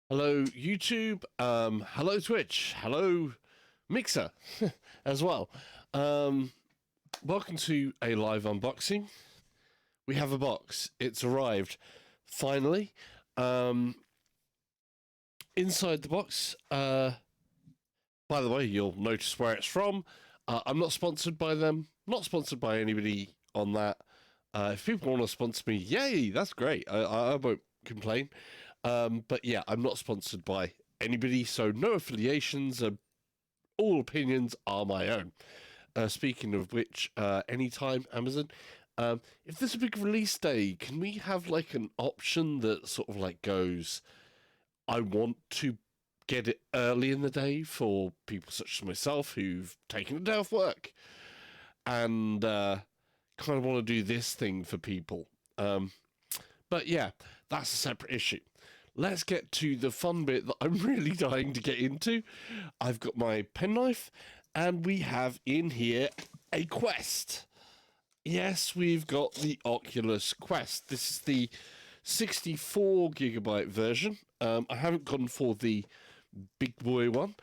Hello, YouTube. Hello, Twitch. Hello, Mixer, as well. Welcome to a live unboxing. We have a box. It's arrived, finally. Inside the box, by the way, you'll notice where it's from. I'm not sponsored by them. Not sponsored by anybody on that. If people want to sponsor me, yay, that's great. I won't complain. But yeah, I'm not sponsored by anybody, so no affiliations. All opinions are my own. Speaking of which, anytime Amazon, if there's a big release day, can we have like an option that sort of like goes, I want to get it early in the day for people such as myself who've taken a day off work and kind of want to do this thing for people. But yeah, that's a separate issue. Let's get to the fun bit that I'm really dying to get into. I've got my penknife, and we have in here a Quest. Yes, we've got the Oculus Quest. This is the 64GB version. I haven't gone for the big boy one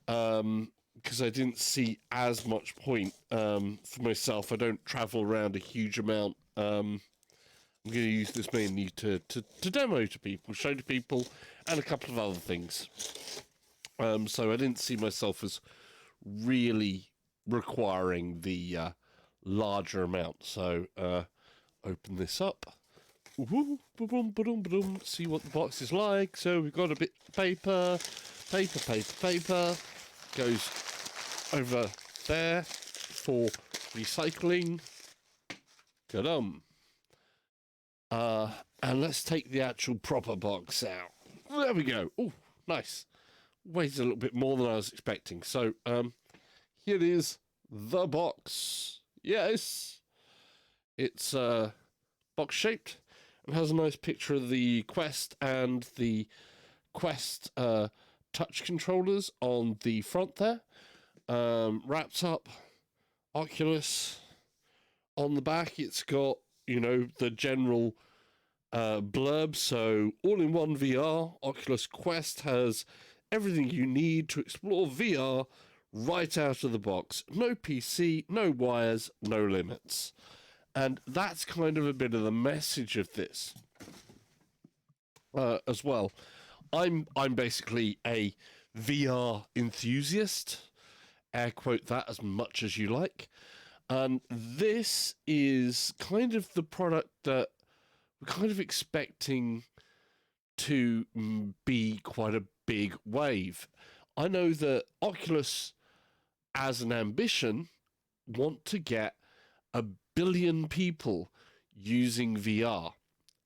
because I didn't see as much point for myself. I don't travel around a huge amount. I'm going to use this mainly to demo to people, show to people, and a couple of other things. So I didn't see myself as really requiring the larger amount. So open this up. Ooh, ba-boom, ba-doom, ba-doom. See what the box is like. So we've got a bit of paper. Goes over there for recycling. Ga-dum. And let's take the actual proper box out. There we go. Oh, nice. Weighs a little bit more than I was expecting. So, here is the box. Yes. It's box shaped and has a nice picture of the Quest and the Quest touch controllers on the front there. Wraps up Oculus. On the back, it's got, you know, the general blurb. So, all-in-one VR, Oculus Quest has everything you need to explore VR right out of the box. No PC, no wires, no limits. And that's kind of a bit of the message of this as well. I'm basically a VR enthusiast. Air quote that as much as you like. And this is kind of the product that we're kind of expecting to be quite a big wave. I know that Oculus, as an ambition, want to get 1 billion people using VR.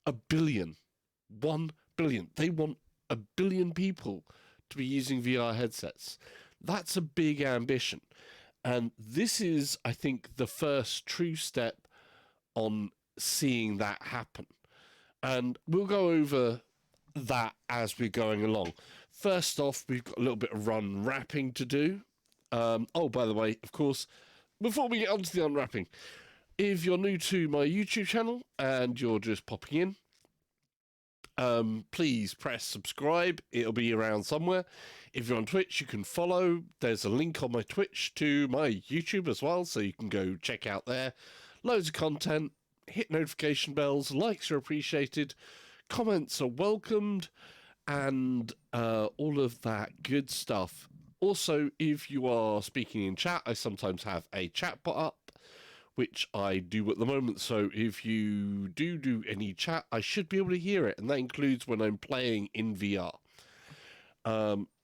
1 billion. 1 billion. They want 1 billion people to be using VR headsets. That's a big ambition. And this is, I think, the first true step on seeing that happen. And we'll go over that as we're going along. First off, we've got a little bit of unwrapping to do. Oh, by the way, of course, before we get on to the unwrapping, if you're new to my YouTube channel and you're just popping in, please press subscribe. It'll be around somewhere. If you're on Twitch, you can follow. There's a link on my Twitch to my YouTube as well, so you can go check out there. Loads of content. Hit notification bells. Likes are appreciated. Comments are welcomed. And all of that good stuff. Also, if you are speaking in chat, I sometimes have a chat bot up, which I do at the moment. So if you do any chat, I should be able to hear it. And that includes when I'm playing in VR.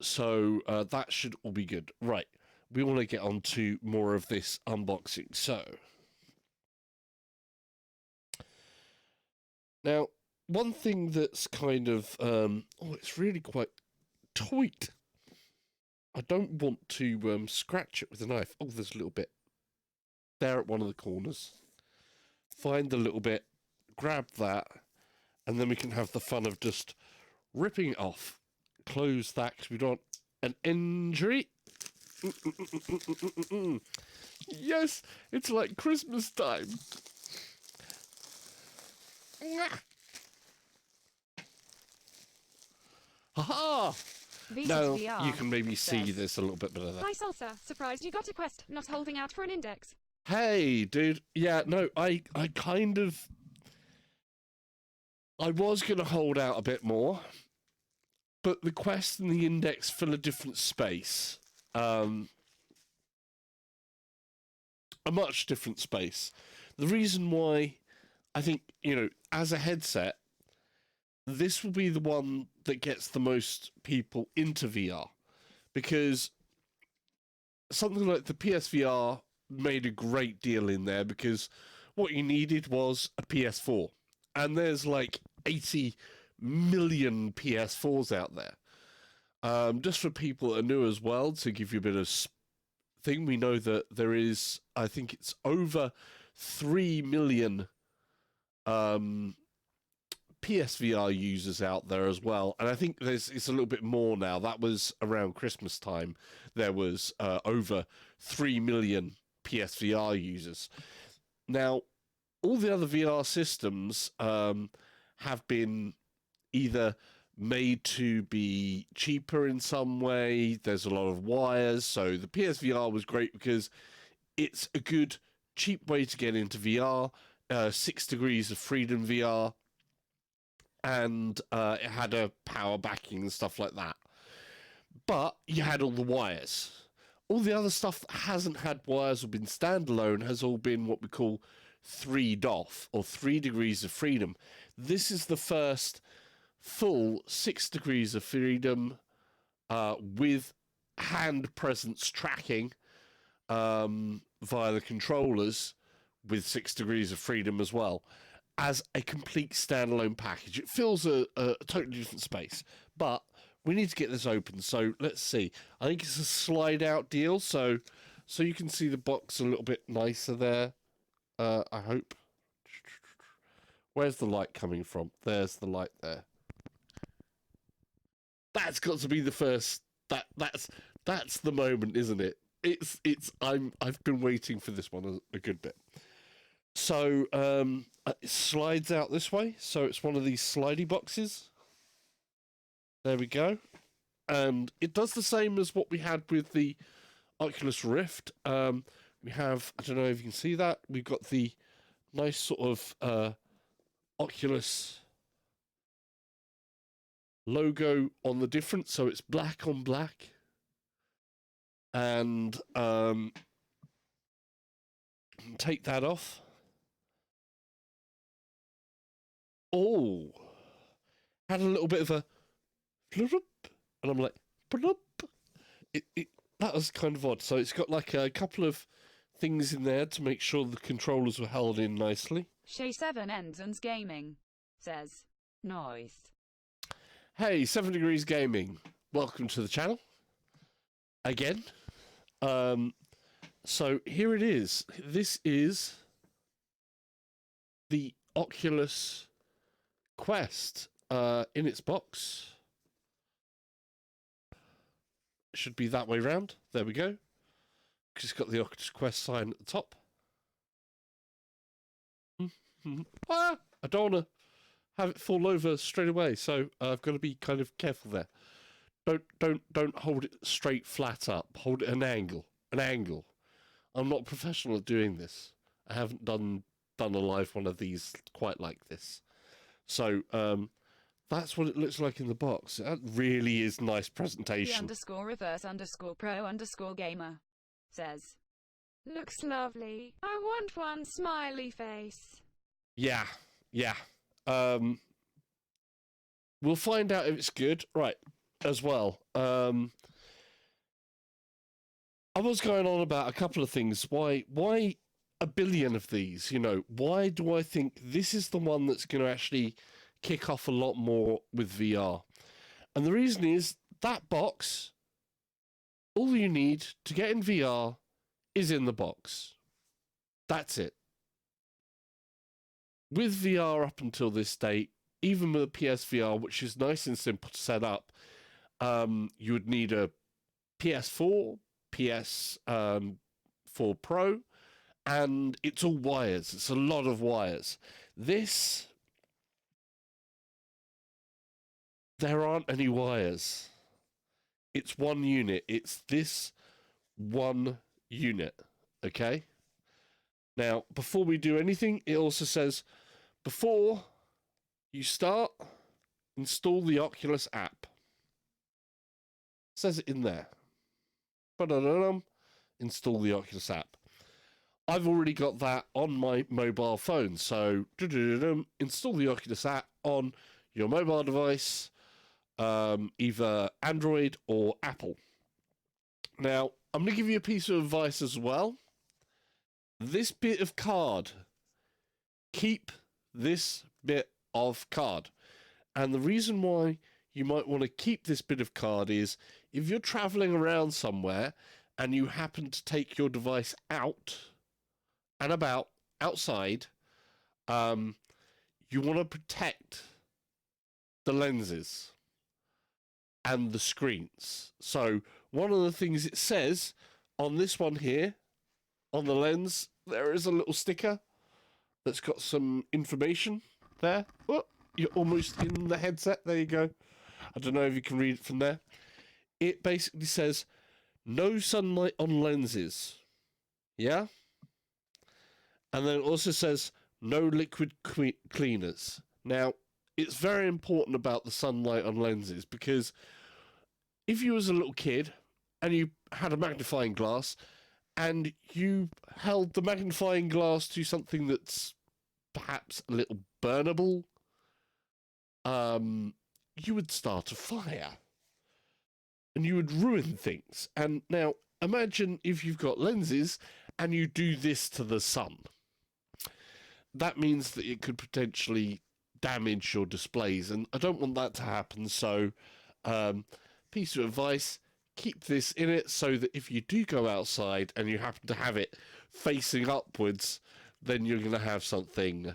So that should all be good. Right. We want to get on to more of this unboxing. So now, one thing that's kind of, it's really quite tight. I don't want to scratch it with a knife. Oh, there's a little bit there at one of the corners. Find the little bit, grab that, and then we can have the fun of just ripping it off. Close that because we don't want an injury. Yes, it's like Christmas time. Haha! This Now, is VR, you can maybe see says. this a little bit better there. Hi Salsa, surprised you got a Quest, not holding out for an index. Hey, dude. Yeah, no, I kind of... I was going to hold out a bit more, but the Quest and the Index fill a different space. A much different space. The reason why I think, as a headset, this will be the one that gets the most people into VR. Because something like the PSVR made a great deal in there because what you needed was a PS4. And there's like 80 million PS4s out there. Just for people that are new as well, to give you a bit of thing, we know that there is, I think it's over 3 million PSVR users out there as well. And I think it's a little bit more now. That was around Christmas time. There was over 3 million PSVR users. Now, all the other VR systems have been either made to be cheaper in some way. There's a lot of wires. So the PSVR was great because it's a good, cheap way to get into VR. 6 Degrees of Freedom VR. And it had a power backing and stuff like that. But you had all the wires. All the other stuff that hasn't had wires or been standalone has all been what we call 3DOF, or 3 Degrees of Freedom. This is the first full 6 Degrees of Freedom with hand presence tracking via the controllers with 6 Degrees of Freedom as well, as a complete standalone package. It fills a totally different space, but we need to get this open. So let's see. I think it's a slide out deal, so you can see the box a little bit nicer there. I hope. Where's the light coming from? There's the light there. That's got to be the first. That's the moment, isn't it? I've been waiting for this one a good bit. So it slides out this way. So it's one of these slidey boxes. There we go. And it does the same as what we had with the Oculus Rift. We have, I don't know if you can see that, we've got the nice sort of Oculus logo on the difference, so it's black on black. And take that off. Oh, had a little bit of a and I'm like, that was kind of odd. So it's got like a couple of things in there to make sure the controllers were held in nicely. Shay 7 Ends and Gaming says, nice. Hey, 7 Degrees Gaming, welcome to the channel again. So here it is. This is the Oculus Quest in its box. Should be that way round. There we go. Because it's got the Oculus Quest sign at the top. I don't want to have it fall over straight away, so I've got to be kind of careful there. Don't hold it straight flat up. Hold it an angle. An angle. I'm not professional at doing this. I haven't done a live one of these quite like this. So that's what it looks like in the box. That really is nice presentation. _reverse_pro_gamer says, Looks lovely. I want one smiley face. Yeah. We'll find out if it's good. Right, as well. I was going on about a couple of things. Why a billion of these? Why do I think this is the one that's going to actually kick off a lot more with VR? And the reason is that box, all you need to get in VR is in the box. That's it. With VR up until this date, even with a PSVR, which is nice and simple to set up, you would need a PS4, PS4 Pro, and it's all wires. It's a lot of wires. This there aren't any wires. It's one unit. It's this one unit. Okay? Now, before we do anything, it also says, before you start, install the Oculus app. It says it in there. Ba-da-da-dum. Install the Oculus app. I've already got that on my mobile phone, so install the Oculus app on your mobile device, either Android or Apple. Now, I'm going to give you a piece of advice as well. This bit of card, keep this bit of card. And the reason why you might want to keep this bit of card is if you're traveling around somewhere and you happen to take your device out and about outside, you want to protect the lenses and the screens. So one of the things it says on this one here, on the lens, there is a little sticker that's got some information there. Oh, you're almost in the headset. There you go. I don't know if you can read it from there. It basically says, no sunlight on lenses. Yeah? And then it also says, no liquid cleaners. Now, it's very important about the sunlight on lenses because if you was a little kid and you had a magnifying glass and you held the magnifying glass to something that's perhaps a little burnable, you would start a fire and you would ruin things. And now imagine if you've got lenses and you do this to the sun. That means that it could potentially damage your displays, and I don't want that to happen. So piece of advice, keep this in it so that if you do go outside and you happen to have it facing upwards, then you're going to have something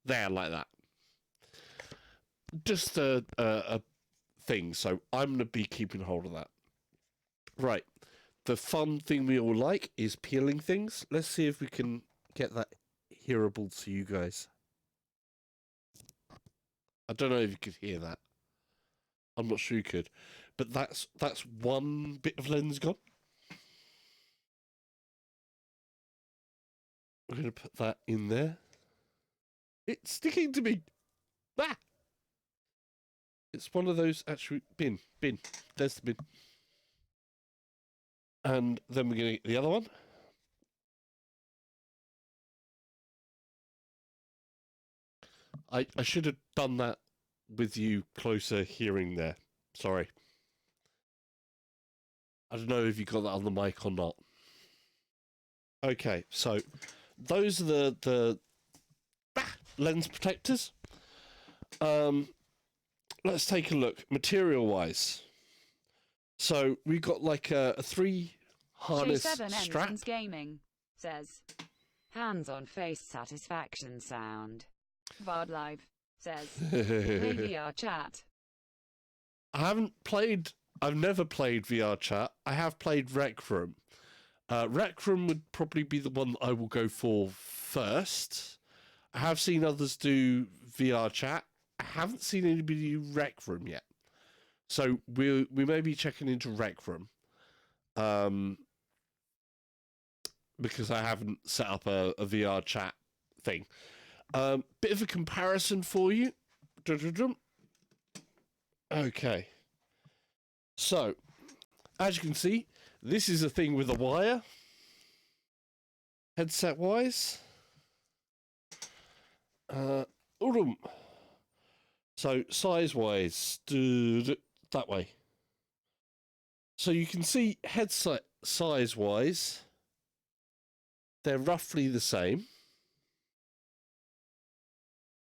there like that. Just a thing. So I'm going to be keeping hold of that. Right. The fun thing we all like is peeling things. Let's see if we can get that hearable to you guys. I don't know if you could hear that. I'm not sure you could. But that's one bit of lens gone. We're going to put that in there. It's sticking to me. Ah! It's one of those, actually, bin. There's the bin. And then we're going to get the other one. I should have done that with you closer hearing there. Sorry. I don't know if you got that on the mic or not. Okay, so those are the lens protectors. Let's take a look material-wise. So we've got like a 3-harness strap. J7 Gaming says, hands-on face satisfaction sound. VOD Live says, play VR chat. I've never played VR chat. I have played Rec Room. Rec Room would probably be the one that I will go for first. I have seen others do VR chat. I haven't seen anybody do Rec Room yet. So we may be checking into Rec Room. Because I haven't set up a VR chat thing. Bit of a comparison for you. Okay. So, as you can see, this is a thing with a wire. Headset-wise. So, size-wise, that way. So you can see headset size-wise, they're roughly the same.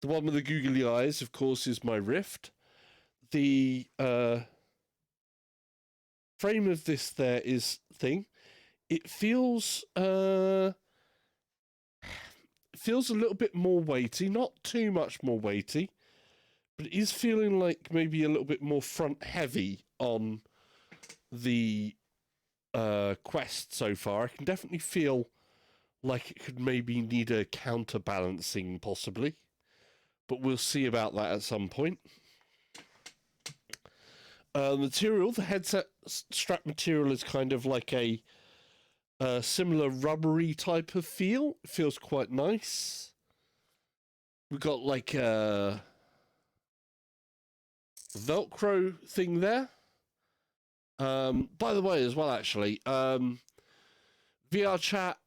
The one with the googly eyes, of course, is my Rift. The frame of this there is thing. It feels a little bit more weighty, not too much more weighty, but it is feeling like maybe a little bit more front heavy on the Quest so far. I can definitely feel like it could maybe need a counterbalancing possibly, but we'll see about that at some point. material, the headset strap material is kind of like a similar rubbery type of feel. It feels quite nice. We've got like a Velcro thing there. By the way, as well, actually, VR chat.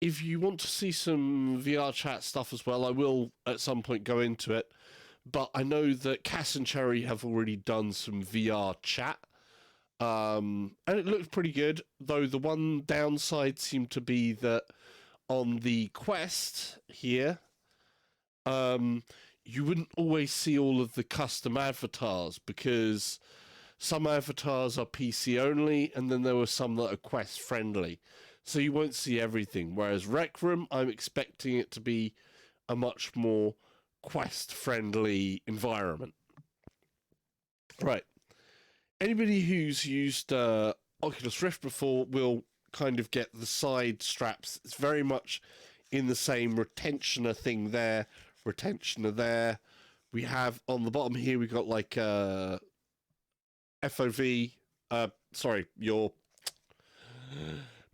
If you want to see some VR chat stuff as well, I will at some point go into it. But I know that Cass and Cherry have already done some VR chat. And it looked pretty good, though the one downside seemed to be that on the Quest here, you wouldn't always see all of the custom avatars because some avatars are PC only, and then there were some that are Quest friendly. So you won't see everything. Whereas Rec Room, I'm expecting it to be a much more Quest friendly environment. Right. Anybody who's used Oculus Rift before will kind of get the side straps. It's very much in the same retentioner thing there, retentioner there. We have on the bottom here, we've got like FOV, sorry, your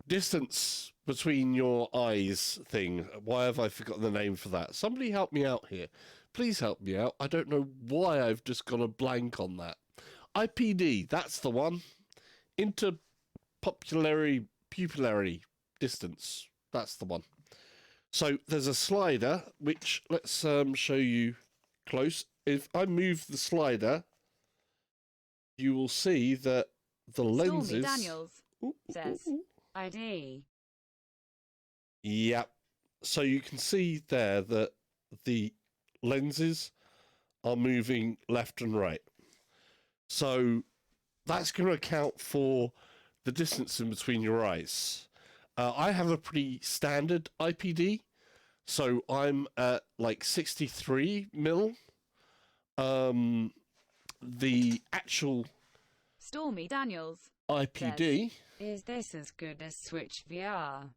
distance between your eyes thing. Why have I forgotten the name for that? Somebody help me out here. Please help me out. I don't know why I've just gone a blank on that. IPD, that's the one. Pupillary distance. That's the one. So there's a slider, which let's show you close. If I move the slider, you will see that the lenses... Stormy Daniels says, ID. Yep. So you can see there that the lenses are moving left and right. So that's going to account for the distance in between your eyes. I have a pretty standard IPD, so I'm at like 63 mil. The actual Stormy Daniels IPD... says, is this as good as Switch VR?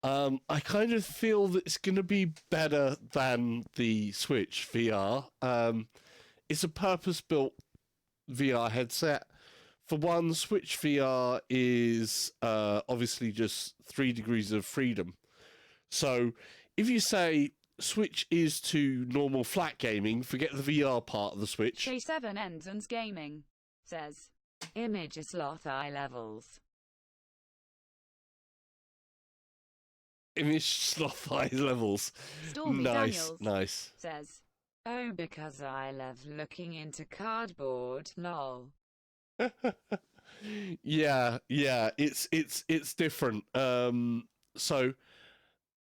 I kind of feel that it's going to be better than the Switch VR. It's a purpose-built VR headset. For one, Switch VR is obviously just 3 degrees of freedom. So if you say Switch is to normal flat gaming, forget the VR part of the Switch. Shay7 Ends Gaming says, image sloth eye levels. Image sloth eye levels. Stormy Nice, Daniels nice. says, oh, because I love looking into cardboard, lol. Yeah, it's different. So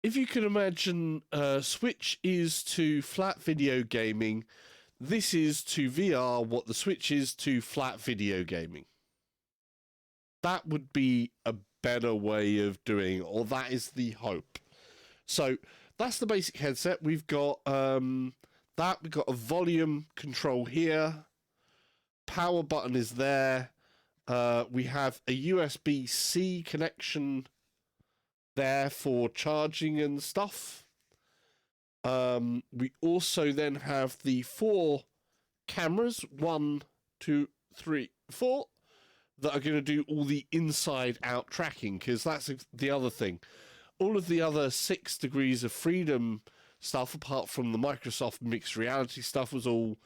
if you can imagine, Switch is to flat video gaming. This is to VR what the Switch is to flat video gaming. That would be a better way of doing it, or that is the hope. So that's the basic headset. We've got that. We've got a volume control here. Power button is there. We have a USB-C connection there for charging and stuff. We also then have the 4 cameras, 1, 2, 3, 4, that are going to do all the inside-out tracking, because that's the other thing. All of the other 6 degrees of freedom stuff, apart from the Microsoft mixed reality stuff, was all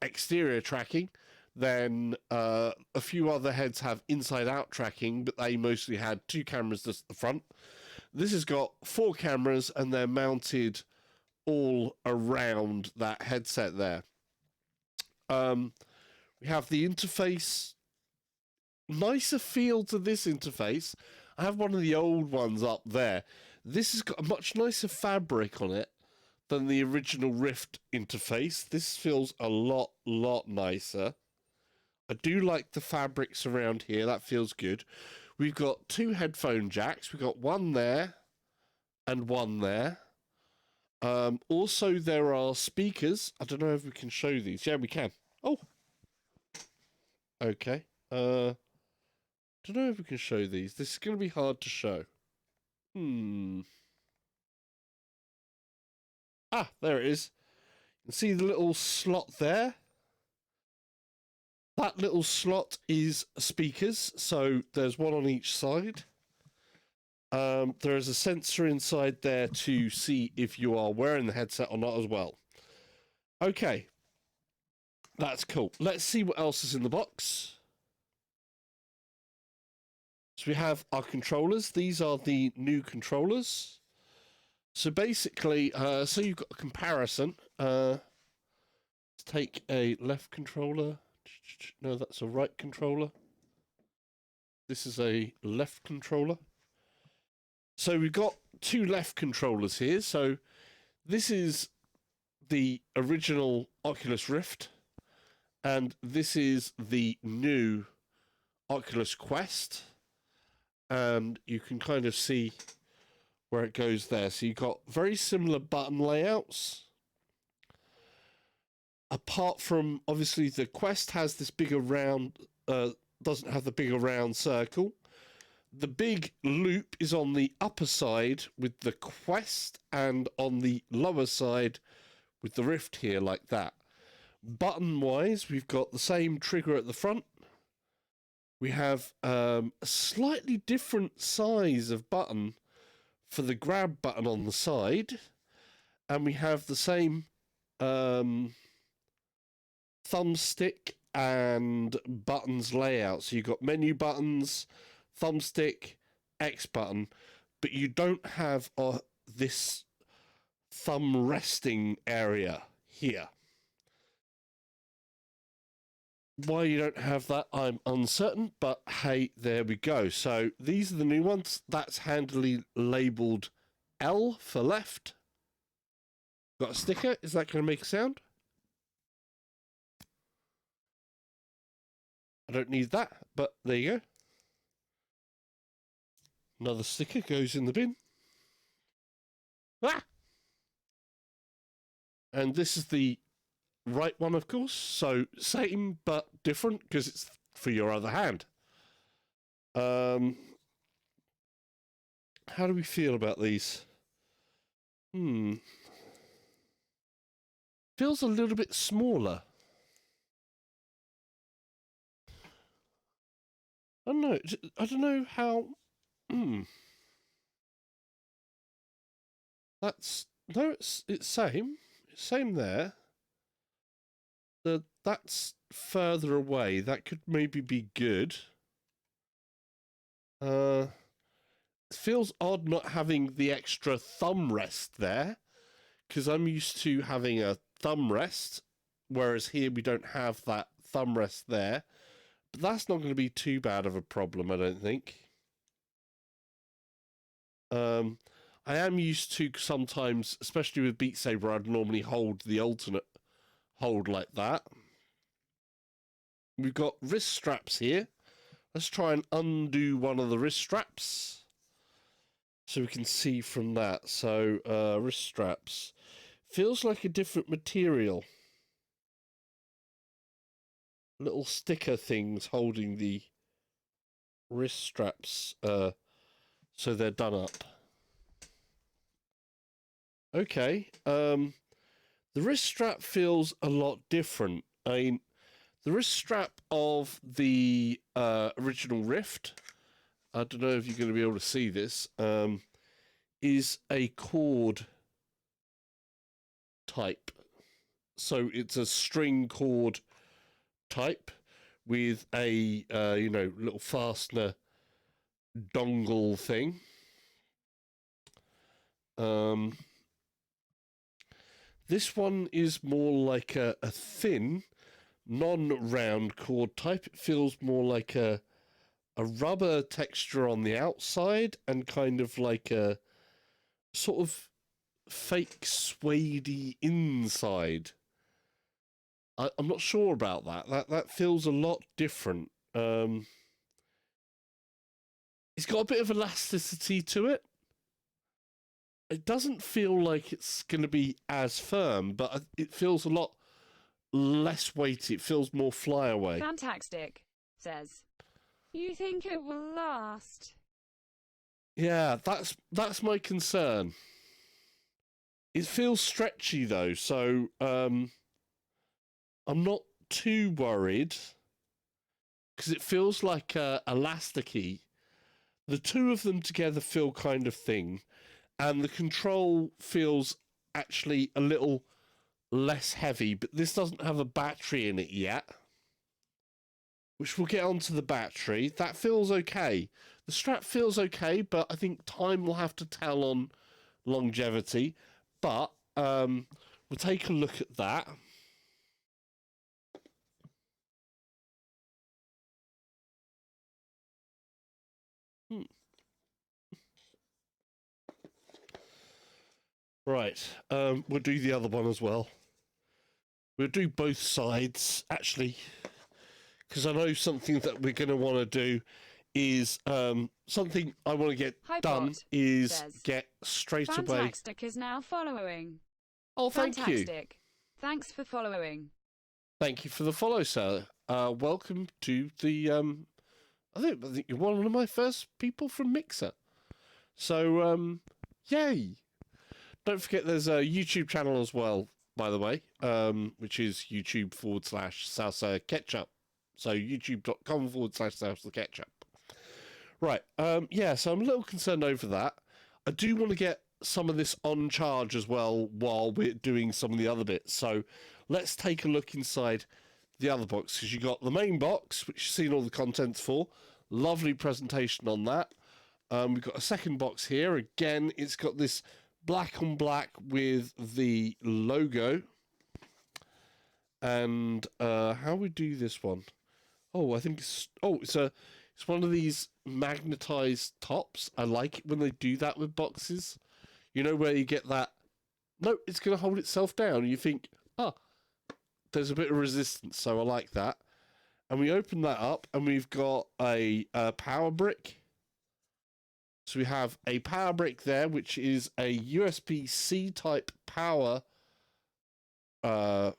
exterior tracking. Then a few other heads have inside-out tracking, but they mostly had 2 cameras just at the front. This has got 4 cameras, and they're mounted all around that headset there. We have the interface. Nicer feel to this interface. I have one of the old ones up there. This has got a much nicer fabric on it than the original Rift interface. This feels a lot nicer. I do like the fabrics around here. That feels good. We've got 2 headphone jacks. We've got one there and one there. Also, there are speakers. I don't know if we can show these. Yeah, we can. Oh. Okay. Don't know if we can show these. This is going to be hard to show. Ah, there it is. See the little slot there? That little slot is speakers, so there's one on each side. There is a sensor inside there to see if you are wearing the headset or not as well. Okay, that's cool. Let's see what else is in the box. So we have our controllers. These are the new controllers. So basically, so you've got a comparison. Let's take a left controller. No, that's a right controller. This is a left controller. So we've got two left controllers here. So this is the original Oculus Rift, and this is the new Oculus Quest. And you can kind of see where it goes there. So you've got very similar button layouts. Apart from, obviously, the Quest has this bigger round, doesn't have the bigger round circle. The big loop is on the upper side with the Quest, and on the lower side with the Rift here, like that. Button-wise, we've got the same trigger at the front. We have a slightly different size of button for the grab button on the side. And we have the same thumbstick and buttons layout. So you've got menu buttons, thumbstick, X button, but you don't have this thumb resting area here. Why you don't have that, I'm uncertain, but hey, there we go. So these are the new ones. That's handily labelled L for left. Got a sticker. Is that going to make a sound? I don't need that, but there you go. Another sticker goes in the bin. Ah! And this is the right one, of course. So same but different because it's for your other hand. How do we feel about these? Feels a little bit smaller. I don't know. I don't know how. That's no. It's same. It's same there. That's further away. That could maybe be good. It feels odd not having the extra thumb rest there, because I'm used to having a thumb rest, whereas here we don't have that thumb rest there. But that's not going to be too bad of a problem, I don't think. I am used to sometimes, especially with Beat Saber, I'd normally hold the alternate hold like that. We've got wrist straps here. Let's try and undo one of the wrist straps so we can see from that. So wrist straps. Feels like a different material. Little sticker things holding the wrist straps so they're done up. Okay. The wrist strap feels a lot different. I mean, the wrist strap of the original Rift, I don't know if you're going to be able to see this, is a cord type. So it's a string cord type with a, little fastener dongle thing. This one is more like a thin, non-round cord type. It feels more like a rubber texture on the outside and kind of like a sort of fake suede inside. I'm not sure about that. That feels a lot different. It's got a bit of elasticity to it. It doesn't feel like it's going to be as firm, but it feels a lot less weighty. It feels more flyaway. Fantastic, says. You think it will last? Yeah, that's my concern. It feels stretchy though, so I'm not too worried because it feels like elasticy. The two of them together feel kind of thing, and the control feels actually a little less heavy, but this doesn't have a battery in it yet, which we'll get onto the battery. That feels okay. The strap feels okay, but I think time will have to tell on longevity. But we'll take a look at that. Right, we'll do the other one as well. We'll do both sides, actually, because I know something that we're going to want to do is something I want to get done Hypot is says, get straight away. Fantastic is now following. Oh, thank you. Fantastic. Thanks for following. Thank you for the follow, sir. Welcome to the I think you're one of my first people from Mixer. So yay. Don't forget there's a YouTube channel as well, by the way, which is YouTube.com/Salsa Ketchup. So youtube.com/Salsa Ketchup. Right, yeah, so I'm a little concerned over that. I do want to get some of this on charge as well while we're doing some of the other bits. So let's take a look inside the other box, because you got the main box, which you've seen all the contents for. Lovely presentation on that. We've got a second box here. Again, it's got this black on black with the logo. And how we do this one? Oh, I think it's it's one of these magnetized tops. I like it when they do that with boxes. You know, where you get that. No, it's going to hold itself down. And you think, there's a bit of resistance, so I like that. And we open that up, and we've got a power brick. So we have a power brick there, which is a USB-C type power on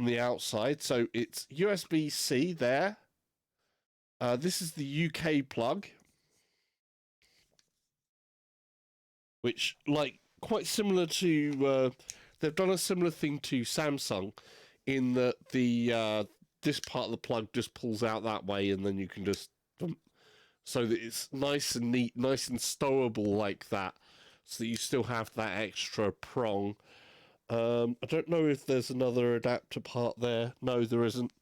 the outside. So it's USB-C there. This is the UK plug, which, like, quite similar to... they've done a similar thing to Samsung in that the this part of the plug just pulls out that way, and then you can just... so that it's nice and neat, nice and stowable like that, so that you still have that extra prong. I don't know if there's another adapter part there. No, there isn't.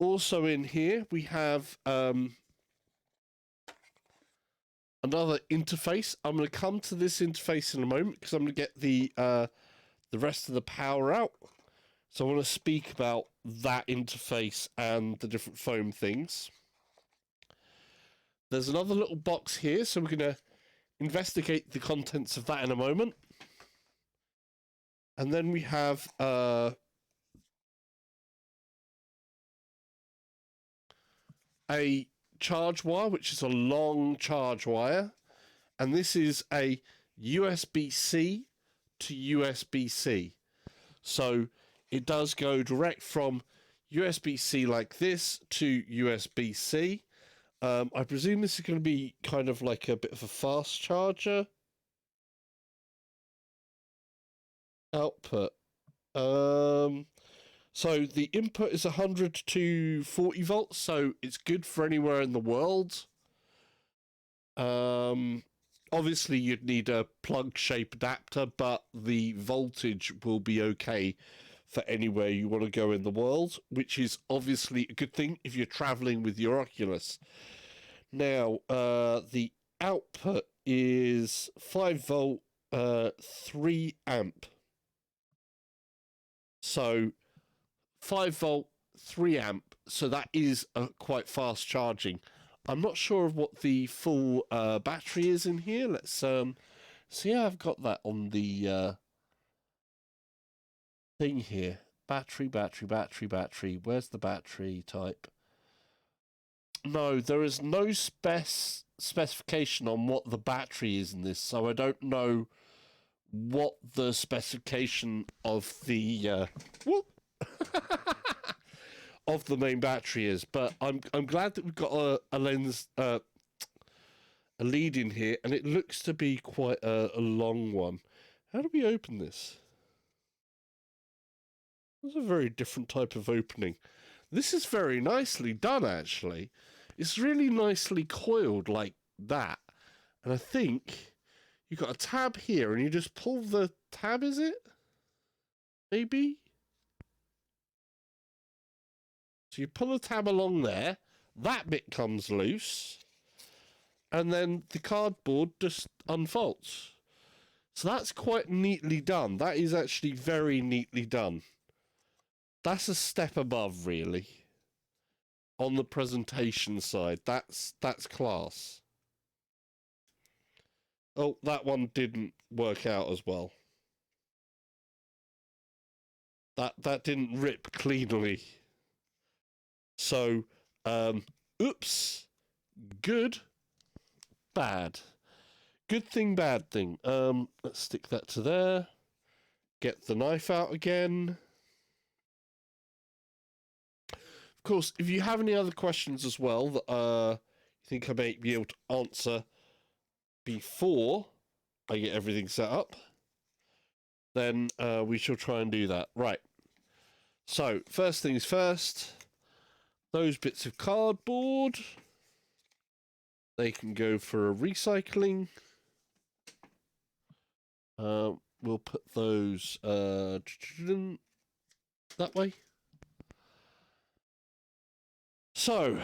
Also in here, we have another interface. I'm going to come to this interface in a moment, because I'm going to get the rest of the power out. So I want to speak about that interface and the different foam things. There's another little box here, so we're going to investigate the contents of that in a moment. And then we have a charge wire, which is a long charge wire. And this is a USB-C to USB-C. So it does go direct from USB-C like this to USB-C. I presume this is going to be kind of like a bit of a fast charger. Output. So the input is 100 to 40 volts, so it's good for anywhere in the world. Obviously you'd need a plug-shaped adapter, but the voltage will be okay for anywhere you want to go in the world, which is obviously a good thing if you're traveling with your Oculus. Now, the output is 5 volt, 3 amp. So 5 volt, 3 amp. So that is quite fast charging. I'm not sure of what the full battery is in here. Let's see. I've got that on the thing here. Battery. Where's the battery type? No, there is no specification on what the battery is in this, so I don't know what the specification of the of the main battery is. But I'm glad that we've got a lens, a lead in here, and it looks to be quite a long one. How do we open this? It's a very different type of opening. This is very nicely done, actually. It's really nicely coiled like that. And I think you've got a tab here, and you just pull the tab, is it? Maybe? So you pull the tab along there, that bit comes loose, and then the cardboard just unfolds. So that's quite neatly done. That is actually very neatly done. That's a step above, really. On the presentation side, that's class. Oh, that one didn't work out as well. That didn't rip cleanly. So, oops. Good. Bad. Good thing, bad thing. Let's stick that to there. Get the knife out again. Of course, if you have any other questions as well that you think I may be able to answer before I get everything set up, then we shall try and do that. Right. So, first things first, those bits of cardboard, they can go for a recycling. We'll put those that way. So,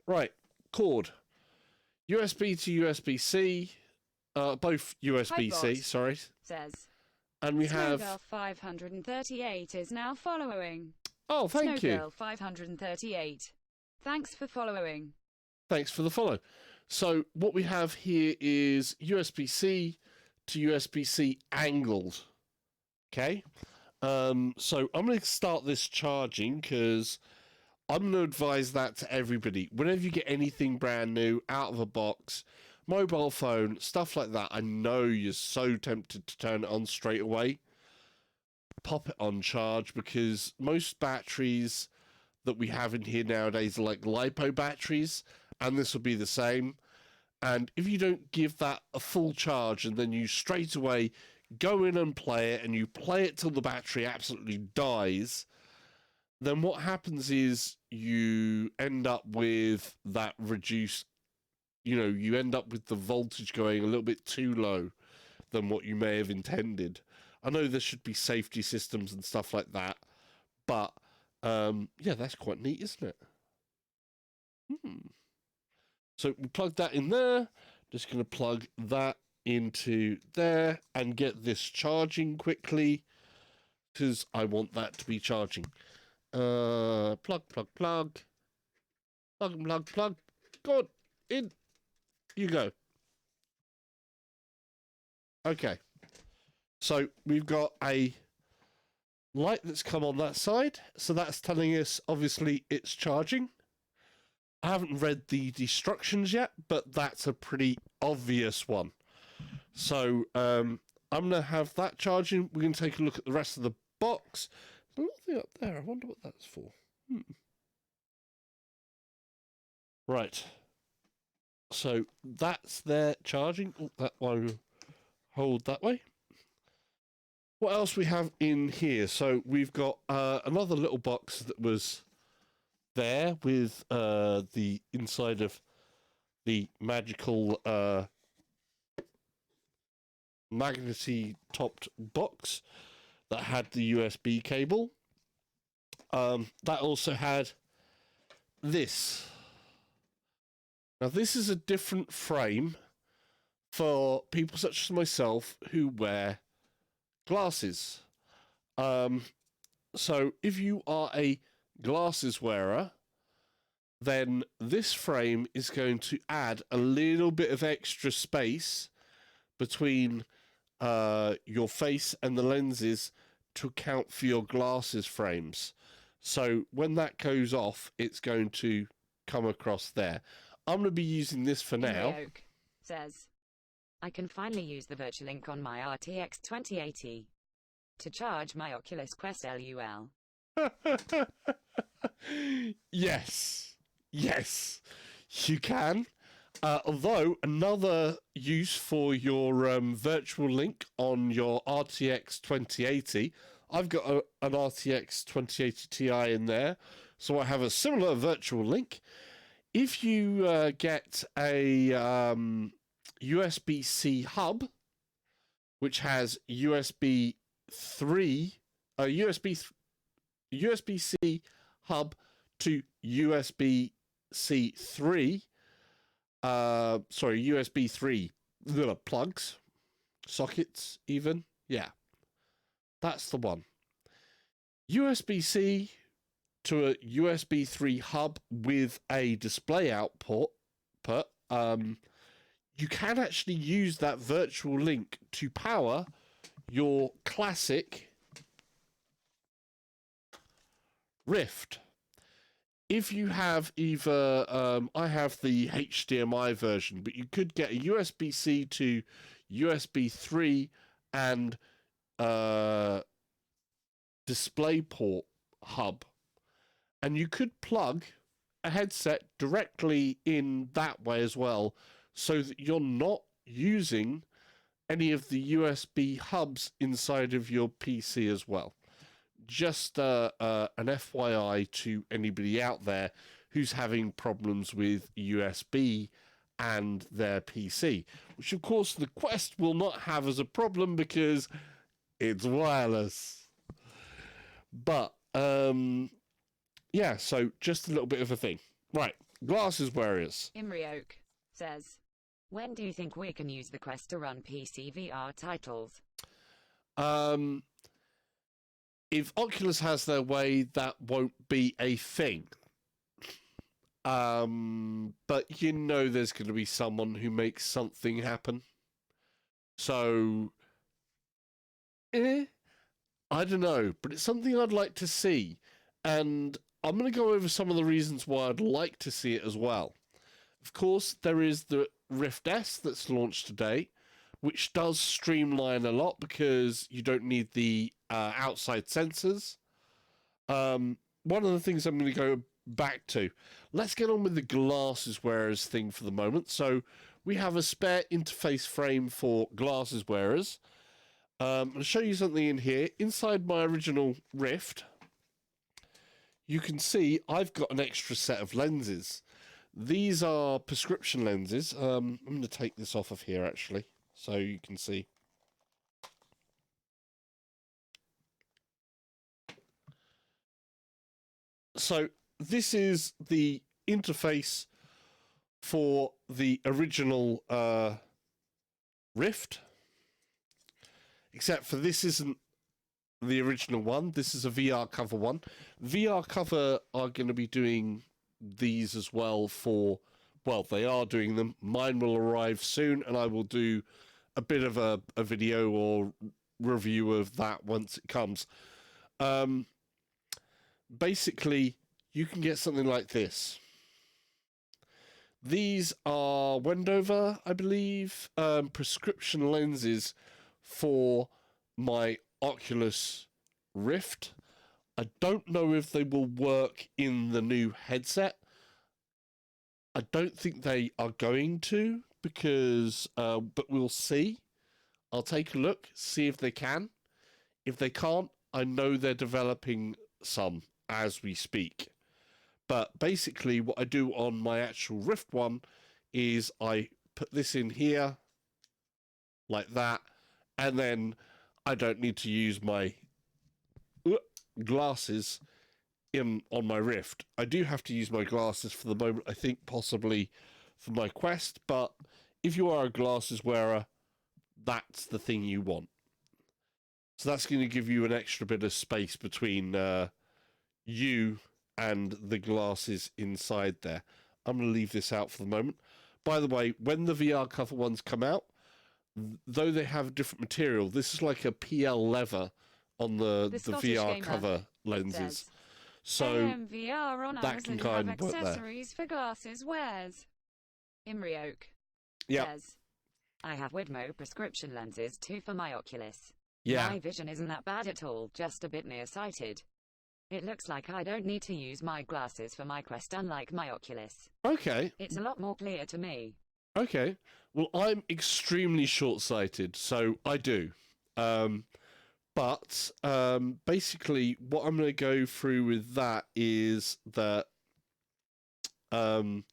right, cord. USB to USB-C, both USB-C, Hybox sorry. Says. And we have... Snowgirl 538 is now following. Oh, thank you. Snowgirl 538. Thanks for following. Thanks for the follow. So what we have here is USB-C to USB-C angled. Okay. So I'm going to start this charging because I'm going to advise that to everybody. Whenever you get anything brand new out of a box, mobile phone, stuff like that, I know you're so tempted to turn it on straight away. Pop it on charge, because most batteries that we have in here nowadays are like LiPo batteries, and this will be the same. And if you don't give that a full charge and then you straight away go in and play it, and you play it till the battery absolutely dies, then what happens is you end up with that reduced, you end up with the voltage going a little bit too low than what you may have intended. I know there should be safety systems and stuff like that, but yeah, that's quite neat, isn't it? So we plug that in there. Just going to plug that into there and get this charging quickly, because I want that to be charging. Plug, plug, plug. Plug, plug, plug. Go on, in you go. Okay. So we've got a light that's come on that side. So that's telling us, obviously, it's charging. I haven't read the instructions yet, but that's a pretty obvious one. So I'm going to have that charging. We're going to take a look at the rest of the box. There's a little thing up there. I wonder what that's for. Right. So that's there charging. Oh, that one hold that way. What else we have in here? So we've got another little box that was there with the inside of the magical magnety topped box that had the USB cable. That also had this. Now this is a different frame for people such as myself who wear glasses. So if you are a glasses wearer, then this frame is going to add a little bit of extra space between your face and the lenses to account for your glasses frames. So when that goes off, it's going to come across there. I'm going to be using this for now. Oak says, I can finally use the virtual link on my RTX 2080 to charge my Oculus Quest LUL. Yes, you can. Although another use for your virtual link on your RTX 2080, I've got an RTX 2080 Ti in there, so I have a similar virtual link. If you get a USB-C hub, which has USB-C hub to USB-C 3. USB 3 little plugs, sockets, even. Yeah, that's the one. USB-C to a USB 3 hub with a display output. You can actually use that virtual link to power your classic Rift. If you have either, I have the HDMI version, but you could get a USB-C to USB 3 and DisplayPort hub. And you could plug a headset directly in that way as well, so that you're not using any of the USB hubs inside of your PC as well. Just an FYI to anybody out there who's having problems with USB and their PC, which of course the Quest will not have as a problem because it's wireless. But yeah, so just a little bit of a thing. Right, glasses wearers. Imri Oak says, when do you think we can use the Quest to run PC VR titles? If Oculus has their way, that won't be a thing. But you know there's going to be someone who makes something happen. So, I don't know, but it's something I'd like to see. And I'm going to go over some of the reasons why I'd like to see it as well. Of course, there is the Rift S that's launched today, which does streamline a lot because you don't need the outside sensors. One of the things I'm going to go back to, let's get on with the glasses wearers thing for the moment. So we have a spare interface frame for glasses wearers. I'll show you something in here. Inside my original Rift, you can see I've got an extra set of lenses. These are prescription lenses. I'm going to take this off of here actually, so you can see. So this is the interface for the original Rift, except for this isn't the original one. This is a VR cover one. VR cover are going to be doing these as well for, well, they are doing them. Mine will arrive soon, and I will do a bit of a video or review of that once it comes. Basically, you can get something like this. These are Wendover, I believe, prescription lenses for my Oculus Rift. I don't know if they will work in the new headset. I don't think they are going to, because, but we'll see. I'll take a look, see if they can. If they can't, I know they're developing some as we speak. But basically what I do on my actual Rift one is I put this in here like that, and then I don't need to use my glasses on my Rift. I do have to use my glasses for the moment, I think possibly for my Quest, but if you are a glasses wearer, that's the thing you want. So that's going to give you an extra bit of space between you and the glasses inside there. I'm going to leave this out for the moment. By the way, when the VR cover ones come out, though they have different material, this is like a PL leather on the VR cover lenses. So VR on that can Amazon kind have of work there. accessories for glasses wears. Imri Oak Yeah, says, I have Widmo prescription lenses too for my Oculus. yeah. My vision isn't that bad at all, just a bit nearsighted. It looks like I don't need to use my glasses for my Quest, unlike my Oculus. Okay. It's a lot more clear to me. Okay. Well, I'm extremely short-sighted, so I do. Um, but basically, what I'm going to go through with that is that. Um,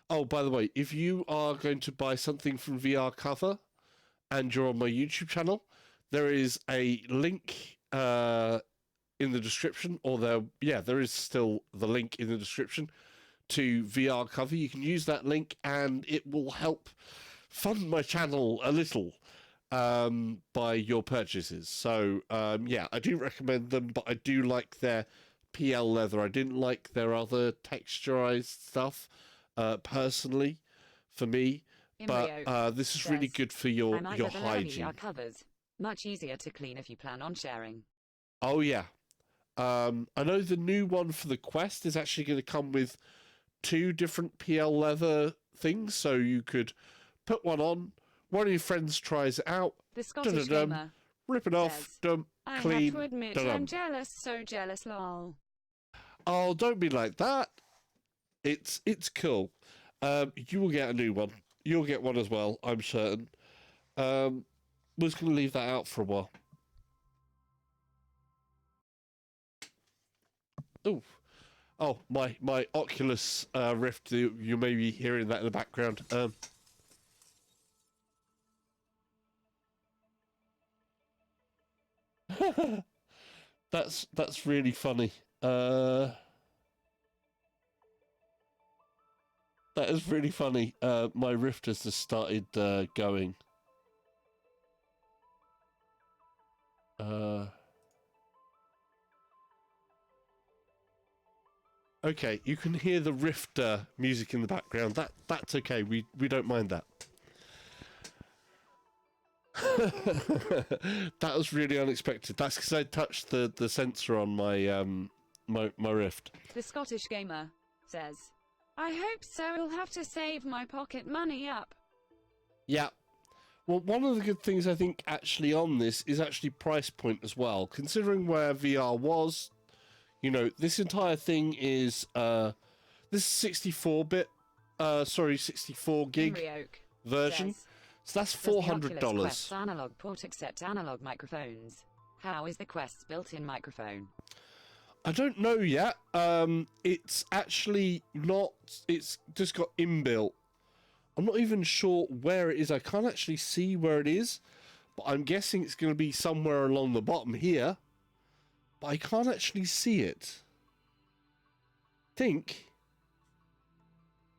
oh, by the way, if you are going to buy something from VR Cover and you're on my YouTube channel, there is a link in the description, or there is still the link in the description to VR Cover. You can use that link, and it will help fund my channel a little by your purchases. So yeah, I do recommend them, but I do like their PL leather. I didn't like their other texturized stuff personally for me, but this is really good for your hygiene. Covers. Much easier to clean if you plan on sharing. Oh yeah. I know the new one for the Quest is actually going to come with 2 different PL leather things, so you could put one on, one of your friends tries it out, The Scottish gamer rip it off, dump, I clean, have to admit, dum-dum. I'm jealous, so jealous, lol. Oh, don't be like that. It's cool. You will get a new one. You'll get one as well, I'm certain. We're just going to leave that out for a while. Ooh. Oh, my Oculus Rift, you may be hearing that in the background. That's really funny. That is really funny. My Rift has just started going. Okay, you can hear the Rift music in the background. That's okay. We don't mind that. That was really unexpected. That's because I touched the sensor on my my Rift. The Scottish gamer says, I hope so. I'll have to save my pocket money up. Yeah. Well, one of the good things I think actually on this is actually price point as well. Considering where VR was, you know, this entire thing is this 64-bit, 64 gig Oak version. says, So that's does the $400. Oculus Quest analog port accept analog microphones? How is the Quest's built-in microphone? I don't know yet. It's actually not. It's just got inbuilt. I'm not even sure where it is. I can't actually see where it is, but I'm guessing it's going to be somewhere along the bottom here. But I can't actually see it. I think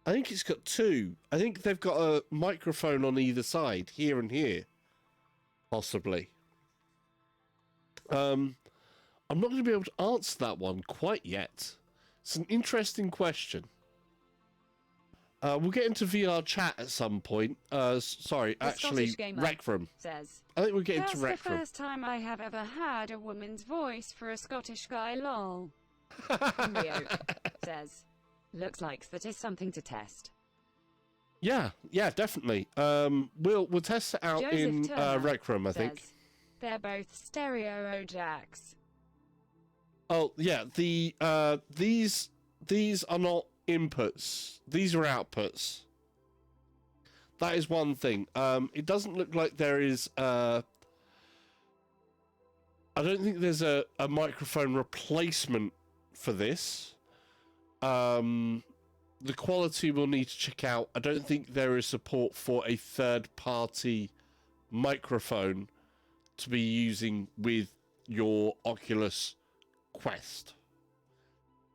it's got 2. I think they've got a microphone on either side, here and here, possibly. I'm not going to be able to answer that one quite yet. It's an interesting question. We'll get into VR chat at some point. Sorry, The actually, Scottish gamer Rec Room. says, I think we'll get That's into the Rec Room. first time I have ever had a woman's voice for a Scottish guy, lol. Oak says, looks like that is something to test. Yeah, definitely. We'll test it out Joseph in Turner Rec Room, I think. Says, they're both stereo jacks. Oh yeah, these are not inputs. These are outputs. That is one thing. It doesn't look like there is. I don't think there's a microphone replacement for this. The quality we'll need to check out. I don't think there is support for a third-party microphone to be using with your Oculus Quest.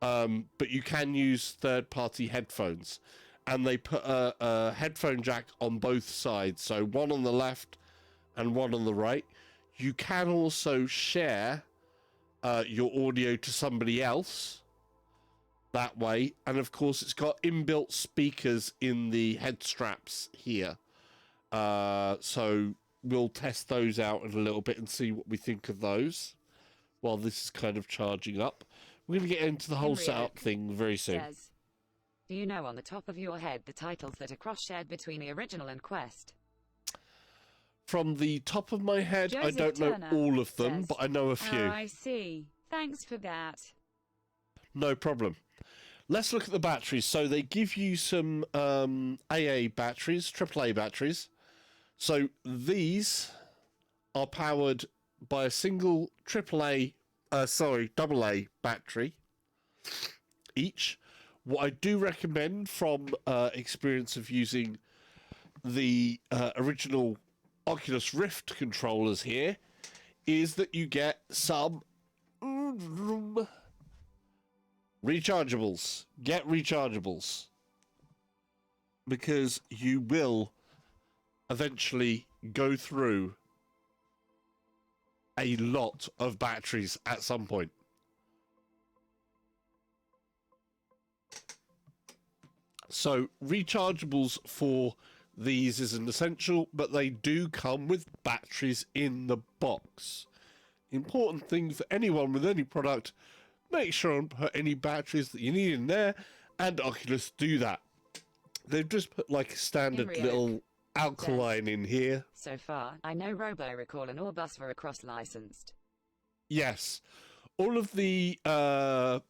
But you can use third-party headphones, and they put a headphone jack on both sides, so one on the left and one on the right. You can also share your audio to somebody else that way, and of course it's got inbuilt speakers in the head straps here. So we'll test those out in a little bit and see what we think of those while this is kind of charging up. We're going to get into the whole setup thing very soon. Says, do you know on the top of your head the titles that are cross-shared between the original and Quest? From the top of my head, Joseph I don't know Turner all of them, says, but I know a few. Oh, I see. Thanks for that. No problem. let's look at the batteries. So they give you some AA batteries, AAA batteries. So these are powered by a single AA battery each. What I do recommend from experience of using the original Oculus Rift controllers here is that you get some rechargeables. Get rechargeables because you will eventually go through a lot of batteries at some point. So rechargeables for these is an essential, but they do come with batteries in the box. Important thing for anyone with any product, make sure and put any batteries that you need in there, and Oculus do that. They've just put like a standard little alkaline in here. So far, I know RoboRecall and Orbus were cross-licensed. Yes. All of the their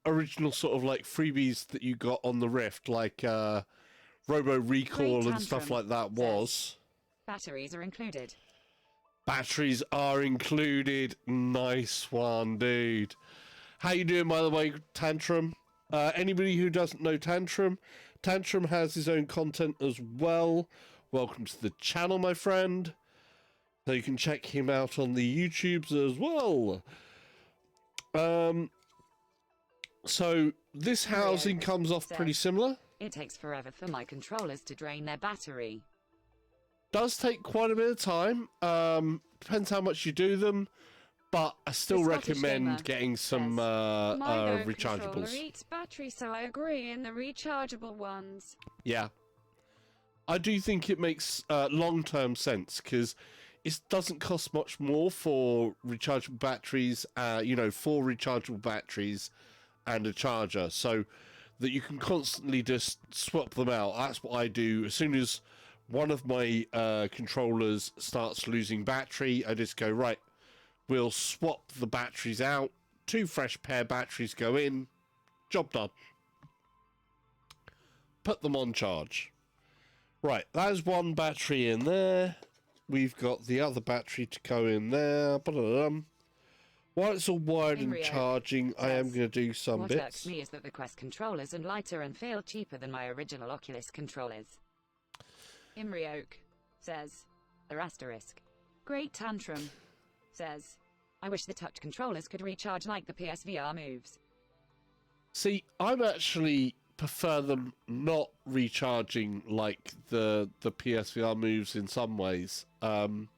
original sort of like freebies that you got on the Rift, like RoboRecall and stuff like that was. Batteries are included. Batteries are included. Nice one, dude. How you doing, by the way, Tantrum? Anybody who doesn't know Tantrum, Tantrum has his own content as well. Welcome to the channel, my friend. So you can check him out on the YouTubes as well. So this housing comes off pretty similar. It takes forever for my controllers to drain their battery. Does take quite a bit of time. Depends how much you do them, but I still recommend getting some rechargeables. Eats battery, so I agree in the rechargeable ones. Yeah, I do think it makes long-term sense because it doesn't cost much more for rechargeable batteries. 4 rechargeable batteries and a charger, so that you can constantly just swap them out. That's what I do. As soon as one of my controllers starts losing battery, I just go, right, we'll swap the batteries out. 2 fresh pair batteries go in. Job done. Put them on charge. Right, there's one battery in there. We've got the other battery to go in there. While it's all wired and charging, I am going to do some bits. What irks me is that the Quest controllers are lighter and feel cheaper than my original Oculus controllers. Imri Oak says, **. Great Tantrum says, I wish the touch controllers could recharge like the PSVR moves. See, I'm actually prefer them not recharging like the PSVR moves in some ways. Because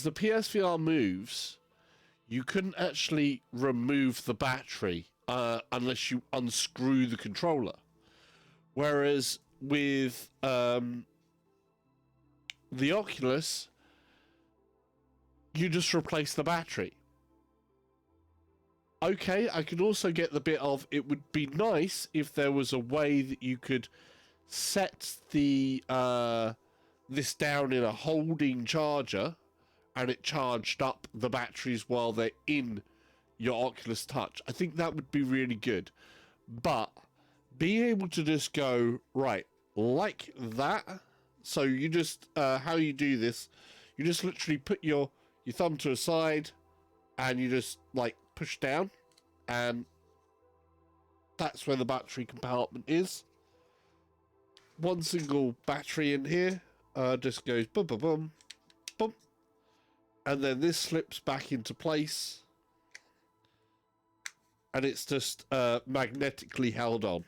the PSVR moves, you couldn't actually remove the battery unless you unscrew the controller. Whereas with the Oculus, you just replace the battery. Okay, I could also get the bit of it would be nice if there was a way that you could set the this down in a holding charger and it charged up the batteries while they're in your Oculus Touch. I think that would be really good. But being able to just go, right, like that. So you just, how you do this, you just literally put your thumb to a side and you just like push down and that's where the battery compartment is. One single battery in here just goes boom, boom, boom, boom. And then this slips back into place and it's just magnetically held on.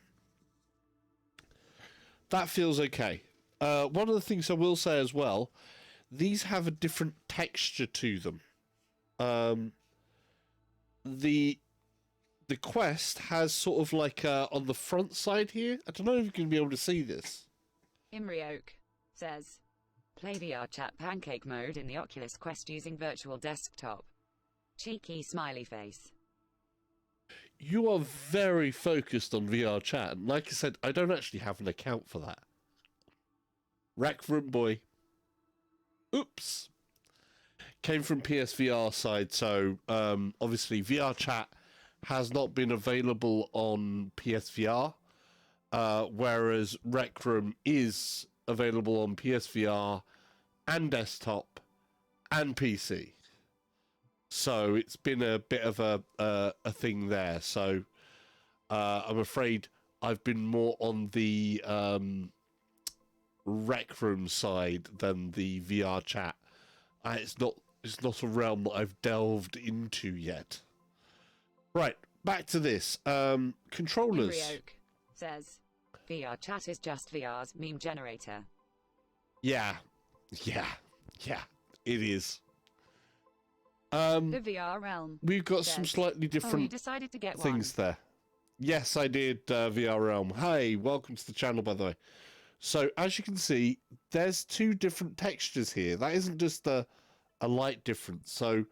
That feels okay. One of the things I will say as well, these have a different texture to them. The Quest has sort of like on the front side here. I don't know if you can be able to see this. Imri Oak says, play VR chat pancake mode in the Oculus Quest using virtual desktop. Cheeky smiley face. You are very focused on VR chat. And like I said, I don't actually have an account for that. Rec Room Boy. Oops. Came from PSVR side, so obviously VR chat has not been available on PSVR, whereas Rec Room is available on PSVR and desktop and PC. So it's been a bit of a thing there. So I'm afraid I've been more on the Rec Room side than the VR chat. It's not a realm that I've delved into yet. Right, back to this. Controllers. Oak says, VR chat is just VR's meme generator. Yeah, it is. The VR realm. We've got says, some slightly Oh, you different decided to get things one. there. Yes, I did, VR Realm. Hey, welcome to the channel, by the way. So, as you can see, there's two different textures here. That isn't just a light difference. So,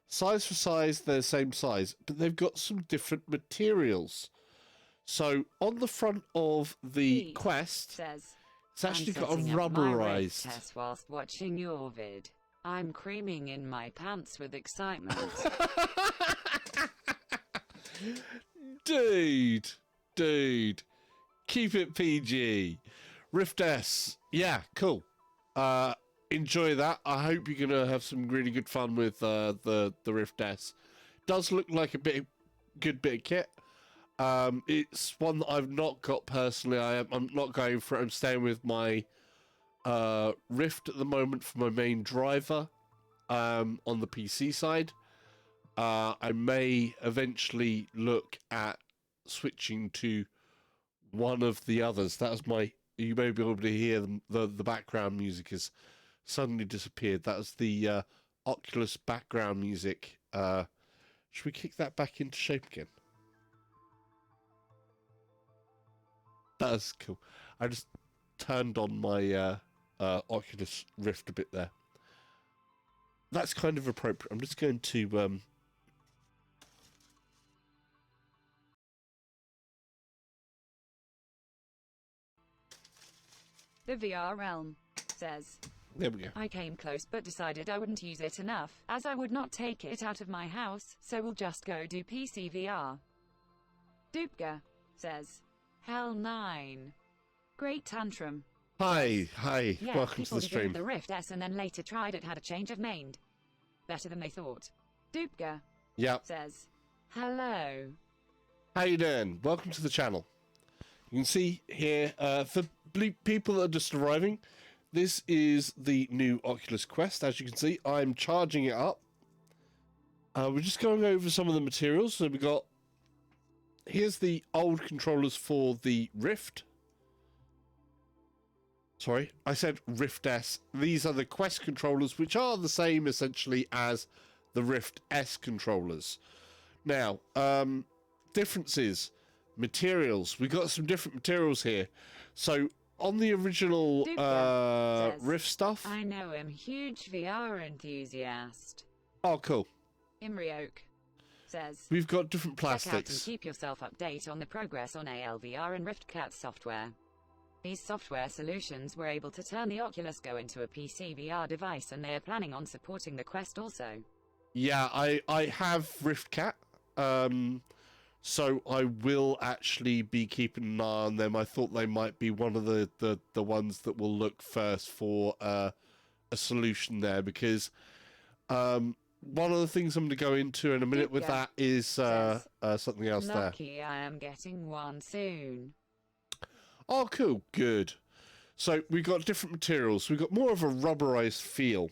size for size, they're the same size, but they've got some different materials. So, on the front of the Pete Quest, says, it's actually I'm got a setting up my rift rubberized... test whilst watching your vid. I'm creaming in my pants with excitement. Dude, keep it PG. Rift S, yeah, cool. Enjoy that. I hope you're gonna have some really good fun with the Rift S. Does look like a good bit of kit. It's one that I've not got personally. I'm not going for it. I'm staying with my Rift at the moment for my main driver on the PC side. I may eventually look at switching to one of the others. That was my... You may be able to hear the background music has suddenly disappeared. That was the Oculus background music. Should we kick that back into shape again? That was cool. I just turned on my Oculus Rift a bit there. That's kind of appropriate. I'm just going to... The VR realm says, There we go. I came close but decided I wouldn't use it enough, as I would not take it out of my house, so we'll just go do PC VR. Doopga says, Hell 9. Great tantrum. Hi, Yeah, welcome to people the who did stream. the Rift S and then later tried it had a change of mind. Better than they thought. Doopga Yep. says, Hello. How you doing? Welcome to the channel. You can see here, for people that are just arriving, this is the new Oculus Quest. As you can see, I'm charging it up. We're just going over some of the materials. So we got... Here's the old controllers for the Rift. Sorry, I said Rift S. These are the Quest controllers, which are the same essentially as the Rift S controllers. Now, differences, materials. We got some different materials here. So on the original Says, Rift stuff. I know him, huge VR enthusiast. Oh, cool. Oak says, We've got different check out and plastics. keep yourself update on the progress on ALVR and RiftCat software. These software solutions were able to turn the Oculus Go into a PC VR device, and they are planning on supporting the Quest also. Yeah, I have RiftCat. So I will actually be keeping an eye on them. I thought they might be one of the ones that will look first for a solution there, because one of the things I'm going to go into in a minute with that is something else there. Lucky I am getting one soon. Oh, cool. Good. So we've got different materials. We've got more of a rubberized feel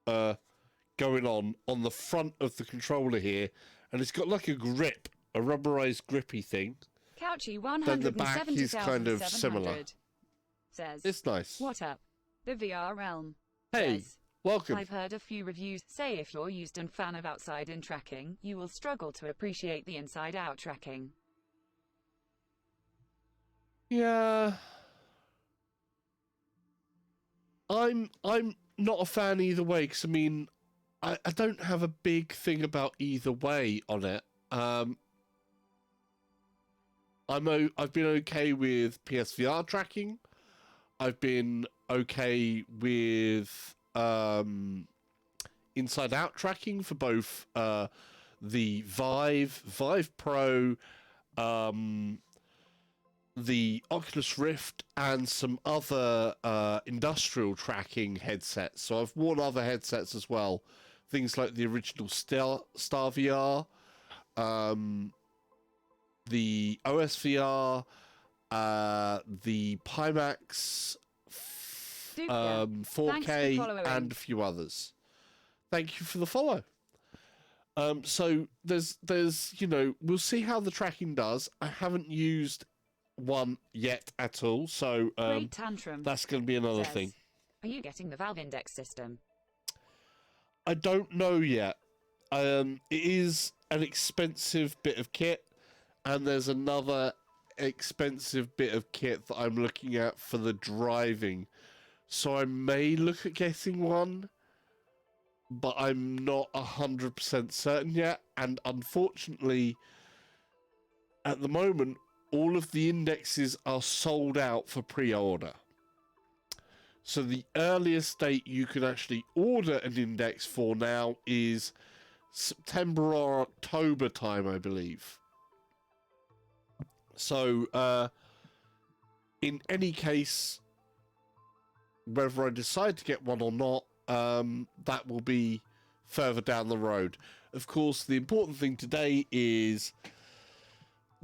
going on the front of the controller here. And it's got like a grip, a rubberized grippy thing. Couchy Then the back is kind of 170,700 similar. says, It's nice. What up? The VR realm Hey, says, welcome. I've heard a few reviews say if you're used and fan of outside-in tracking, you will struggle to appreciate the inside-out tracking. Yeah. I'm not a fan either way, because I mean, I don't have a big thing about either way on it. I've been okay with PSVR tracking. I've been okay with inside out tracking for both the Vive Pro, the Oculus Rift, and some other industrial tracking headsets. So I've worn other headsets as well. Things like the original Star VR, the OSVR, the Pimax 4K, and a few others. Thank you for the follow. So there's we'll see how the tracking does. I haven't used one yet at all, so that's going to be another thing. Are you getting the Valve Index system? I don't know yet. It is an expensive bit of kit, and there's another expensive bit of kit that I'm looking at for the driving. So I may look at getting one, but I'm not 100% certain yet. And unfortunately, at the moment, all of the indexes are sold out for pre-order. So the earliest date you can actually order an index for now is September or October time, I believe. So in any case, whether I decide to get one or not, that will be further down the road. Of course, the important thing today is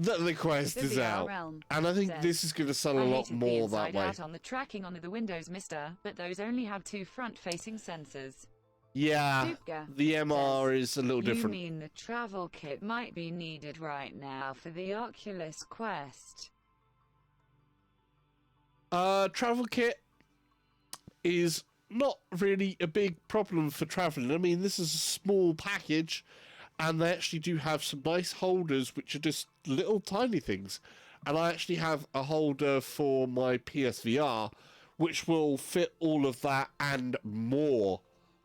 that the Quest is out, and I think this is going to sell a lot more that way. Out on the tracking on the windows, mister, but those only have 2 front-facing sensors. Yeah, the MR is a little different. You mean the travel kit might be needed right now for the Oculus Quest? Travel kit is not really a big problem for traveling. I mean, this is a small package, and they actually do have some nice holders, which are just little tiny things. And I actually have a holder for my PSVR, which will fit all of that and more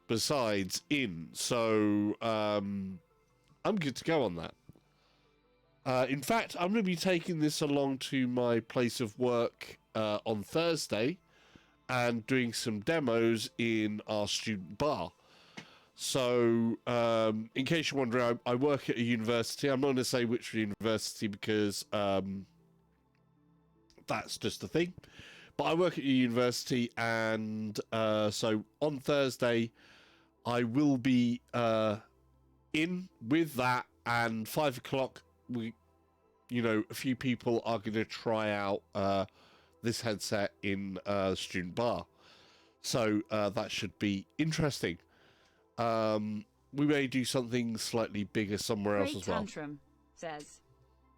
besides in. So I'm good to go on that. In fact, I'm going to be taking this along to my place of work on Thursday and doing some demos in our student bar. So, in case you're wondering, I work at a university. I'm not going to say which university because that's just a thing. But I work at a university, and so on Thursday, I will be in with that, and 5 o'clock, a few people are going to try out this headset in a student bar. So that should be interesting. We may do something slightly bigger somewhere else as well. Tantrum says,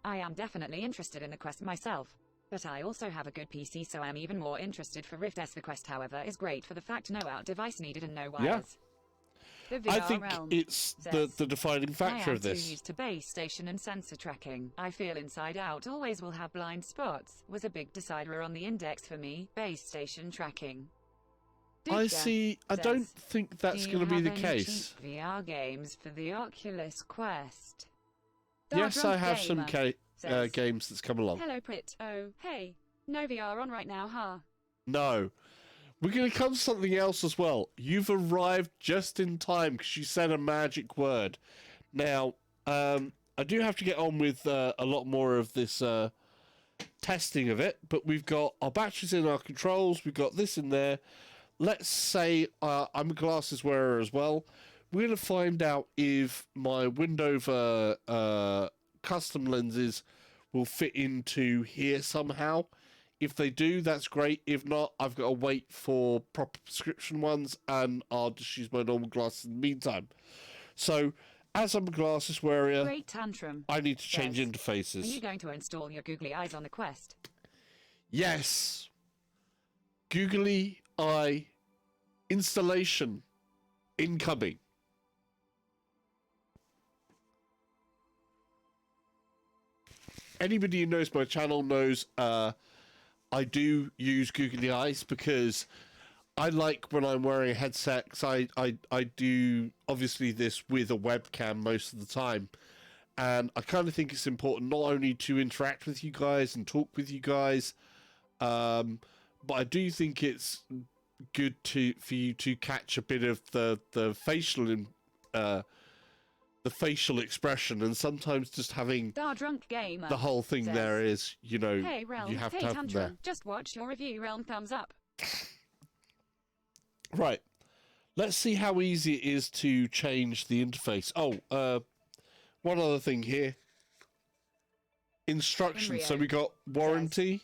I am definitely interested in the Quest myself, but I also have a good PC, so I'm even more interested for Rift S. The Quest, however, is great for the fact no out device needed and no wires. Yeah. I think it's the defining factor of this. I am too used to base station and sensor tracking. I feel Inside Out always will have blind spots. Was a big decider on the index for me, base station tracking. I see. I don't think that's going to be the case. VR games for the Oculus Quest. Yes, I have some games that's come along. Hello, Prit. Oh, hey. No VR on right now, huh? No. We're going to come to something else as well. You've arrived just in time because you said a magic word. Now, I do have to get on with a lot more of this testing of it, but we've got our batteries in our controls. We've got this in there. Let's say I'm a glasses wearer as well. We're going to find out if my Windover custom lenses will fit into here somehow. If they do, that's great. If not, I've got to wait for proper prescription ones, and I'll just use my normal glasses in the meantime. So, as I'm a glasses wearer, Great Tantrum I need to change interfaces. Are you going to install your googly eyes on the Quest? Yes. Googly eye installation incoming. Anybody who knows my channel knows I do use googly eyes because I like when I'm wearing a headset, because I do obviously this with a webcam most of the time, and I kind of think it's important not only to interact with you guys and talk with you guys, but I do think it's good for you to catch a bit of the facial the facial expression, and sometimes just having Star Drunk Gamer the whole thing says, there is, you know, Hey Realm, you have hey to have them there. Tantrum, just watch your review, Realm thumbs up. Right. Let's see how easy it is to change the interface. Oh, one other thing here. Instructions. So we got warranty.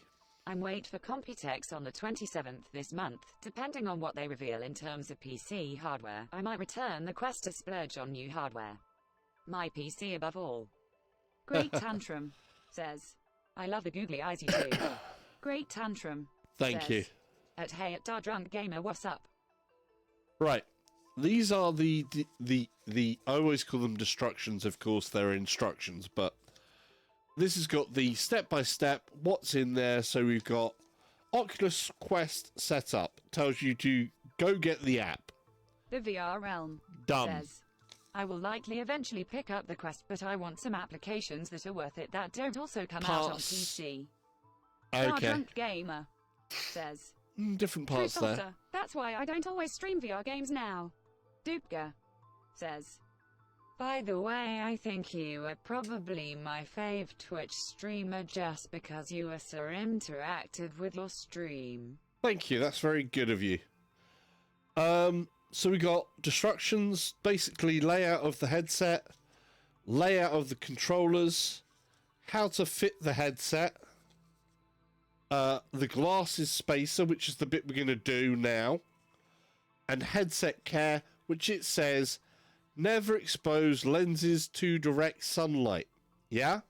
I'm wait for Computex on the 27th this month. Depending on what they reveal in terms of PC hardware, I might return the Quest to splurge on new hardware. My PC above all. Great Tantrum says, I love the googly eyes you do. Great Tantrum. Thank you. At Hey at Star Drunk Gamer, what's up? Right. These are the I always call them destructions, of course they're instructions, but this has got the step-by-step, what's in there. So we've got Oculus Quest setup. Tells you to go get the app. The VR Realm Done. says, I will likely eventually pick up the Quest, but I want some applications that are worth it that don't also come out on PC. Star Okay. Drunk Gamer says, Different parts True there. Salter, that's why I don't always stream VR games now. Dupka says, by the way, I think you are probably my fave Twitch streamer just because you are so interactive with your stream. Thank you, that's very good of you. So we got destructions, basically layout of the headset, layout of the controllers, how to fit the headset, the glasses spacer, which is the bit we're going to do now, and headset care, which it says never expose lenses to direct sunlight. Yeah?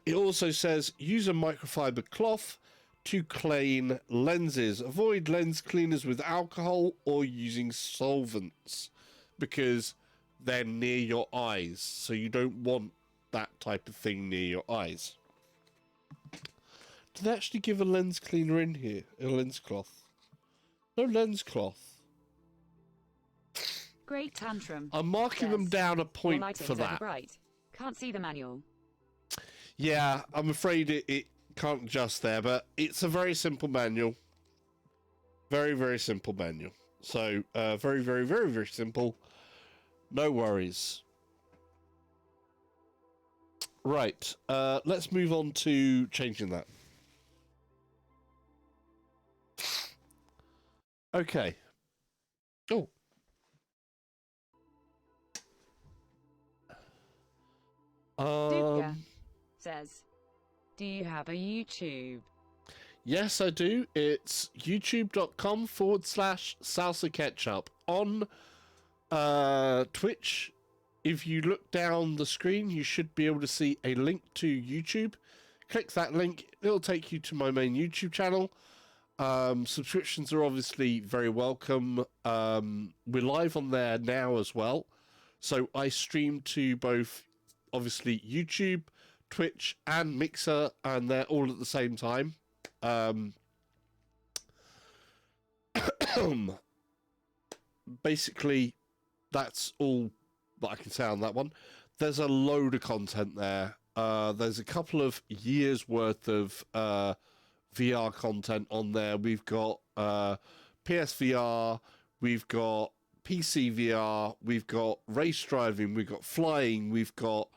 It also says use a microfiber cloth to clean lenses. Avoid lens cleaners with alcohol or using solvents because they're near your eyes. So you don't want that type of thing near your eyes. Did they actually give a lens cleaner in here? A lens cloth? No lens cloth. Great Tantrum. I'm marking them down a point for that. Bright. Can't see the manual. Yeah, I'm afraid it can't adjust there, but it's a very simple manual. Very, very simple manual. So, very, very, very, very simple. No worries. Right, let's move on to changing that. Okay. Oh. Dupka says, do you have a YouTube? Yes, I do. It's youtube.com/salsa ketchup. On Twitch, if you look down the screen, you should be able to see a link to YouTube. Click that link. It'll take you to my main YouTube channel. Subscriptions are obviously very welcome. We're live on there now as well. So I stream to both, obviously, YouTube, Twitch, and Mixer, and they're all at the same time. Basically, that's all that I can say on that one. There's a load of content there. There's a couple of years worth of VR content on there. We've got PSVR, we've got PC VR, we've got race driving, we've got flying, we've got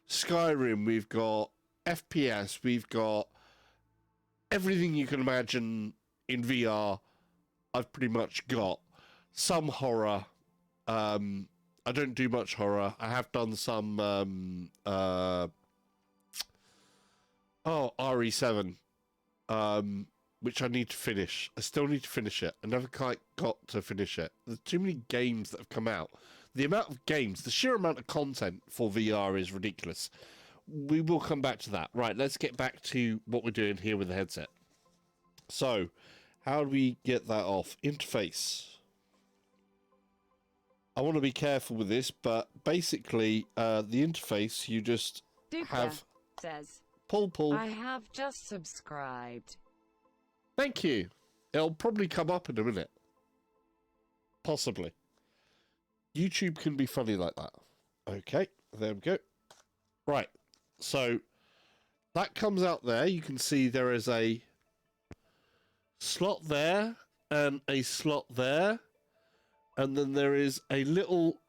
Skyrim, we've got FPS, we've got everything you can imagine in VR. I've pretty much got some horror. I don't do much horror. I have done some RE7, which I need to finish. I still need to finish it. I never quite got to finish it. There's too many games that have come out. The amount of games, the sheer amount of content for VR is ridiculous. We will come back to that. Right, let's get back to what we're doing here with the headset. So, how do we get that off? Interface. I want to be careful with this, but basically, the interface, you just Dupka have... says, Pull. I have just subscribed. Thank you. It'll probably come up in a minute. Possibly. YouTube can be funny like that. Okay, there we go. Right, so that comes out there. You can see there is a slot there and a slot there. And then there is a little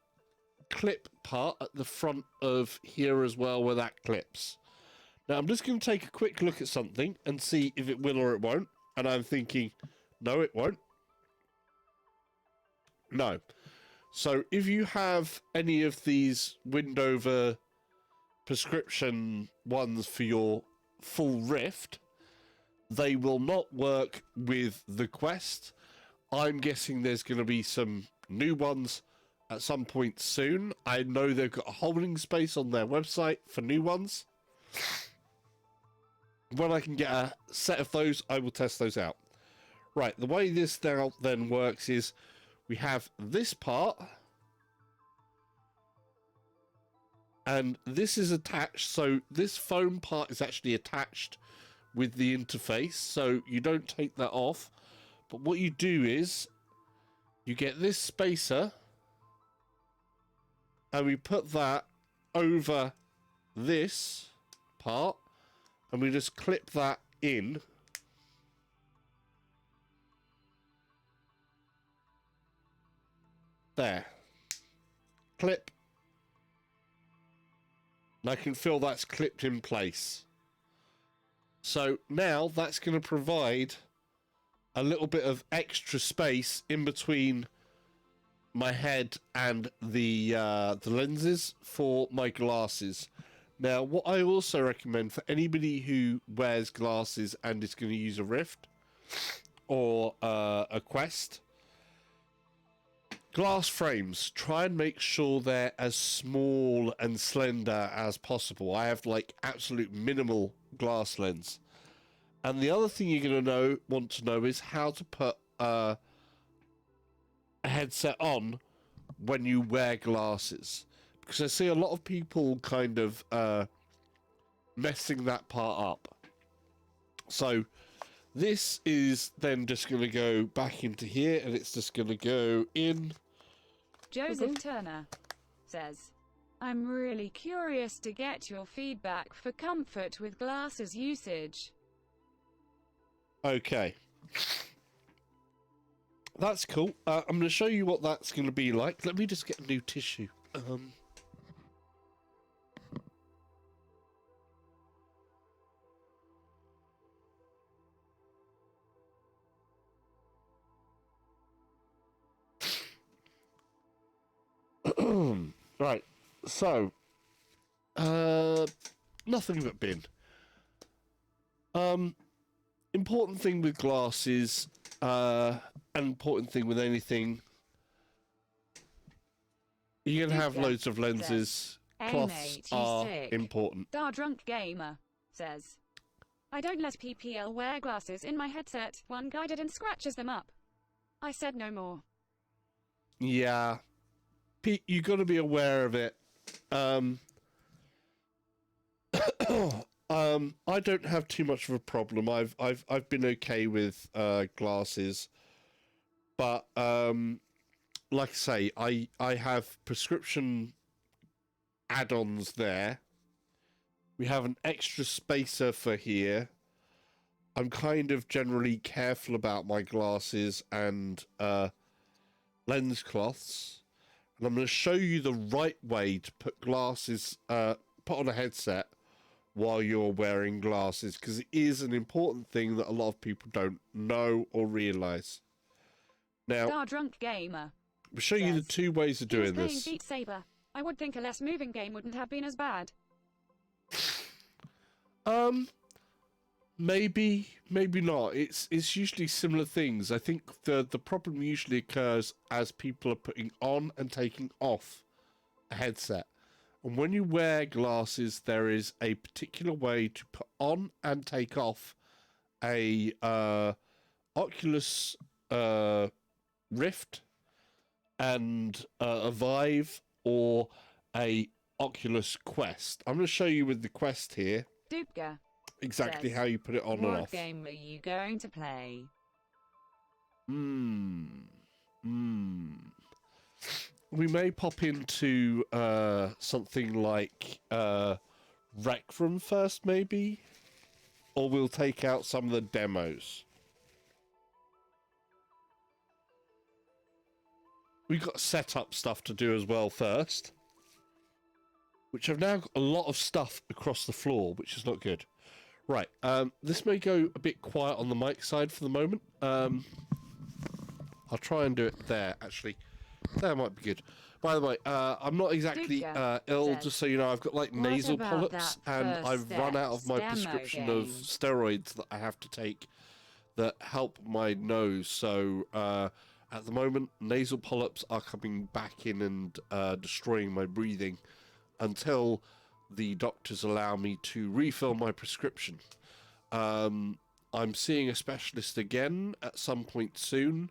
clip part at the front of here as well where that clips. Now I'm just going to take a quick look at something and see if it will or it won't. And I'm thinking, no, it won't. No. So if you have any of these Windover prescription ones for your full Rift, they will not work with the Quest. I'm guessing there's going to be some new ones at some point soon. I know they've got a holding space on their website for new ones. When I can get a set of those, I will test those out. Right, the way this now then works is we have this part, and this is attached, so this foam part is actually attached with the interface, so you don't take that off. But what you do is you get this spacer, and we put that over this part, and we just clip that in. There. Clip. And I can feel that's clipped in place. So now that's going to provide a little bit of extra space in between my head and the lenses for my glasses. Now, what I also recommend for anybody who wears glasses and is going to use a Rift or a Quest, glass frames, try and make sure they're as small and slender as possible. I have like absolute minimal glass lens. And the other thing you're going to want to know is how to put a headset on when you wear glasses. Because I see a lot of people kind of messing that part up. So this is then just going to go back into here, and it's just going to go in. Joseph Turner says, I'm really curious to get your feedback for comfort with glasses usage. Okay. That's cool. I'm going to show you what that's going to be like. Let me just get a new tissue. Right. So, nothing but bin. Important thing with glasses, an important thing with anything, you're going to have loads of lenses. Cloths are important. Dar Drunk Gamer says, I don't let PPL wear glasses in my headset. One guided and scratches them up. I said no more. Yeah. Pete, you got to be aware of it. I don't have too much of a problem. I've been okay with glasses, but like I say, I have prescription add-ons there. We have an extra spacer for here. I'm kind of generally careful about my glasses and lens cloths. And I'm going to show you the right way to put glasses, put on a headset while you're wearing glasses, because it is an important thing that a lot of people don't know or realise. Now, Dar Drunk Gamer we'll show you the two ways of doing playing this. Beat Saber. I would think a less moving game wouldn't have been as bad. Maybe not. It's usually similar things. I think the problem usually occurs as people are putting on and taking off a headset. And when you wear glasses, there is a particular way to put on and take off a Oculus Rift and a Vive or a Oculus Quest. I'm going to show you with the Quest here Dupka exactly says, how you put it on and what off. game are you going to play? We may pop into something like Rec Room first, maybe? Or we'll take out some of the demos. we've got setup stuff to do as well first, which I've now got a lot of stuff across the floor, which is not good. Right, this may go a bit quiet on the mic side for the moment. I'll try and do it there, actually. That might be good. By the way, I'm not exactly ill, says, just so you know. I've got like "What nasal about polyps, that and first I've run out of my steps demo prescription of game?" steroids that I have to take that help my nose. So at the moment, nasal polyps are coming back in and destroying my breathing until the doctors allow me to refill my prescription. I'm seeing a specialist again at some point soon.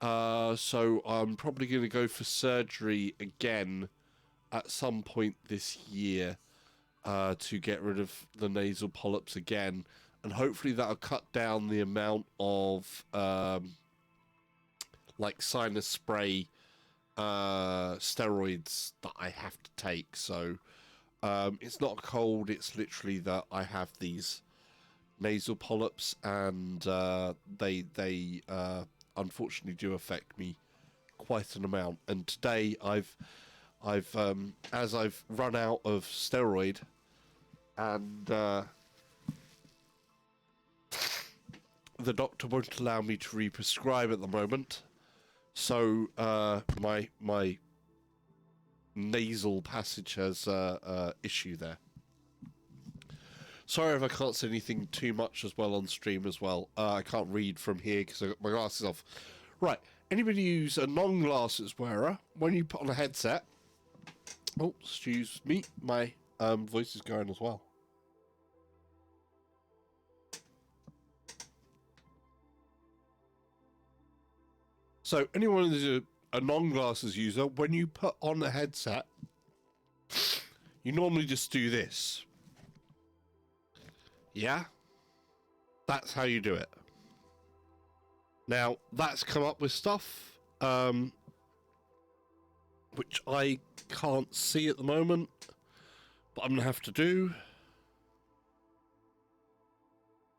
So I'm probably going to go for surgery again at some point this year to get rid of the nasal polyps again. And hopefully that'll cut down the amount of like sinus spray steroids that I have to take. So it's not a cold, it's literally that I have these nasal polyps, and they unfortunately do affect me quite an amount. And today I've as I've run out of steroid, and the doctor won't allow me to re-prescribe at the moment, so my nasal passage has issue there. Sorry if I can't say anything too much as well on stream as well. I can't read from here because I've got my glasses off. Right, anybody who's a non-glasses wearer, when you put on a headset... Oh, excuse me, my voice is going as well. So anyone who's a non-glasses user, when you put on a headset, you normally just do this. Yeah? That's how you do it. Now, that's come up with stuff, which I can't see at the moment, but I'm going to have to do.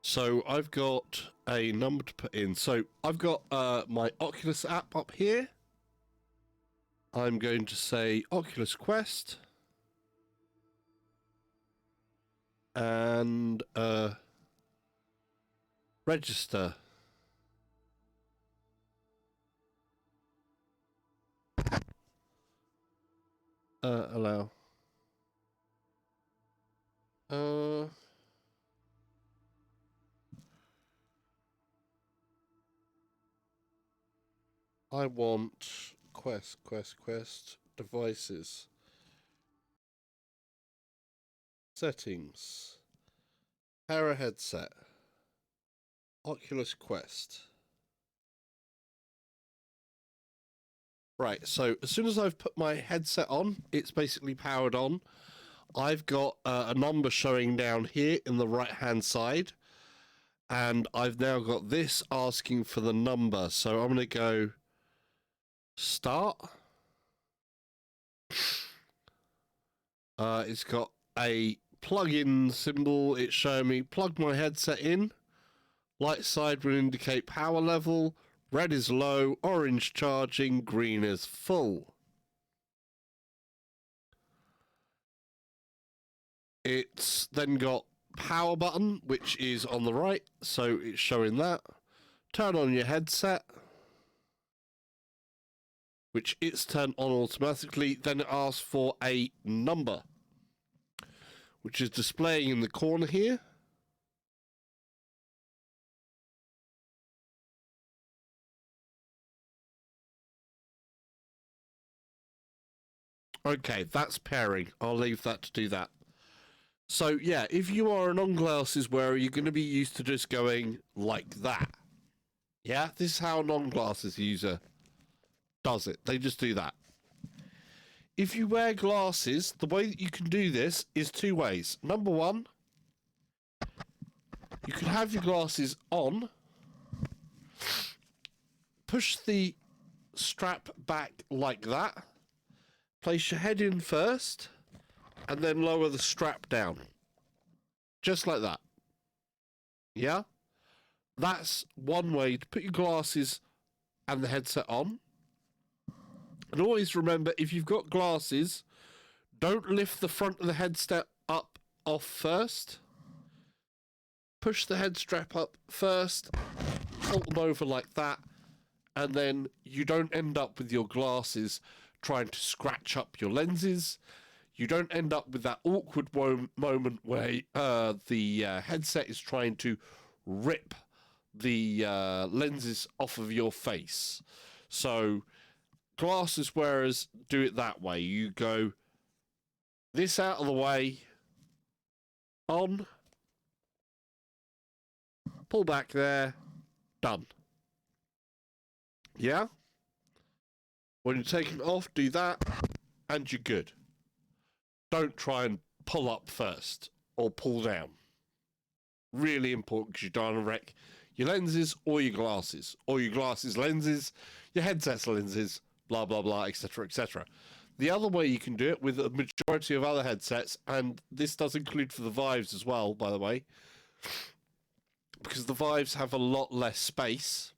So I've got a number to put in. So I've got my Oculus app up here. I'm going to say Oculus Quest. And register. Allow. I want Quest devices. Settings. Para headset. Oculus Quest. Right, so as soon as I've put my headset on, it's basically powered on. I've got a number showing down here in the right-hand side, and I've now got this asking for the number. So I'm going to go start. It's got a plug-in symbol. It's showing me plug my headset in. Light side will indicate power level. Red is low, orange charging, green is full. It's then got power button, which is on the right, so it's showing that. Turn on your headset, which it's turned on automatically. Then it asks for a number, which is displaying in the corner here. Okay, that's pairing. I'll leave that to do that. So, yeah, if you are a non-glasses wearer, you're going to be used to just going like that. Yeah, this is how a non-glasses user does it. They just do that. If you wear glasses, the way that you can do this is two ways. Number one, you can have your glasses on, push the strap back like that, place your head in first, and then lower the strap down. Just like that. Yeah? That's one way to put your glasses and the headset on. And always remember, if you've got glasses, don't lift the front of the headset up off first. Push the head strap up first, tilt them over like that, and then you don't end up with your glasses trying to scratch up your lenses. You don't end up with that awkward moment where the headset is trying to rip the lenses off of your face. So glasses wearers do it that way. You go this out of the way, on, pull back there, done. Yeah? When you're taking it off, do that, and you're good. Don't try and pull up first, or pull down. Really important, because you don't want to wreck your lenses or your glasses lenses, your headset's lenses, blah, blah, blah, etc., etc. The other way you can do it with a majority of other headsets, and this does include for the Vives as well, by the way, because the Vives have a lot less space,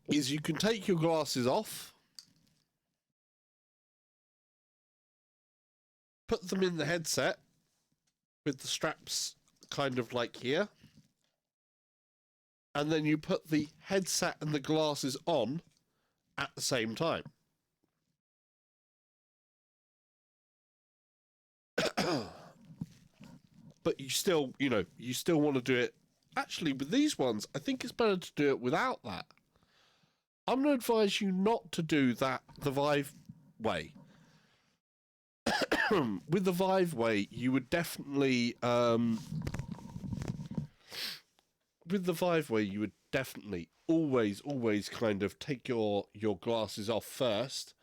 is you can take your glasses off, put them in the headset with the straps kind of like here, and then you put the headset and the glasses on at the same time. But you still, you still want to do it. Actually, with these ones, I think it's better to do it without that. I'm going to advise you not to do that the Vive way. With the Vive way, you would definitely... with the Vive way, you would definitely always kind of take your glasses off first.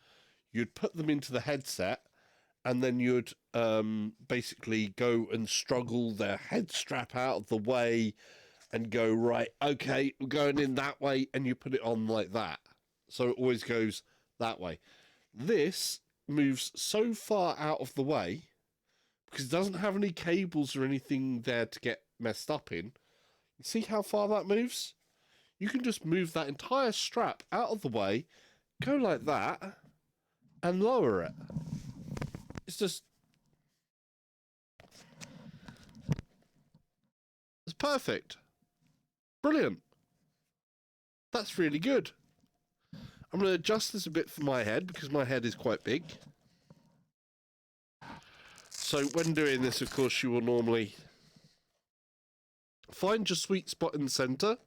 You'd put them into the headset, and then you'd basically go and struggle their head strap out of the way and go, right, okay, we're going in that way, and you put it on like that. So it always goes that way. This moves so far out of the way, because it doesn't have any cables or anything there to get messed up in. You see how far that moves? You can just move that entire strap out of the way, go like that, and lower it. It's just... it's perfect. Brilliant. That's really good. I'm going to adjust this a bit for my head, because my head is quite big. So when doing this, of course, you will normally find your sweet spot in the center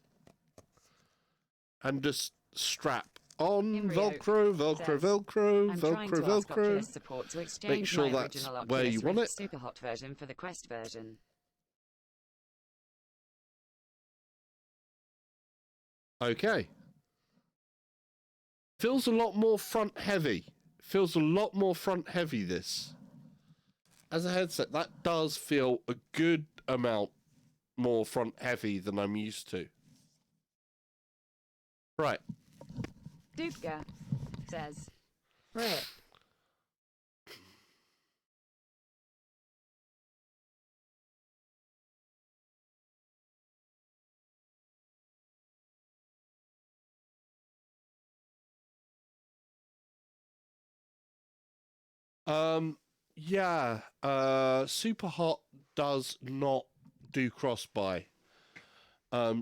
and just strap on. Velcro, Velcro, Velcro, Velcro, Velcro. Support to exchange make sure my that's original where you Oculus want Rift it. Super Hot version for the Quest version. Okay. Feels a lot more front heavy. Feels a lot more front heavy, this. As a headset, that does feel a good amount more front heavy than I'm used to. Right. Dupka says, RIP. Yeah, Super Hot does not do cross-buy.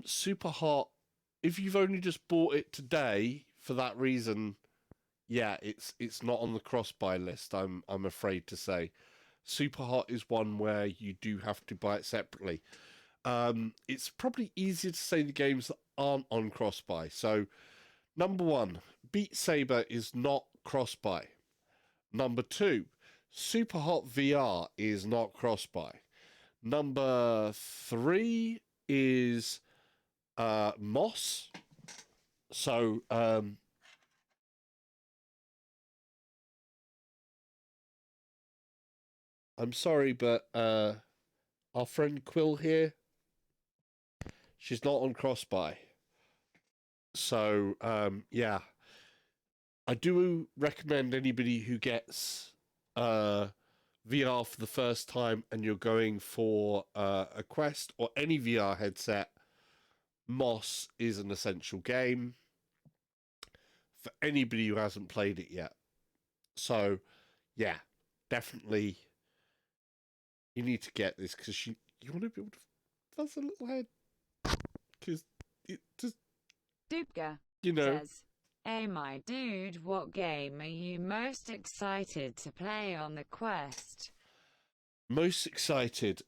Super Hot, if you've only just bought it today for that reason, yeah, it's not on the cross-buy list, I'm afraid to say. Super Hot is one where you do have to buy it separately. It's probably easier to say the games that aren't on cross-buy. So, number one, Beat Saber is not cross-buy. Number two, Super Hot VR is not cross-buy. Number three is Moss. So, I'm sorry, but our friend Quill here, she's not on cross-buy. So, yeah. I do recommend anybody who gets VR for the first time and you're going for a Quest or any VR headset, Moss is an essential game. for anybody who hasn't played it yet. So, yeah, definitely you need to get this because you want to be able to fuzz a little head because it just, Dubka you know, says, "Hey, my dude, what game are you most excited to play on the Quest?" most excited.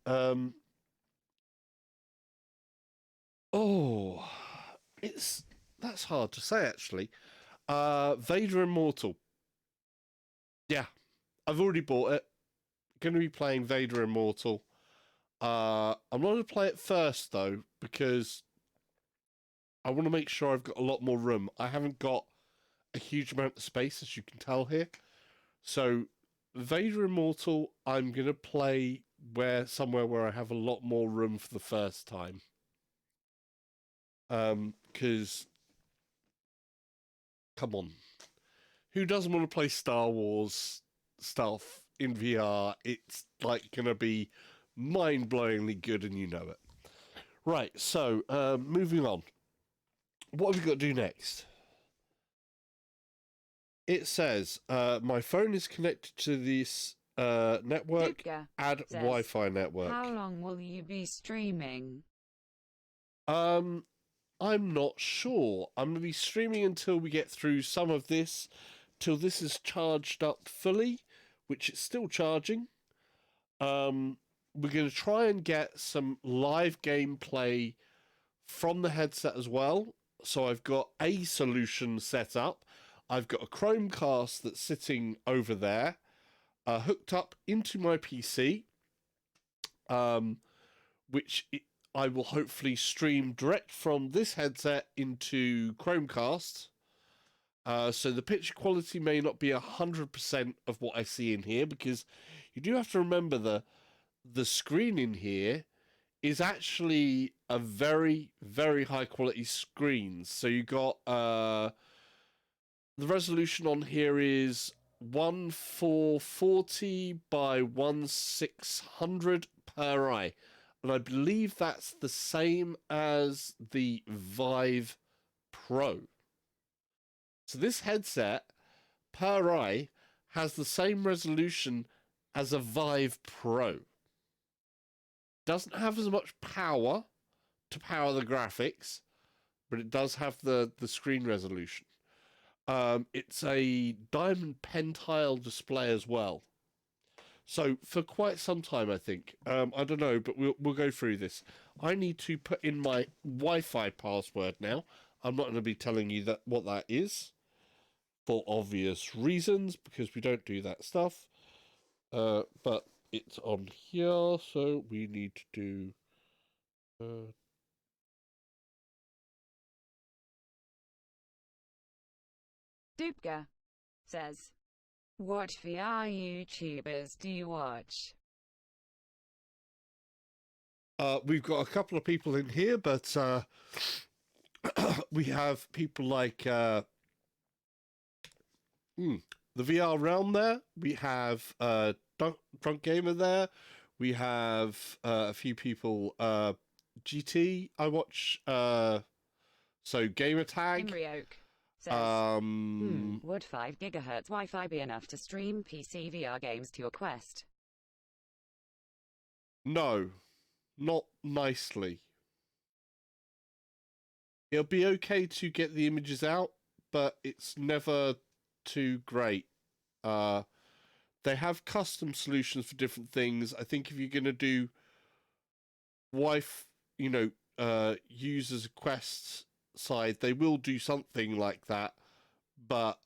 Oh, that's hard to say actually. Vader Immortal. Yeah, I've already bought it. Going to be playing Vader Immortal. I'm not going to play it first though because I want to make sure I've got a lot more room. I haven't got a huge amount of space, as you can tell here. So, Vader Immortal, I'm going to play somewhere where I have a lot more room for the first time. Because, come on, who doesn't want to play Star Wars stuff in VR? It's like going to be mind-blowingly good, and you know it. Right, so moving on. What have we got to do next? It says, my phone is connected to this network. Dubka Add says, Wi-Fi network. "How long will you be streaming?" I'm not sure. I'm going to be streaming until we get through some of this, till this is charged up fully, which it's still charging. We're going to try and get some live gameplay from the headset as well. So I've got a solution set up. I've got a Chromecast that's sitting over there, hooked up into my PC, which I will hopefully stream direct from this headset into Chromecast. So the picture quality may not be 100% of what I see in here, because you do have to remember the screen in here is actually a very, very high quality screen. So you got the resolution on here is 1440 by 1600 per eye. And I believe that's the same as the Vive Pro. So this headset per eye has the same resolution as a Vive Pro. Doesn't have as much power to power the graphics, but it does have the screen resolution. It's a diamond pentile display as well. So for quite some time, I think. I don't know, but we'll go through this. I need to put in my Wi-Fi password now. I'm not going to be telling you what that is for obvious reasons, because we don't do that stuff. But it's on here, so we need to do. Dubka says, "What VR YouTubers do you watch?" We've got a couple of people in here, but we have people like the VR Realm there. We have Drunk Gamer there. We have a few people. GT. I watch. So Gamer Tag. Imrioke says, "Would 5 gigahertz Wi-Fi be enough to stream PC VR games to your Quest?" No, not nicely. It'll be okay to get the images out, but it's never too great. They have custom solutions for different things. I think if you're going to do use as a Quest side, they will do something like that, but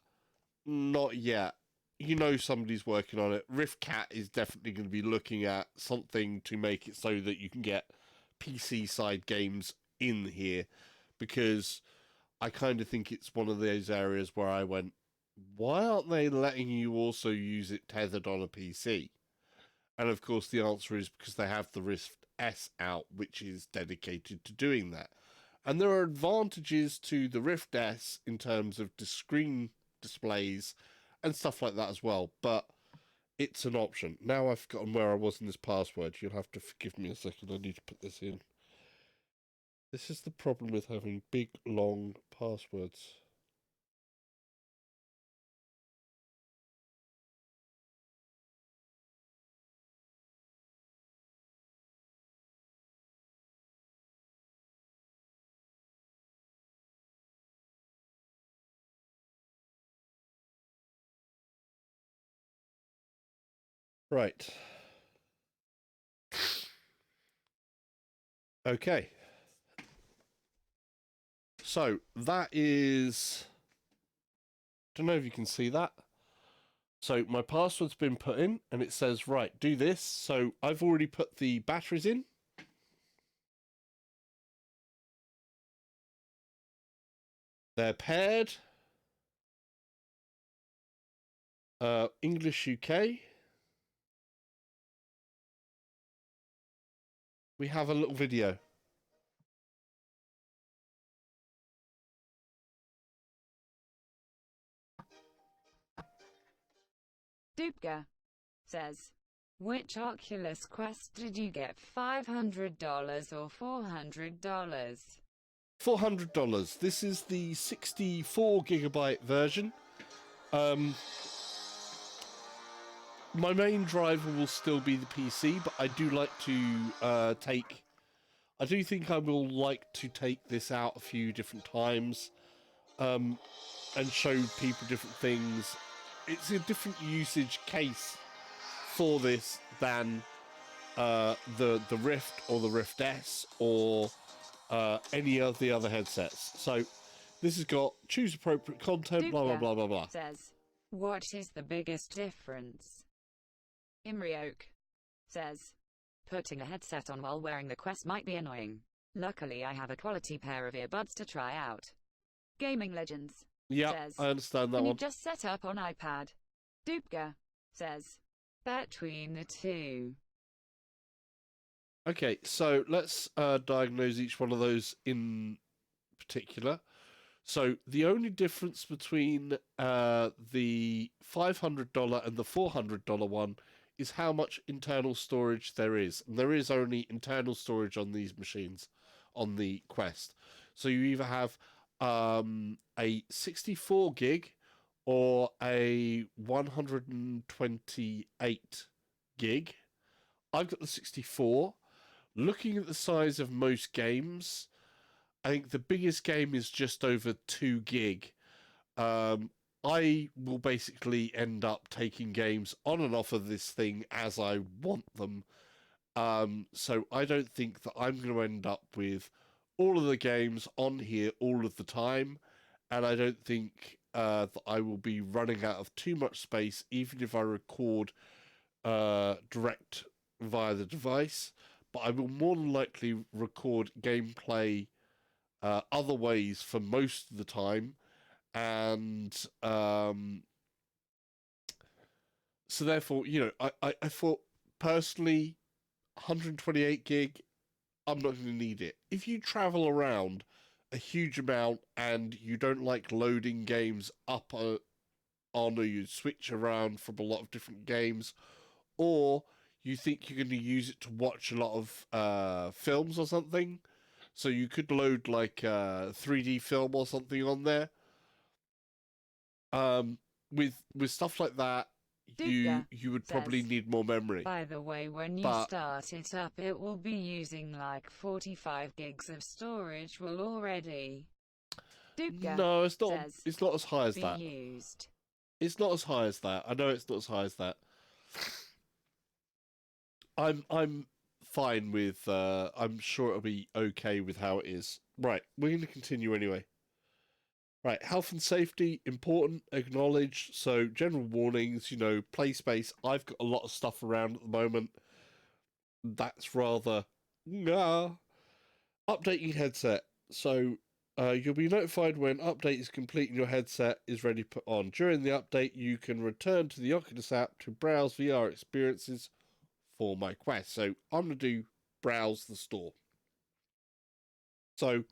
not yet. You know somebody's working on it. Riftcat is definitely going to be looking at something to make it so that you can get PC side games in here, because I kind of think it's one of those areas where I went, why aren't they letting you also use it tethered on a PC? And of course the answer is because they have the Rift S out, which is dedicated to doing that. And there are advantages to the Rift S in terms of the screen displays and stuff like that as well, but it's an option. Now I've forgotten where I was in this password. You'll have to forgive me a second. I need to put this in. This is the problem with having big, long passwords. Right. Okay. So that is... Don't know if you can see that. So my password's been put in and it says, right, do this. So I've already put the batteries in. They're paired. English UK. We have a little video. Dupka says, which Oculus Quest did you get, $500 or $400? $400. This is the 64 gigabyte version. My main driver will still be the PC, but I do like to I do think I will like to take this out a few different times, and show people different things. It's a different usage case for this than the Rift or the Rift S or any of the other headsets. So this has got choose appropriate content, blah blah blah blah blah. Says, what is the biggest difference? Imri Oak says, putting a headset on while wearing the Quest might be annoying. Luckily, I have a quality pair of earbuds to try out. Gaming Legends says, I understand that can one. you just set up on iPad? Dupka says, between the two. Okay, so let's diagnose each one of those in particular. So the only difference between the $500 and the $400 one is how much internal storage there is. And there is only internal storage on these machines, on the Quest. So you either have a 64 gig or a 128 gig. I've got the 64. Looking at the size of most games, I think the biggest game is just over 2 gig. I will basically end up taking games on and off of this thing as I want them. So I don't think that I'm going to end up with all of the games on here all of the time. And I don't think that I will be running out of too much space, even if I record direct via the device. But I will more than likely record gameplay other ways for most of the time. And so therefore, you know, I thought personally 128 gig, I'm not going to need it. If you travel around a huge amount and you don't like loading games up on, or you switch around from a lot of different games, or you think you're going to use it to watch a lot of films or something, so you could load like a 3D film or something on there. With stuff like that, you would probably need more memory. By the way, when you start it up, it will be using like 45 gigs of storage. Will already. No, it's not. It's not as high as that. Used. It's not as high as that. I know it's not as high as that. I'm fine with. I'm sure it'll be okay with how it is. Right, we're going to continue anyway. Right, health and safety, important, acknowledged. So, general warnings, you know, play space. I've got a lot of stuff around at the moment. That's rather... Updating headset. So, you'll be notified when update is complete and your headset is ready to put on. During the update, you can return to the Oculus app to browse VR experiences for my Quest. So, I'm going to do browse the store. So...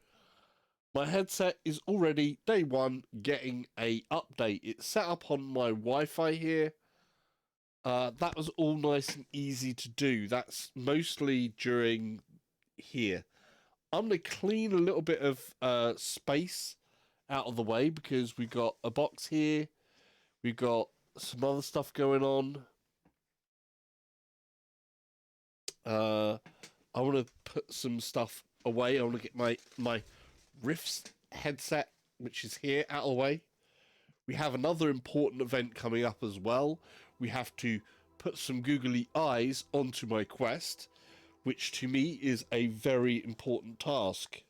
my headset is already, day one, getting a update. It's set up on my Wi-Fi here. That was all nice and easy to do. That's mostly during here. I'm going to clean a little bit of space out of the way because we've got a box here. We've got some other stuff going on. I want to put some stuff away. I want to get my Rift's headset, which is here, out of the way. We have another important event coming up as well. We have to put some googly eyes onto my Quest, which to me is a very important task.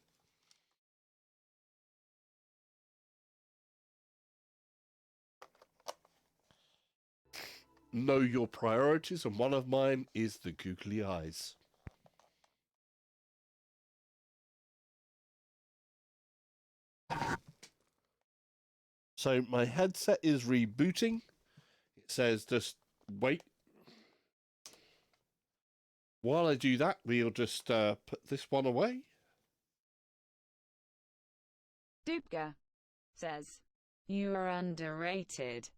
Know your priorities, and one of mine is the googly eyes. So my headset is rebooting. It says just wait. While I do that, we'll just put this one away. Dupka says, "You are underrated."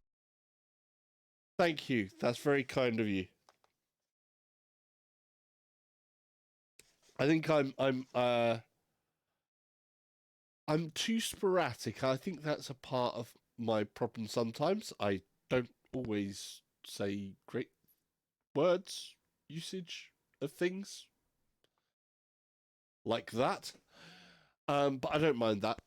Thank you. That's very kind of you. I think I'm too sporadic. I think that's a part of my problem sometimes. I don't always say great words, usage of things like that. But I don't mind that.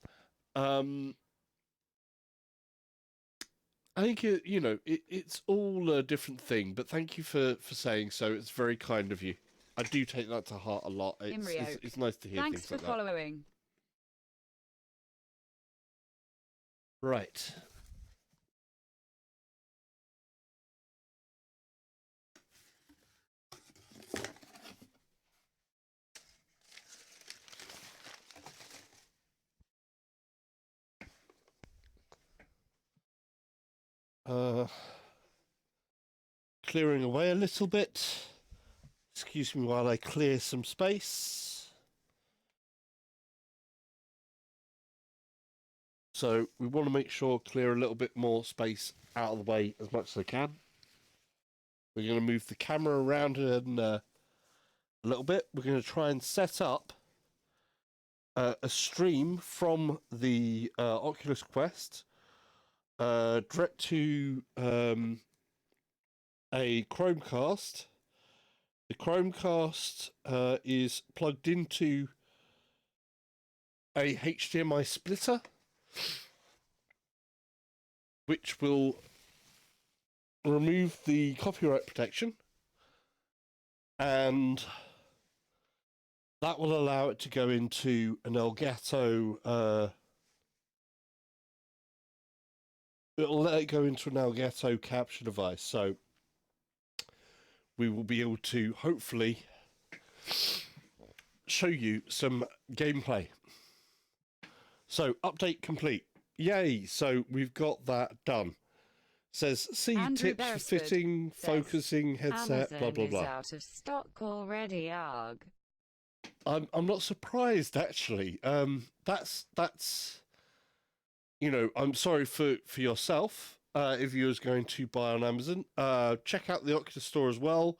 I think it's all a different thing. But thank you for saying so. It's very kind of you. I do take that to heart a lot. It's nice to hear Thanks things for like that. following. Right. Clearing away a little bit. Excuse me while I clear some space. So we want to make sure clear a little bit more space out of the way as much as I can. We're going to move the camera around in a little bit. We're going to try and set up a stream from the Oculus Quest direct to a Chromecast. The Chromecast is plugged into a HDMI splitter, which will remove the copyright protection, and that will allow it to go into an Elgato. It'll let it go into an Elgato capture device, so we will be able to hopefully show you some gameplay. So, update complete. Yay! So we've got that done. Says, see Andrew tips for Beresford fitting, says, focusing, headset, Amazon blah, blah, is blah. out of stock already, arg. I'm not surprised, actually. That's I'm sorry for yourself if you was going to buy on Amazon. Check out the Oculus store as well.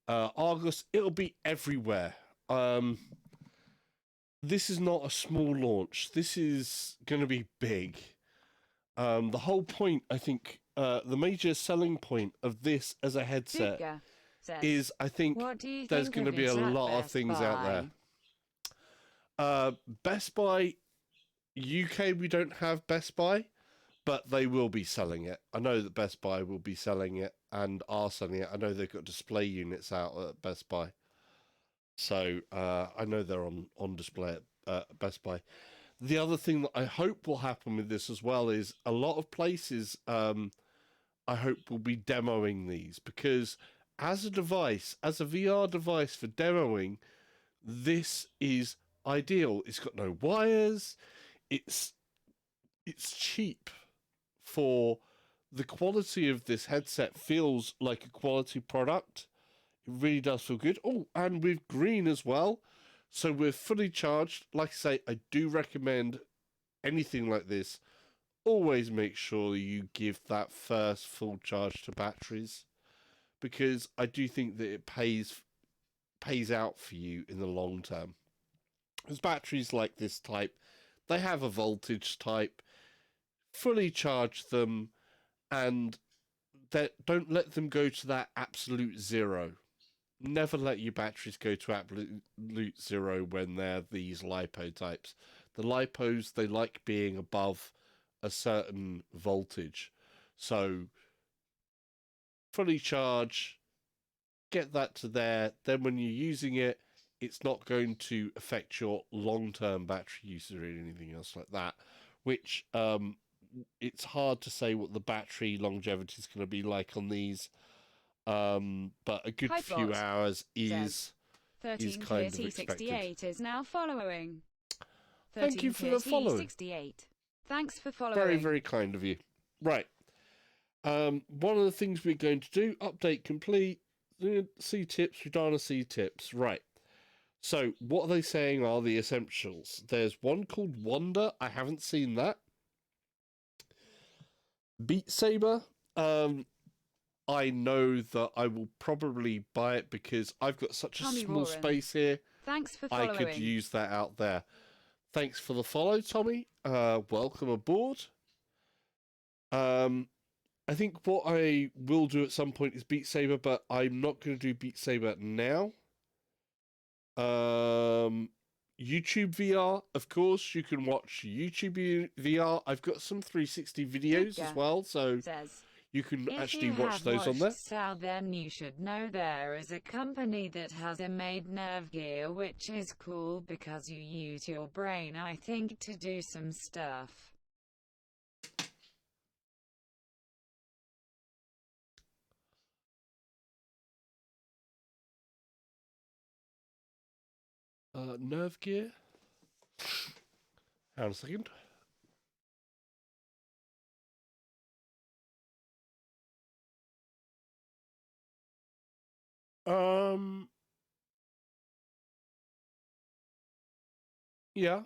Argos, it'll be everywhere. This is not a small launch. This is going to be big. The whole point, I think, the major selling point of this as a headset says, is, I think, there's going to be a lot of things out there. Best Buy UK, we don't have Best Buy, but they will be selling it. I know that Best Buy will be selling it and are selling it. I know they've got display units out at Best Buy. So I know they're on display at Best Buy. The other thing that I hope will happen with this as well is a lot of places I hope will be demoing these, because as a device, as a VR device for demoing, this is ideal. It's got no wires. It's cheap for the quality of this headset. Feels like a quality product. It really does feel good. Oh, and with green as well. So we're fully charged. Like I say, I do recommend anything like this. Always make sure you give that first full charge to batteries, because I do think that it pays out for you in the long term. Because batteries like this type, they have a voltage type. Fully charge them, and don't let them go to that absolute zero. Never let your batteries go to absolute zero when they're these LiPo types. The LiPos, they like being above a certain voltage. So fully charge, get that to there. Then when you're using it, it's not going to affect your long-term battery use or anything else like that, which it's hard to say what the battery longevity is going to be like on these, but a good few Hypebot hours says, is 13 kind of T68 expected. is now following. Thank you for the following. 68. Thanks for following. Very, very kind of you. Right. One of the things we're going to do, update complete, see tips, Radana see tips. Right. So, what are they saying are the essentials? There's one called Wonder. I haven't seen that. Beat Saber. I know that I will probably buy it because I've got such a Tommy small Warren. Space here. Thanks for I following. could use that out there. Thanks for the follow, Tommy. Welcome aboard. I think what I will do at some point is Beat Saber, but I'm not going to do Beat Saber now. YouTube VR, of course, you can watch YouTube VR. I've got some 360 videos as well, so you can actually watch those on there. So then you should know there is a company that has made nerve gear, which is cool because you use your brain, I think, to do some stuff. Nerve gear. Hang on a second. Yeah.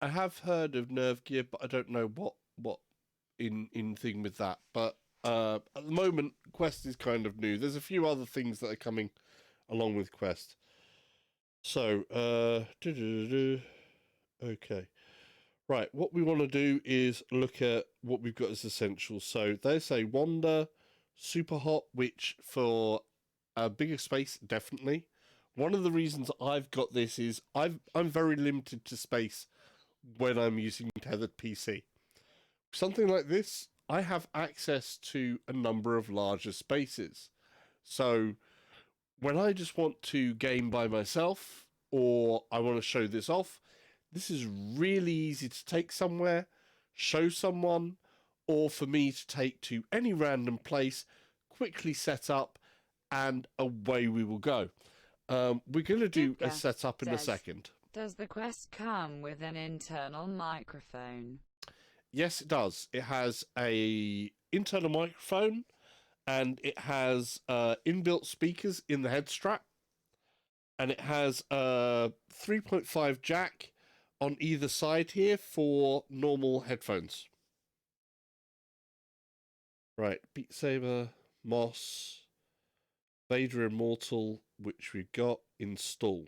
I have heard of nerve gear, but I don't know what in thing with that. But at the moment, Quest is kind of new. There's a few other things that are coming along with Quest. So, okay. Right, what we want to do is look at what we've got as essentials. So they say Wonder, Super Hot, which for a bigger space, definitely. One of the reasons I've got this is I'm very limited to space when I'm using tethered PC. Something like this, I have access to a number of larger spaces. So when I just want to game by myself or I want to show this off, this is really easy to take somewhere, show someone, or for me to take to any random place, quickly set up, and away we will go. We're going to do a setup in a second. Does the Quest come with an internal microphone? Yes, it does. It has a internal microphone, and it has inbuilt speakers in the head strap, and it has a 3.5 jack on either side here for normal headphones. Right, Beat Saber, Moss, Vader Immortal, which we've got, install.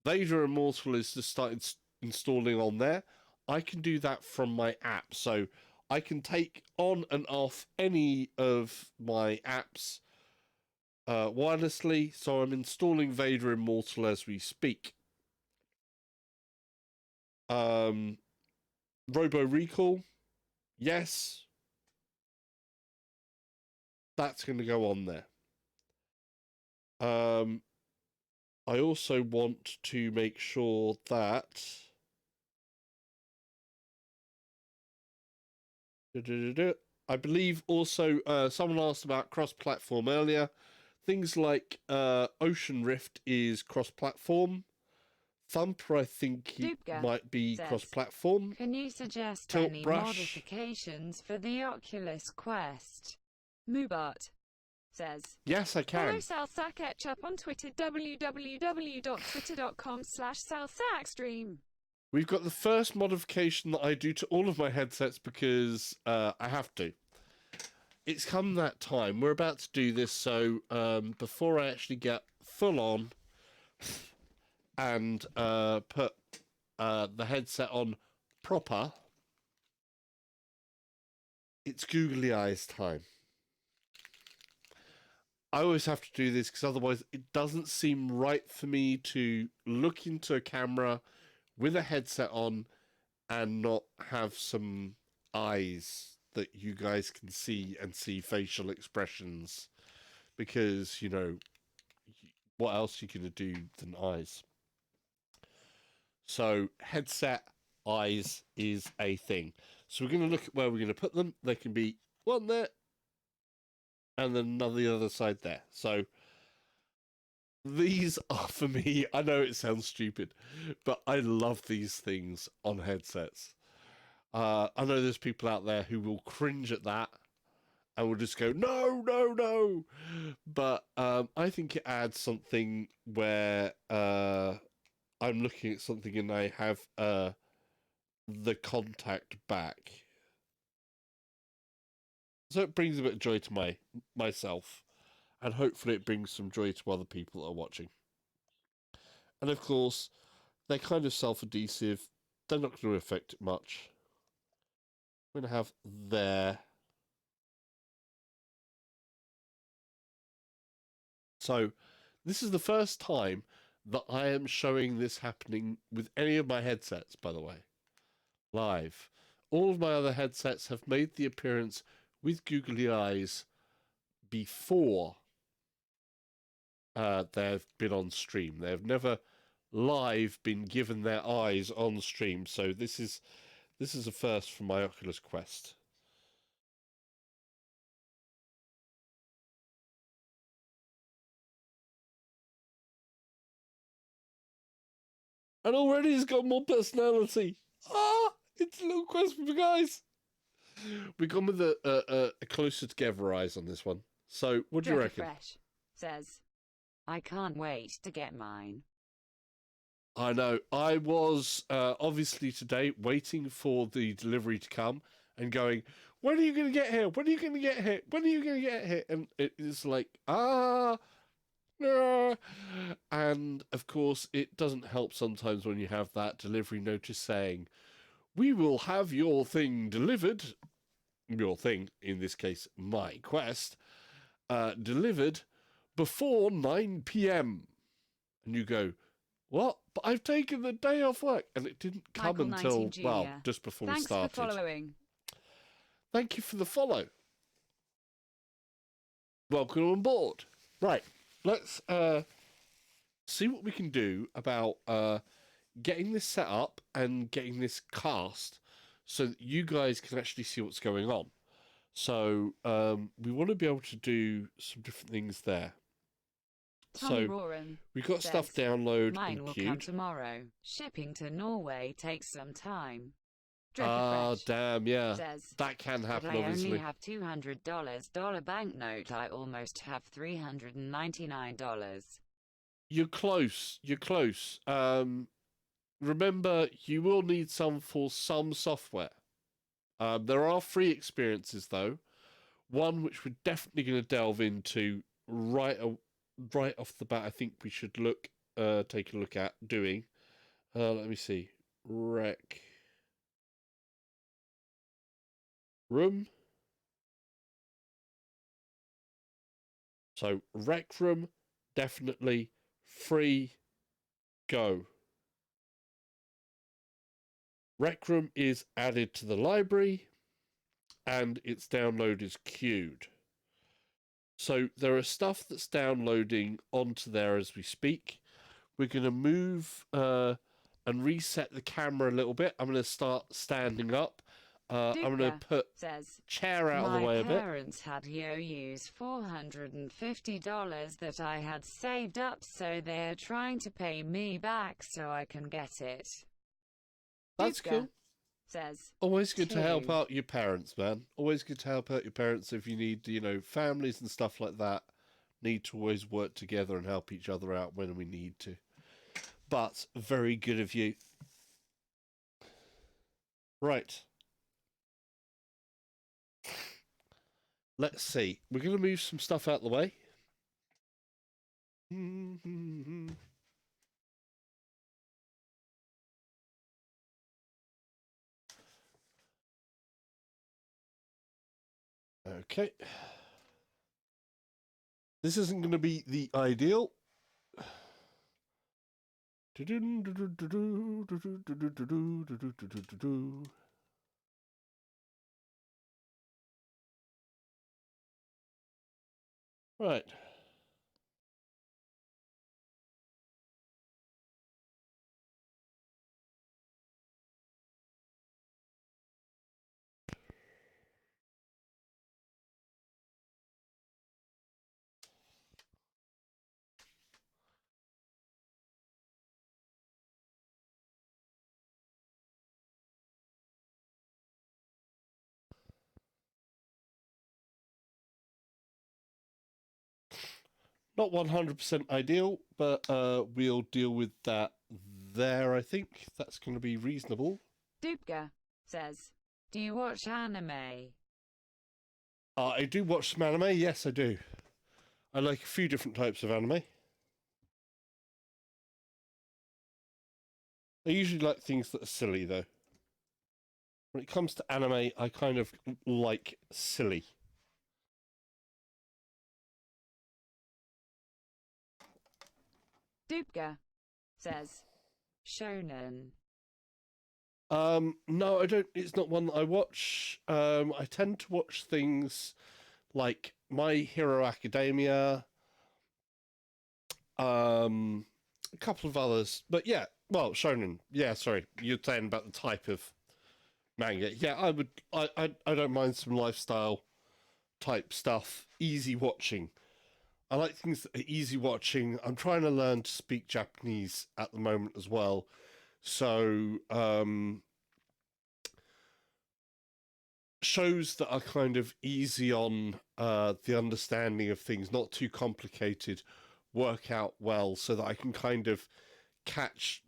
Vader Immortal is just started installing on there. I can do that from my app, so I can take on and off any of my apps wirelessly, so I'm installing Vader Immortal as we speak. Robo Recall, yes. That's going to go on there. I also want to make sure that I believe also someone asked about cross-platform earlier. Things like Ocean Rift is cross-platform. Thumper, I think he might be cross-platform. Can you suggest Tilt any Brush modifications for the Oculus Quest? Moobot says, yes, I can. Follow SalSacketchup on Twitter, www.twitter.com/SalSackstream. We've got the first modification that I do to all of my headsets because I have to. It's come that time. We're about to do this, so before I actually get full on and put the headset on proper, it's googly eyes time. I always have to do this because otherwise it doesn't seem right for me to look into a camera with a headset on and not have some eyes that you guys can see and see facial expressions, because, what else are you going to do than eyes? So headset, eyes is a thing. So we're going to look at where we're going to put them. They can be one there and then another the other side there. So these are, for me, I know it sounds stupid, but I love these things on headsets. I know there's people out there who will cringe at that and will just go, no, no, no. But I think it adds something where I'm looking at something and I have the contact back. So it brings a bit of joy to myself, and hopefully it brings some joy to other people that are watching. And of course, they're kind of self-adhesive. They're not going to affect it much. I'm going to have there. So this is the first time that I am showing this happening with any of my headsets, by the way, live. All of my other headsets have made the appearance with googly eyes before they've been on stream. They've never live been given their eyes on stream. So this is a first for my Oculus Quest. And already it's got more personality. It's a little Quest for the guys. We've gone with a closer together eyes on this one. So what do you reckon? Fresh says, I can't wait to get mine. I know. I was obviously today waiting for the delivery to come and going, when are you going to get here? When are you going to get here? When are you going to get here? And it's like, and of course, it doesn't help sometimes when you have that delivery notice saying, we will have your thing delivered, your thing, in this case, my Quest, delivered before 9 p.m. And you go, what? But I've taken the day off work. And it didn't come Michael until, 19 well, Jr. just before Thanks we started. for following. Thank you for the follow. Welcome on board. Right, let's see what we can do about getting this set up and getting this cast so that you guys can actually see what's going on. So we want to be able to do some different things there. Tommy So Roran we've got says, stuff download mine and will queued. come tomorrow. Shipping to Norway takes some time. Damn, yeah. Says, That can happen, but I obviously. only have $200 banknote. I almost have $399. You're close. You're close. Remember, you will need some for some software. There are free experiences, though. One which we're definitely going to delve into right off the bat. I think we should take a look at doing. Let me see. Rec room. So rec room, definitely free. Go. Rec room is added to the library, and its download is queued. So there are stuff that's downloading onto there as we speak. We're going to move and reset the camera a little bit. I'm going to start standing up. I'm going to put chair out of the way a bit. My parents had use $450 that I had saved up, so they're trying to pay me back so I can get it. That's cool. Says, always good to help out your parents, man. Always good to help out your parents if you need, families and stuff like that need to always work together and help each other out when we need to. But very good of you. Right. Let's see. We're going to move some stuff out of the way. Okay. This isn't going to be the ideal. Right. Not 100% ideal, but we'll deal with that there, I think. That's going to be reasonable. Dupka says, do you watch anime? I do watch some anime, yes I do. I like a few different types of anime. I usually like things that are silly, though. When it comes to anime, I kind of like silly. Dupka says, shonen. No, I don't. It's not one that I watch. I tend to watch things like My Hero Academia, a couple of others, but yeah, well, shonen. Yeah, sorry, you're saying about the type of manga. Yeah, I would. I don't mind some lifestyle type stuff. Easy watching. I like things that are easy watching. I'm trying to learn to speak Japanese at the moment as well, so shows that are kind of easy on the understanding of things, not too complicated, work out well, so that I can kind of catch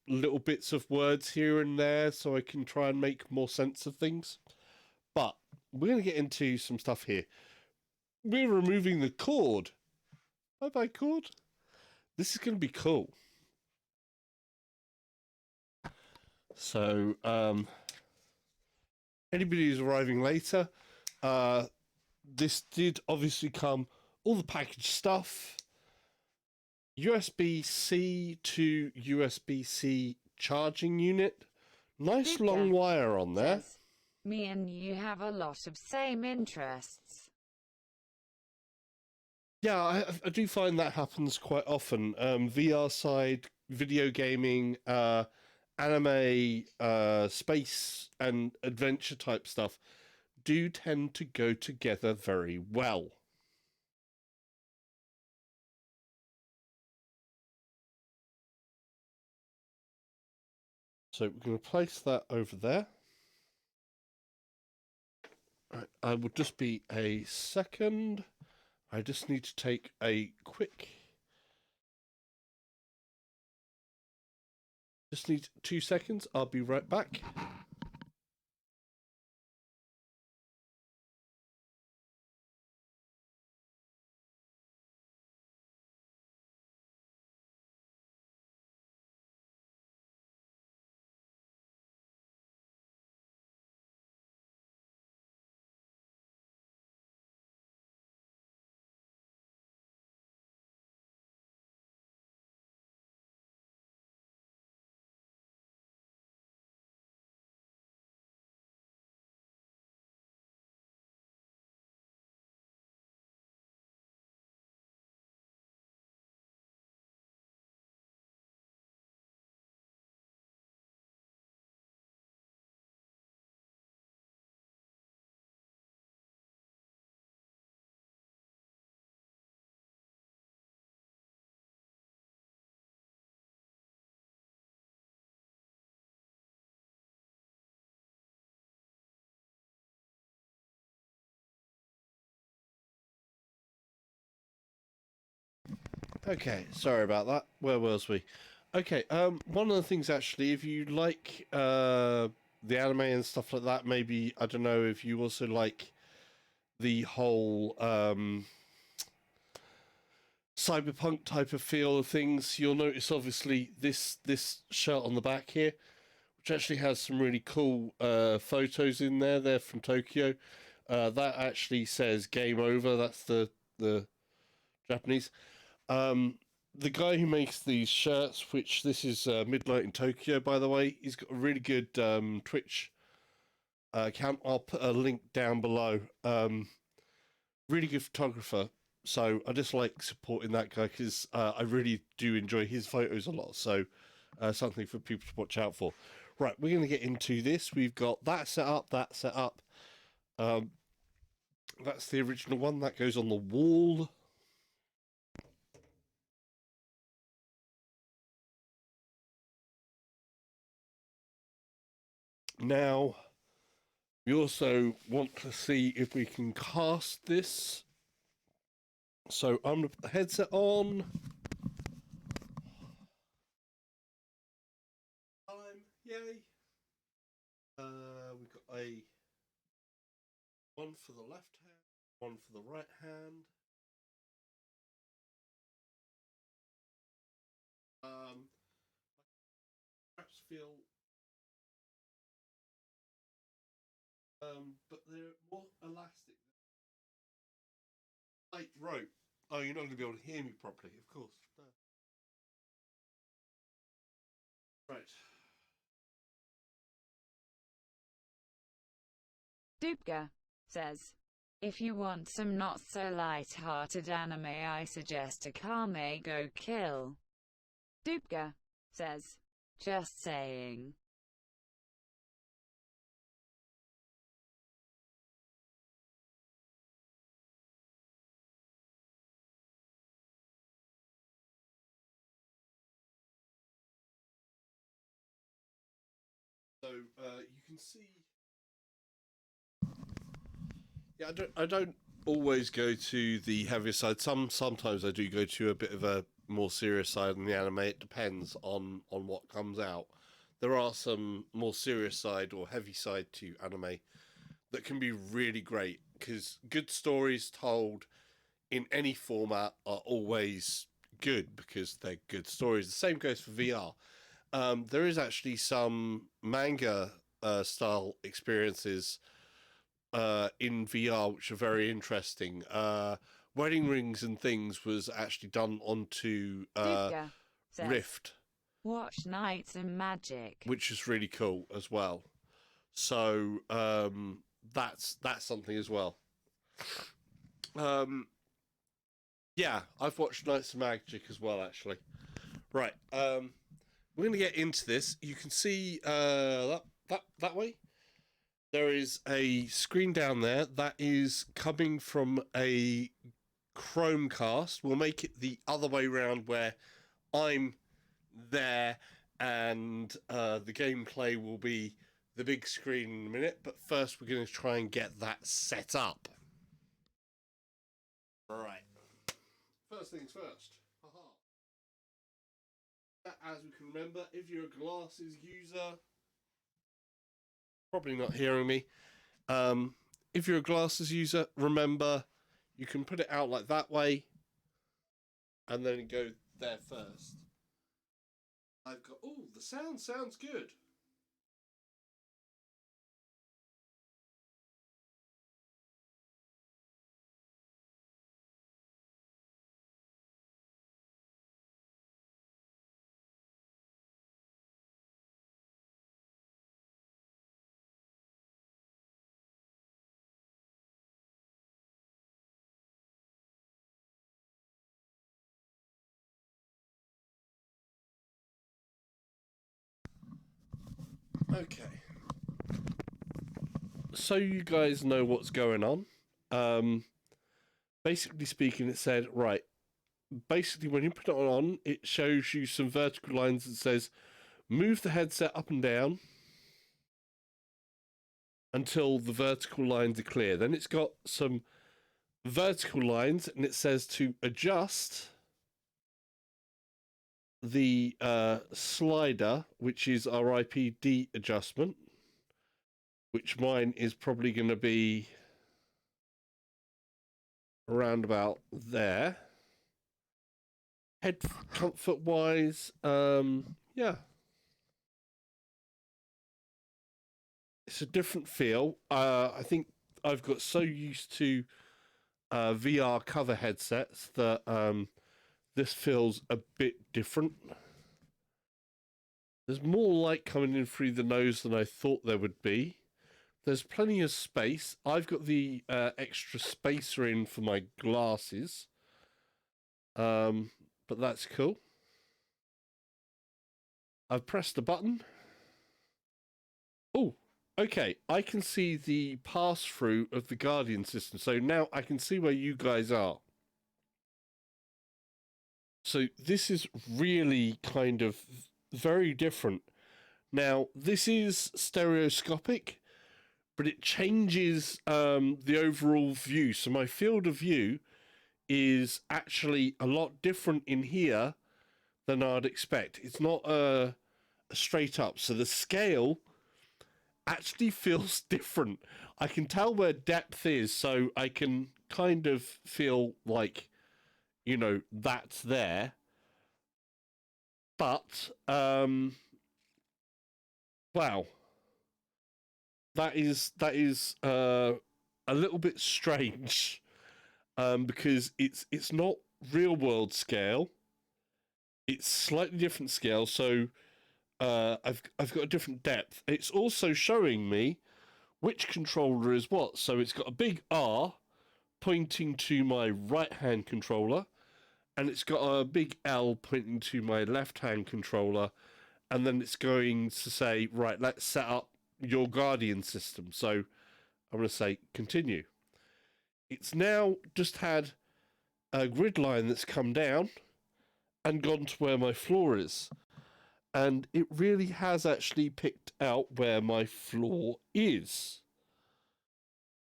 little bits of words here and there, so I can try and make more sense of things. But we're going to get into some stuff here. We're removing the cord. Bye bye, cord. This is going to be cool. So, anybody who's arriving later, this did obviously come, all the packaged stuff, USB-C to USB-C charging unit, nice Dupka long wire on there. says, me and you have a lot of same interests. Yeah, I do find that happens quite often. VR side, video gaming, anime, space and adventure type stuff do tend to go together very well. So we're going to place that over there. Right, I will just be a second. I just need to take a quick... Just need 2 seconds. I'll be right back. Okay, sorry about that. Where was we? Okay, one of the things actually, if you like the anime and stuff like that, maybe, I don't know, if you also like the whole cyberpunk type of feel of things, you'll notice obviously this shirt on the back here, which actually has some really cool photos in there. They're from Tokyo. That actually says "Game Over." That's the Japanese. The guy who makes these shirts, which this is Midnight in Tokyo, by the way, he's got a really good Twitch account. I'll put a link down below. Really good photographer. So I just like supporting that guy because I really do enjoy his photos a lot. So something for people to watch out for. Right, we're going to get into this. We've got that set up, that set up. That's the original one. That goes on the wall. Now, we also want to see if we can cast this So I'm going to put the headset on. Yay. We've got a one for the left hand, one for the right hand. Perhaps feel, but they're more elastic. Light rope. Oh, you're not going to be able to hear me properly, of course. No. Right. Dubka says, if you want some not so light-hearted anime, I suggest Akame Go Kill. Dubka says, just saying. So you can see. Yeah, I don't always go to the heavier side. Sometimes I do go to a bit of a more serious side in the anime. It depends on what comes out. There are some more serious side or heavy side to anime that can be really great, because good stories told in any format are always good because they're good stories. The same goes for VR. There is actually some manga style experiences in VR which are very interesting. Wedding Rings and Things was actually done onto Dubka says, Rift, watch Knights and Magic, which is really cool as well. So that's something as well. Yeah, I've watched Knights of Magic as well, actually. Right, we're going to get into this. You can see that way. There is a screen down there that is coming from a Chromecast. We'll make it the other way around, where I'm there and the gameplay will be the big screen in a minute. But first, we're going to try and get that set up. All right. First things first. As we can remember, if you're a glasses user, probably not hearing me. If you're a glasses user, remember you can put it out like that way and then go there first. I've got, oh, the sound sounds good. Okay. So you guys know what's going on. Basically speaking, it said, right, basically when you put it on, it shows you some vertical lines that says, move the headset up and down until the vertical lines are clear. Then it's got some vertical lines and it says to adjust the slider, which is our IPD adjustment, which mine is probably going to be around about there. Head comfort wise, yeah, it's a different feel. I think I've got so used to VR cover headsets that this feels a bit different. There's more light coming in through the nose than I thought there would be. There's plenty of space. I've got the extra spacer in for my glasses. But that's cool. I've pressed the button. Oh, okay. I can see the pass-through of the Guardian system. So now I can see where you guys are. So this is really kind of very different. Now, this is stereoscopic, but it changes the overall view. So my field of view is actually a lot different in here than I'd expect. It's not a straight up. So the scale actually feels different. I can tell where depth is, so I can kind of feel like, that's there. But, wow. That is a little bit strange, because it's not real world scale. It's slightly different scale, so I've got a different depth. It's also showing me which controller is what. So it's got a big R pointing to my right hand controller, and it's got a big L pointing to my left hand controller, and then it's going to say, right, let's set up your Guardian system. So I'm going to say continue. It's now just had a grid line that's come down and gone to where my floor is. And it really has actually picked out where my floor is.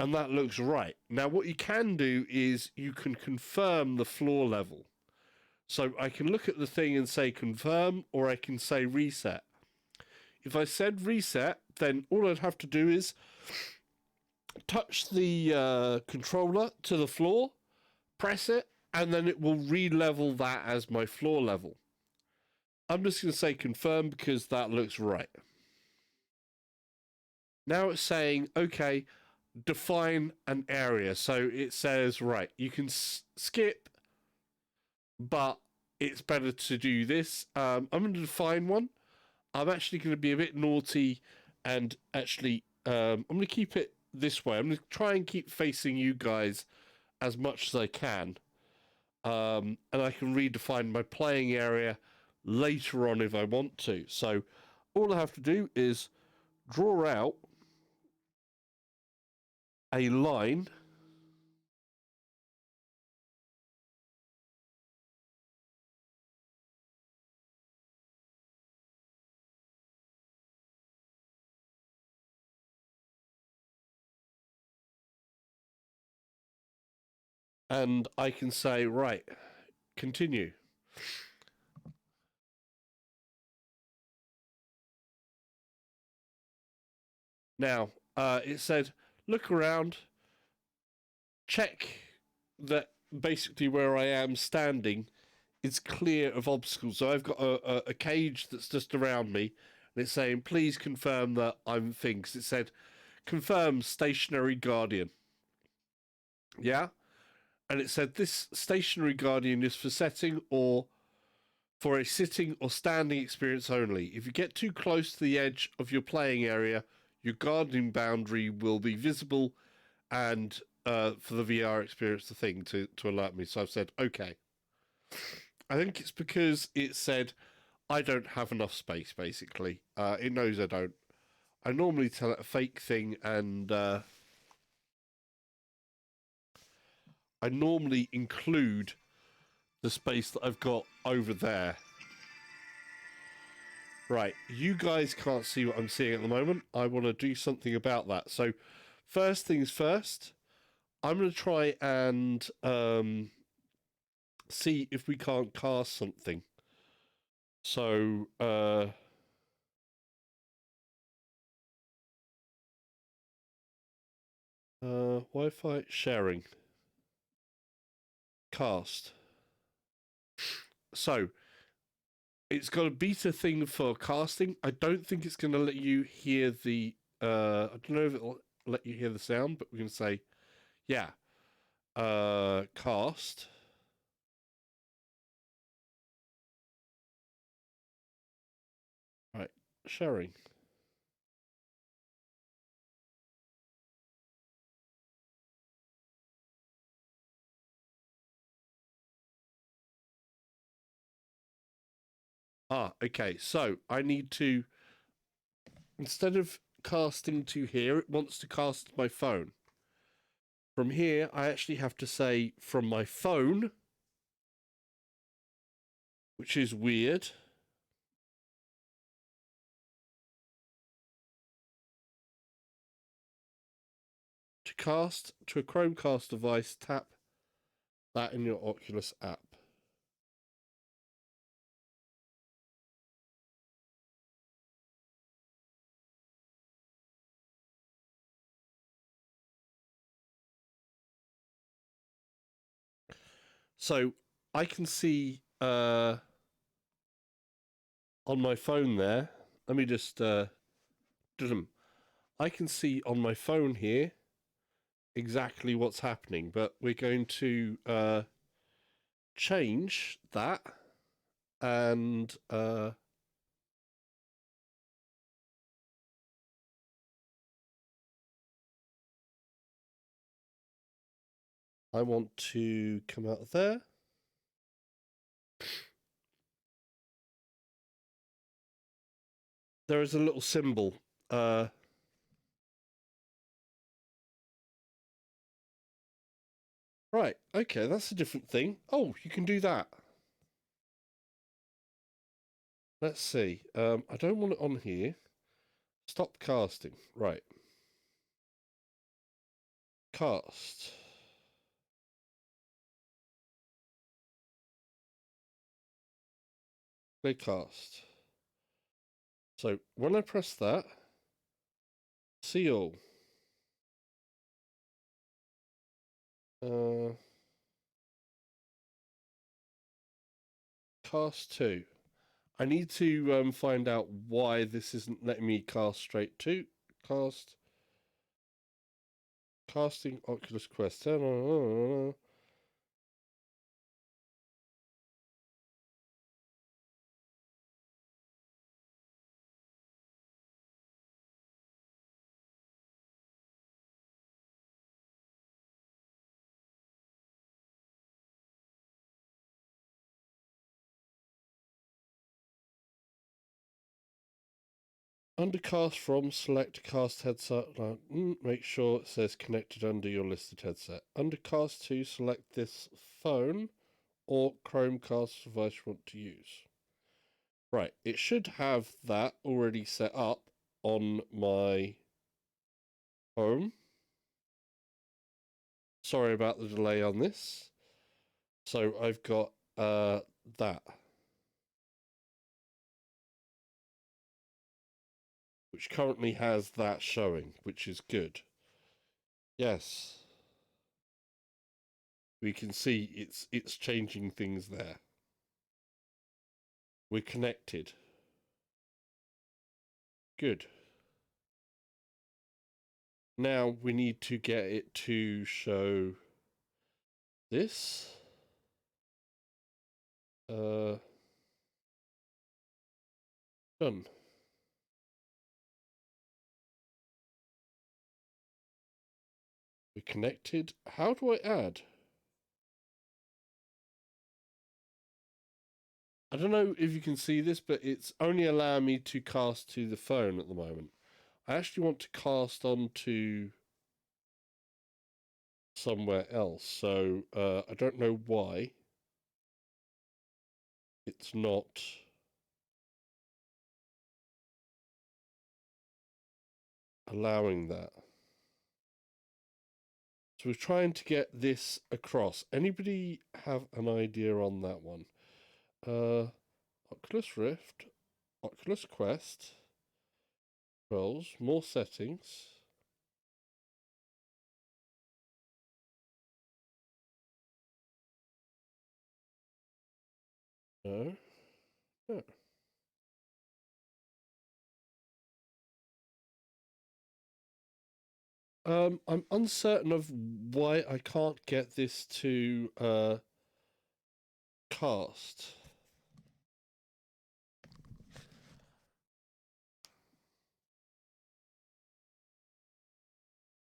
And that looks right. Now, what you can do is you can confirm the floor level. So I can look at the thing and say confirm, or I can say reset. If I said reset, then all I'd have to do is touch the controller to the floor, press it, and then it will re-level that as my floor level. I'm just going to say confirm because that looks right. Now it's saying, okay, define an area. So it says, right, you can skip, but it's better to do this. I'm going to define one. I'm actually going to be a bit naughty and actually, I'm going to keep it this way. I'm going to try and keep facing you guys as much as I can. And I can redefine my playing area later on if I want to. So all I have to do is draw out a line and I can say, right, continue. Now, it said, look around, check that basically where I am standing is clear of obstacles. So I've got a cage that's just around me, and it's saying, please confirm that I'm things. It said, confirm stationary guardian. Yeah? And it said, this stationary guardian is for setting or for a sitting or standing experience only. If you get too close to the edge of your playing area, your guardian boundary will be visible and for the VR experience, the thing to alert me. So I've said, okay. I think it's because it said I don't have enough space, basically. It knows I don't. I normally tell it a fake thing, and I normally include the space that I've got over there. Right, you guys can't see what I'm seeing at the moment. I want to do something about that. So, first things first, I'm going to try and see if we can't cast something. So, Wi-Fi sharing. Cast. So, it's got a beta thing for casting. I don't think it's going to let you hear the... I don't know if it'll let you hear the sound, but we're going to say, yeah, cast. Right, sharing. Ah, okay, so I need to... Instead of casting to here, it wants to cast my phone. From here, I actually have to say from my phone, which is weird. To cast to a Chromecast device, tap that in your Oculus app. So I can see on my phone there. Let me just I can see on my phone here exactly what's happening, but we're going to change that and I want to come out of there. There is a little symbol. Right, okay, that's a different thing. Oh, you can do that. Let's see. I don't want it on here. Stop casting. Right. Cast. Play cast. So when I press that, see all. Cast 2. I need to find out why this isn't letting me cast straight to. Casting Oculus Quest. Under cast from, select cast headset. Make sure it says connected under your listed headset. Under cast 2, select this phone or Chromecast device you want to use. Right, it should have that already set up on my home. Sorry about the delay on this. So I've got that, which currently has that showing, which is good. Yes. We can see it's changing things there. We're connected. Good. Now we need to get it to show this. Done. We're connected. How do I add? I don't know if you can see this, but it's only allowing me to cast to the phone at the moment. I actually want to cast onto somewhere else, so I don't know why it's not allowing that. So we're trying to get this across. Anybody have an idea on that one? Oculus Rift, Oculus Quest, controls, more settings. No. No. I'm uncertain of why I can't get this to cast.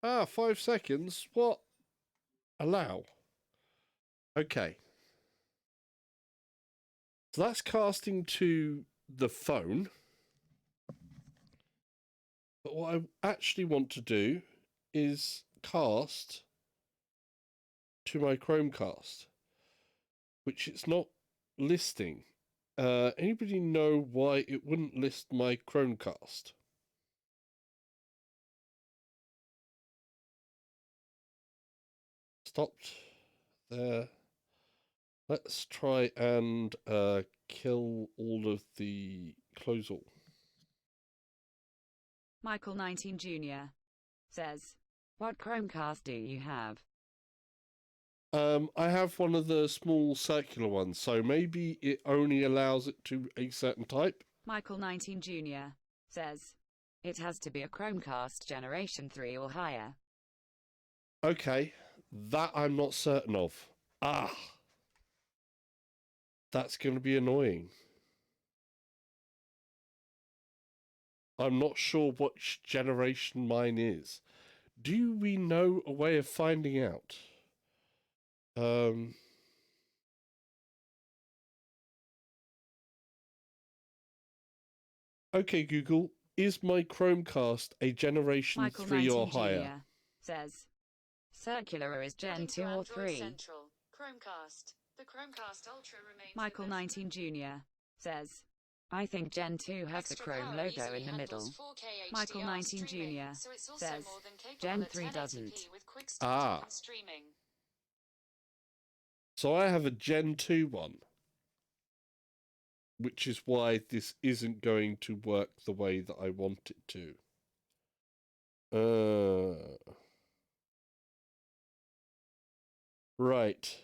Ah, 5 seconds. What? Allow. Okay. So that's casting to the phone. But what I actually want to do is cast to my Chromecast, which it's not listing. Anybody know why it wouldn't list my Chromecast? Stopped there. Let's try and kill all of the close all. Michael 19 Jr. says, What Chromecast do you have? I have one of the small circular ones, so maybe it only allows it to a certain type. Michael 19 Jr. says, It has to be a Chromecast Generation 3 or higher. Okay, that I'm not certain of. Ah, that's going to be annoying. I'm not sure which generation mine is. Do we know a way of finding out? Okay, Google, is my Chromecast a Generation Michael 3 or 19 higher? Jr. says, Circular is Gen 2 or 3. Central. Chromecast. The Chromecast Ultra remains Michael the best 19 Jr. says, I think Gen 2 has the Extra Chrome power logo easily in the handles middle. 4K Michael HDR 19 streaming, Jr. so it's also says, more than capable Gen at 3 1080p doesn't. with quick start and streaming. So I have a Gen 2 one, which is why this isn't going to work the way that I want it to. Right.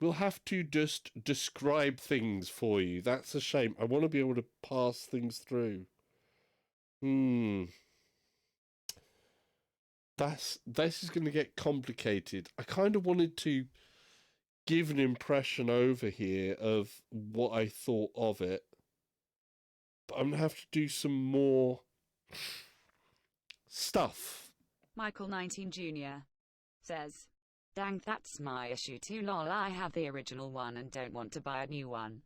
We'll have to just describe things for you. That's a shame. I want to be able to pass things through. This is going to get complicated. I kind of wanted to give an impression over here of what I thought of it, but I'm going to have to do some more stuff. Michael 19 Jr. says, Dang, that's my issue too, lol. I have the original one and don't want to buy a new one.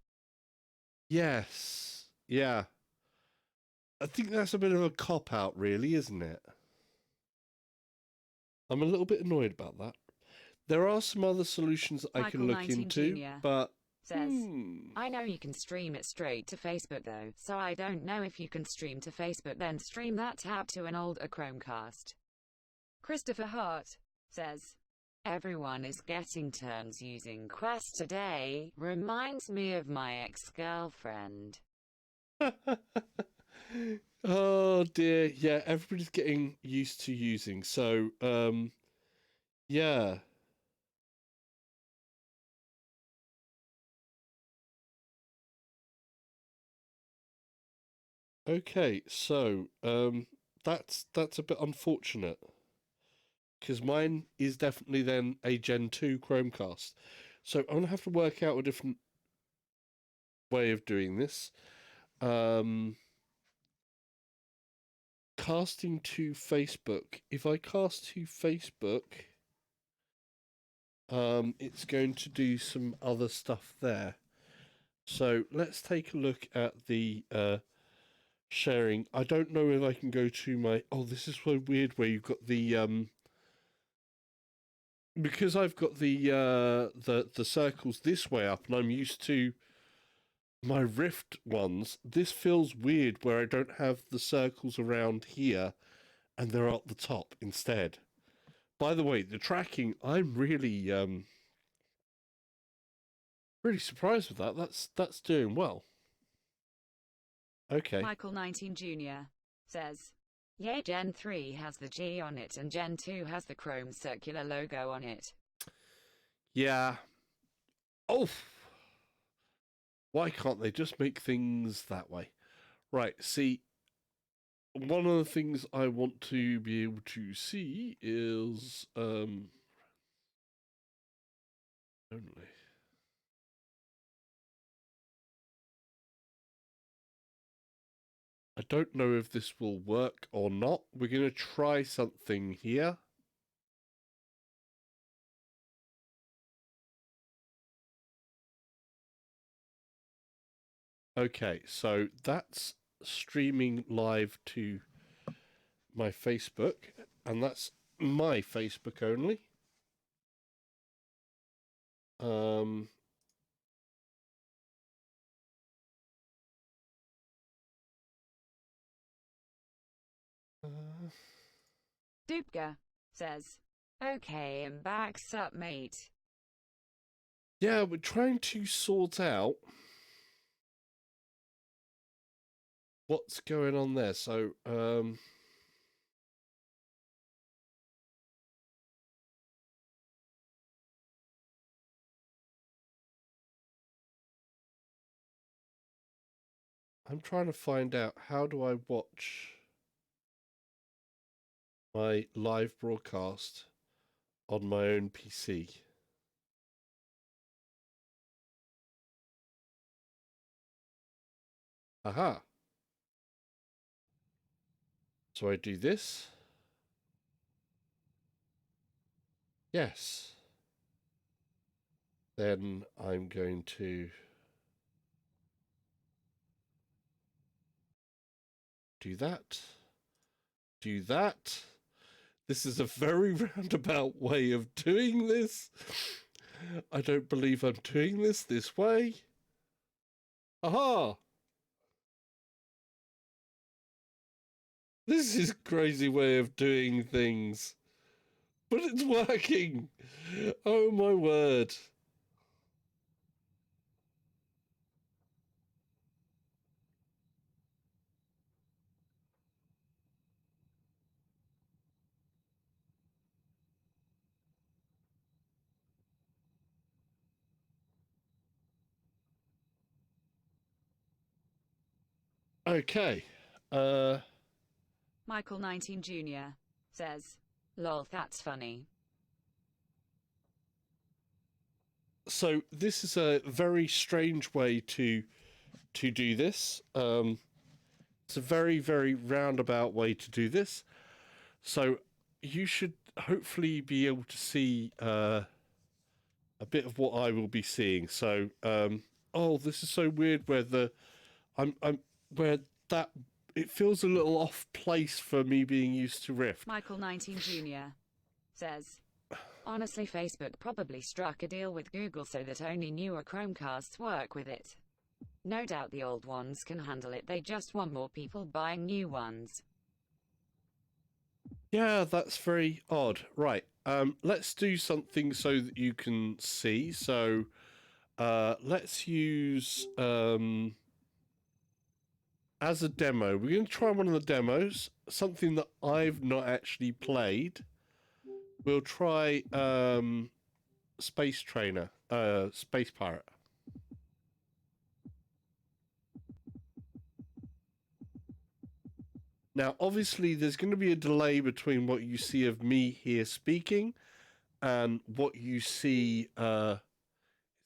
Yes. Yeah. I think that's a bit of a cop-out, really, isn't it? I'm a little bit annoyed about that. There are some other solutions that I can look into, but says, I know you can stream it straight to Facebook though, so I don't know if you can stream to Facebook then stream that app to an older Chromecast. Christopher Hart says, Everyone is getting turns using Quest today. Reminds me of my ex-girlfriend. oh dear, yeah, everybody's getting used to using. So, yeah. Okay, so that's a bit unfortunate because mine is definitely then a Gen 2 Chromecast. So I'm gonna have to work out a different way of doing this. Casting to Facebook. If I cast to Facebook, it's going to do some other stuff there. So let's take a look at the sharing. I don't know if I can go to my. Oh, this is so weird. Where you've got the because I've got the circles this way up, and I'm used to my Rift ones. This feels weird where I don't have the circles around here, and they're at the top instead. By the way, the tracking, I'm really really surprised with that. That's doing well. Okay. Michael 19 Jr. says, Yeah, Gen 3 has the G on it and Gen 2 has the Chrome circular logo on it. Yeah. Oh. Why can't they just make things that way? Right, see, one of the things I want to be able to see is only. I don't know if this will work or not. We're going to try something here. Okay, so that's streaming live to my Facebook, and that's my Facebook only. Dupka says, Okay, I'm back, sup mate. Yeah, we're trying to sort out what's going on there. So, I'm trying to find out, how do I watch my live broadcast on my own PC? Aha. So I do this. Yes. Then I'm going to do that. Do that. This is a very roundabout way of doing this. I don't believe I'm doing this way. Aha! This is a crazy way of doing things. But it's working! Oh my word. Okay. Michael 19 Jr. says, lol, that's funny. So this is a very strange way to do this. It's a very, very roundabout way to do this. So you should hopefully be able to see a bit of what I will be seeing. So, oh, this is so weird where I'm where that it feels a little off place for me being used to Rift. Michael 19 Jr. says, honestly, Facebook probably struck a deal with Google so that only newer Chromecasts work with it. No doubt the old ones can handle it, they just want more people buying new ones. Yeah, that's very odd. Right, let's do something so that you can see. So, let's use, as a demo, we're going to try one of the demos, something that I've not actually played. We'll try, Space Trainer, Space Pirate. Now, obviously, there's going to be a delay between what you see of me here speaking and what you see, is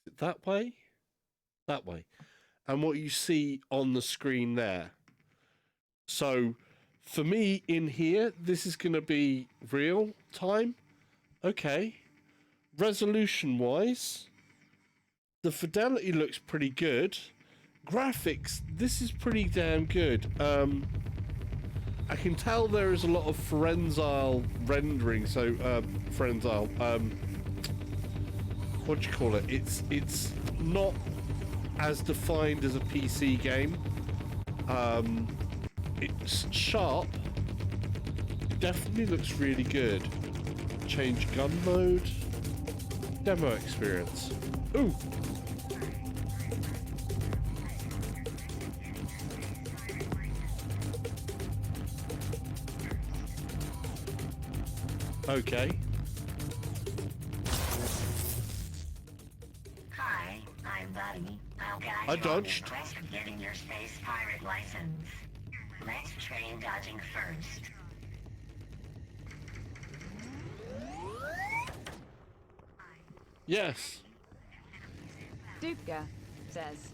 it that way? That way. And what you see on the screen there. So, for me in here, this is going to be real time. Okay. Resolution-wise, the fidelity looks pretty good. Graphics, this is pretty damn good. I can tell there is a lot of Frenzile rendering, so Frenzile, what do you call it? It's not as defined as a PC game. It's sharp. It definitely looks really good. Change gun mode. Demo experience. Ooh. Okay. Hi, I'm Buddy. I'll guide I you on dodged. the quest of getting your space pirate license. Let's train dodging first. Yes. Dupka says,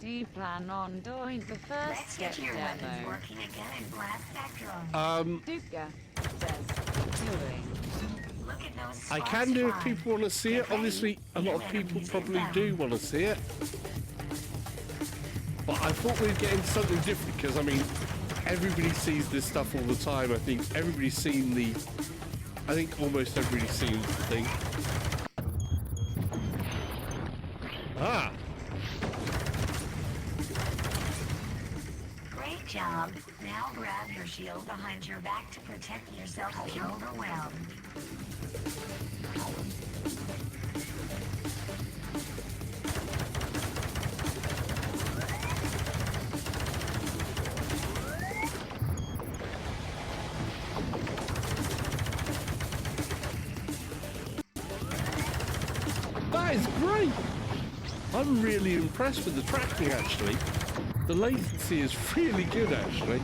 do you plan on doing the first Let's step get your weapons demo? working again in Blast Spectrum. Dupka says, doing. Look at those I spots can do if fly. people want to see it. Get ready. Obviously, a lot of Your people enemies probably inbound. do want to see it. But I thought we'd get into something different because, I mean, everybody sees this stuff all the time. I think everybody's seen the... I think almost everybody's seen the thing. Ah! Great job. Now grab your shield behind your back to protect yourself if you're overwhelmed. I'm really impressed with the tracking, actually. The latency is really good, actually.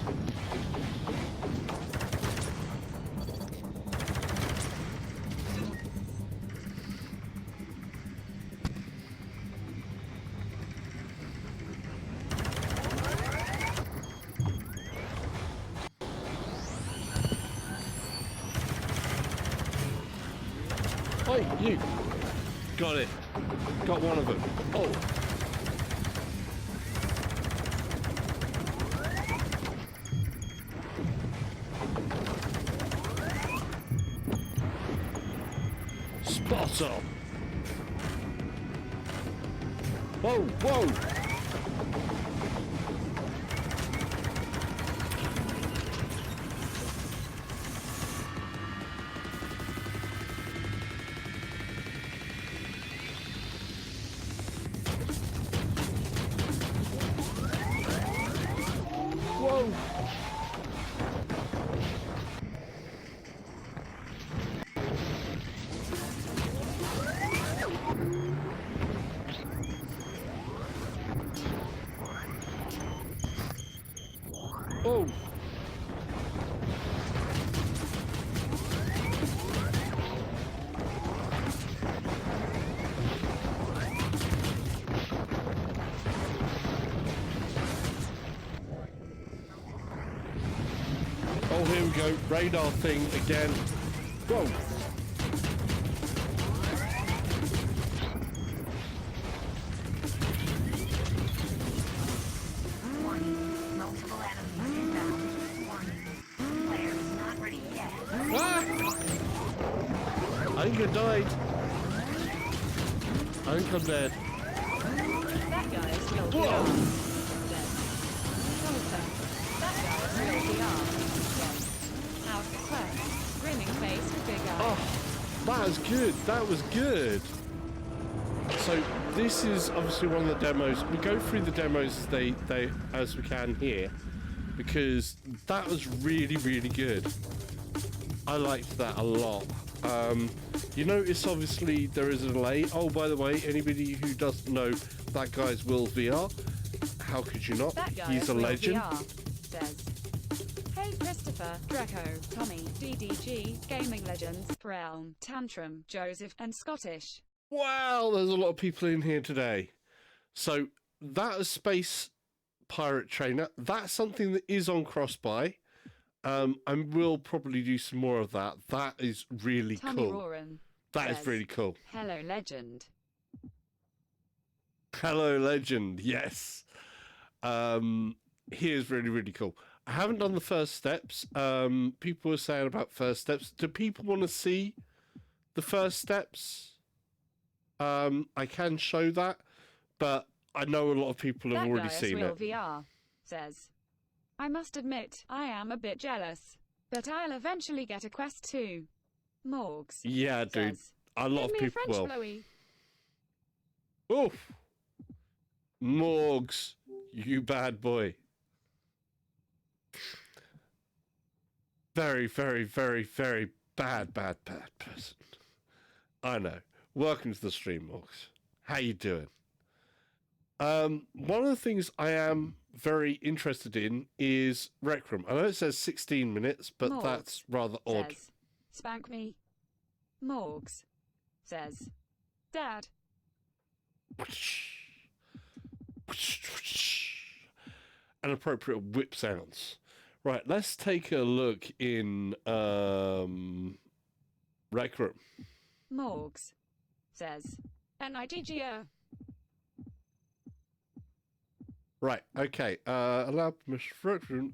Oi, you! Got it. Got one of them. Oh! Spot on! Whoa, whoa! Whoa! Oh! Oh, here we go. Radar thing again. Whoa! Warning. Multiple enemies inbound. Warning. Player is not ready yet. Ah! I think I died. I think I'm dead. That guy is real Whoa! VR. Dead. Solitaire. That guy is real VR. Dead. Oculus Quest. Grinning face with big eyes. Oh, that was good. That was good. So this is obviously one of the demos. We go through the demos as we can here, because that was really, really good. I liked that a lot. You notice obviously there is a delay. Oh, by the way, anybody who doesn't know, that guy's Will VR. How could you not? That guy He's is a real legend. VR. Says. Hey Christopher, Greco, Tommy, DDG, Gaming Legends, Realm, Tantrum, Joseph, and Scottish. Wow, there's a lot of people in here today. So that is Space Pirate Trainer. That's something that is on Crossbuy. And we'll probably do some more of that. That is really Tommy cool. Roran. That is says, really cool. Hello Legend. Hello, Legend. Yes. He is really, really cool. I haven't done the first steps. People were saying about first steps. Do people want to see the first steps? I can show that, but I know a lot of people have That already guy is seen real it. VR. Says. I must admit, I am a bit jealous. But I'll eventually get a Quest 2. Morgs. Yeah, dude. Says, A lot of Give me a people French will. blowy. Oof. Morgs, you bad boy. Very, very, very, very bad person. I know. Welcome to the stream, Morgs. How you doing? One of the things I am very interested in is Rec Room. I know it says 16 minutes, but Morgs that's rather odd. Says, Spank me. Morgs. Says, Dad. And appropriate whip sounds. Right, let's take a look in Rec Room. Morgs. Says, N-I-G-G-O. Right, okay. Allow permission for Rec Room.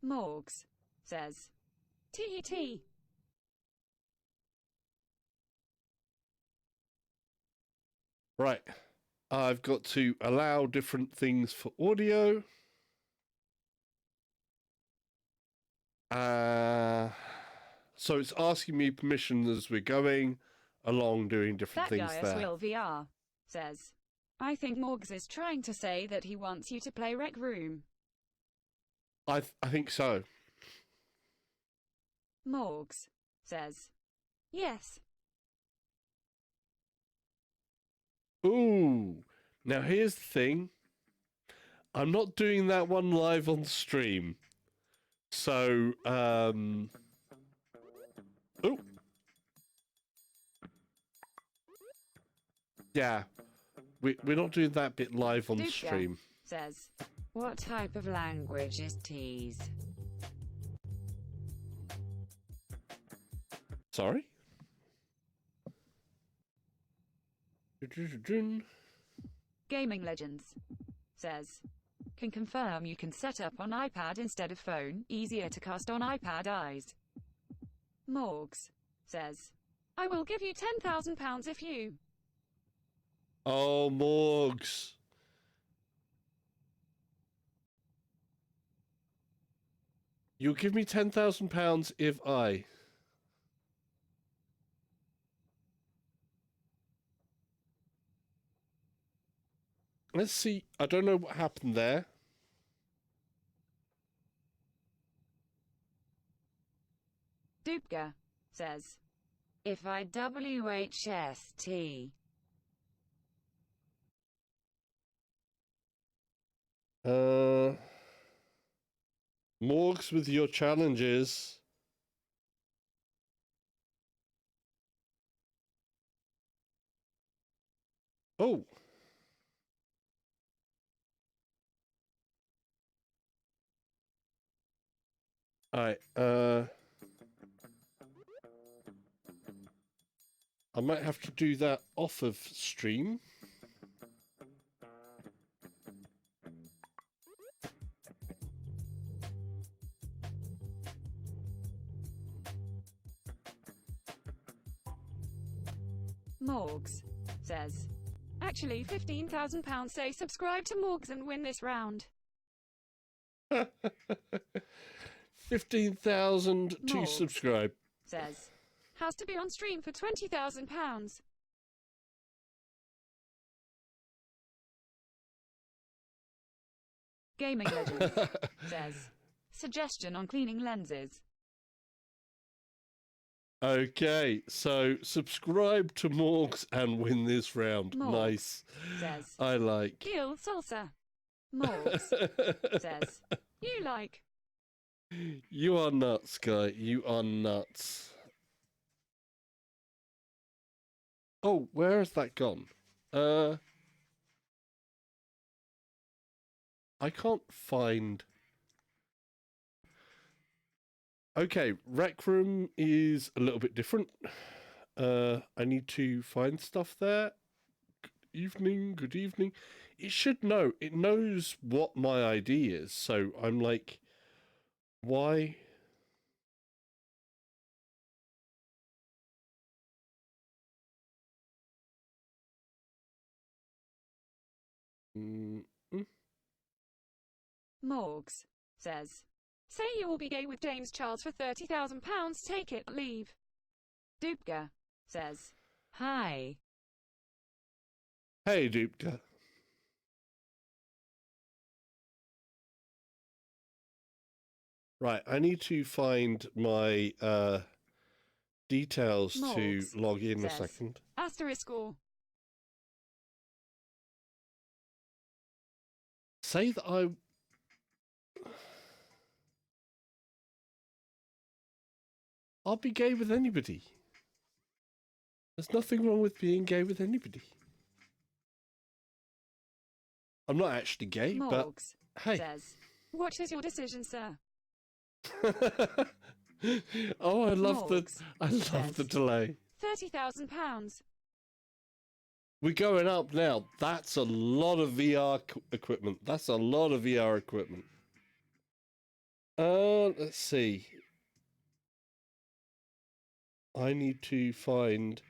Morgs. Says, T-E-T. Right. I've got to allow different things for audio. So it's asking me permission as we're going along doing different That things guy is there. real VR. Says, I think Morgs is trying to say that he wants you to play Rec Room. I think so. Morgs. Says, Yes. Ooh. Now here's the thing. I'm not doing that one live on stream. So, ooh. Yeah. We're not doing that bit live on Dupka stream. says, What type of language is tease? Sorry? Gaming Legends says, can confirm you can set up on iPad instead of phone, easier to cast on iPad eyes. Morgs says, I will give you £10,000 if you. Oh, Morgs. You'll give me £10,000 if I. Let's see. I don't know what happened there. Dupka says, If I WHST. Morgs with your challenges. Oh. Alright, I might have to do that off of stream. Morgs says, actually £15,000 say subscribe to Morgs and win this round. 15,000 to Morgs subscribe. says, has to be on stream for £20,000. Gaming Legends says, suggestion on cleaning lenses. Okay, so subscribe to Morgs and win this round. Morgs Nice. says, I like. Gil Salsa. Morgs says, you like. You are nuts, guy. You are nuts. Oh, where has that gone? I can't find. Okay, Rec Room is a little bit different. I need to find stuff there. Good evening. It should know. It knows what my ID is. So I'm like, why? Morgs says, say you will be gay with James Charles for £30,000, take it, leave. Dupka says, Hi. Hey, Dupka. Right, I need to find my details to Morgs log in a says, second. asterisk or. Say that I'll be gay with anybody. There's nothing wrong with being gay with anybody. I'm not actually gay, Morgs but hey. says, what is your decision, sir? Oh, I love Morgs the delay. £30,000. We're going up now. That's a lot of VR equipment. That's a lot of VR equipment. Let's see. I need to find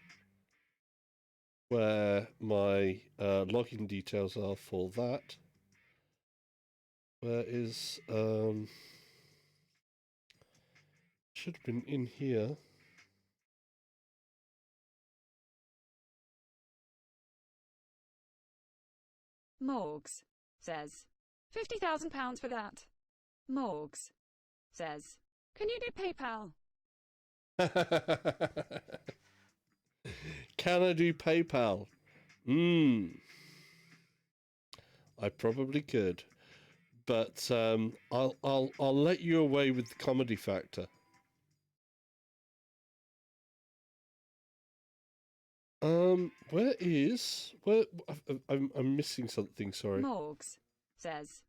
where my login details are for that. Where is should have been in here. Morgs says, £50,000 for that. Morgs says, can you do PayPal? Can I do PayPal? I probably could, but I'll let you away with the comedy factor. Where I'm missing something. Sorry. Morgs says,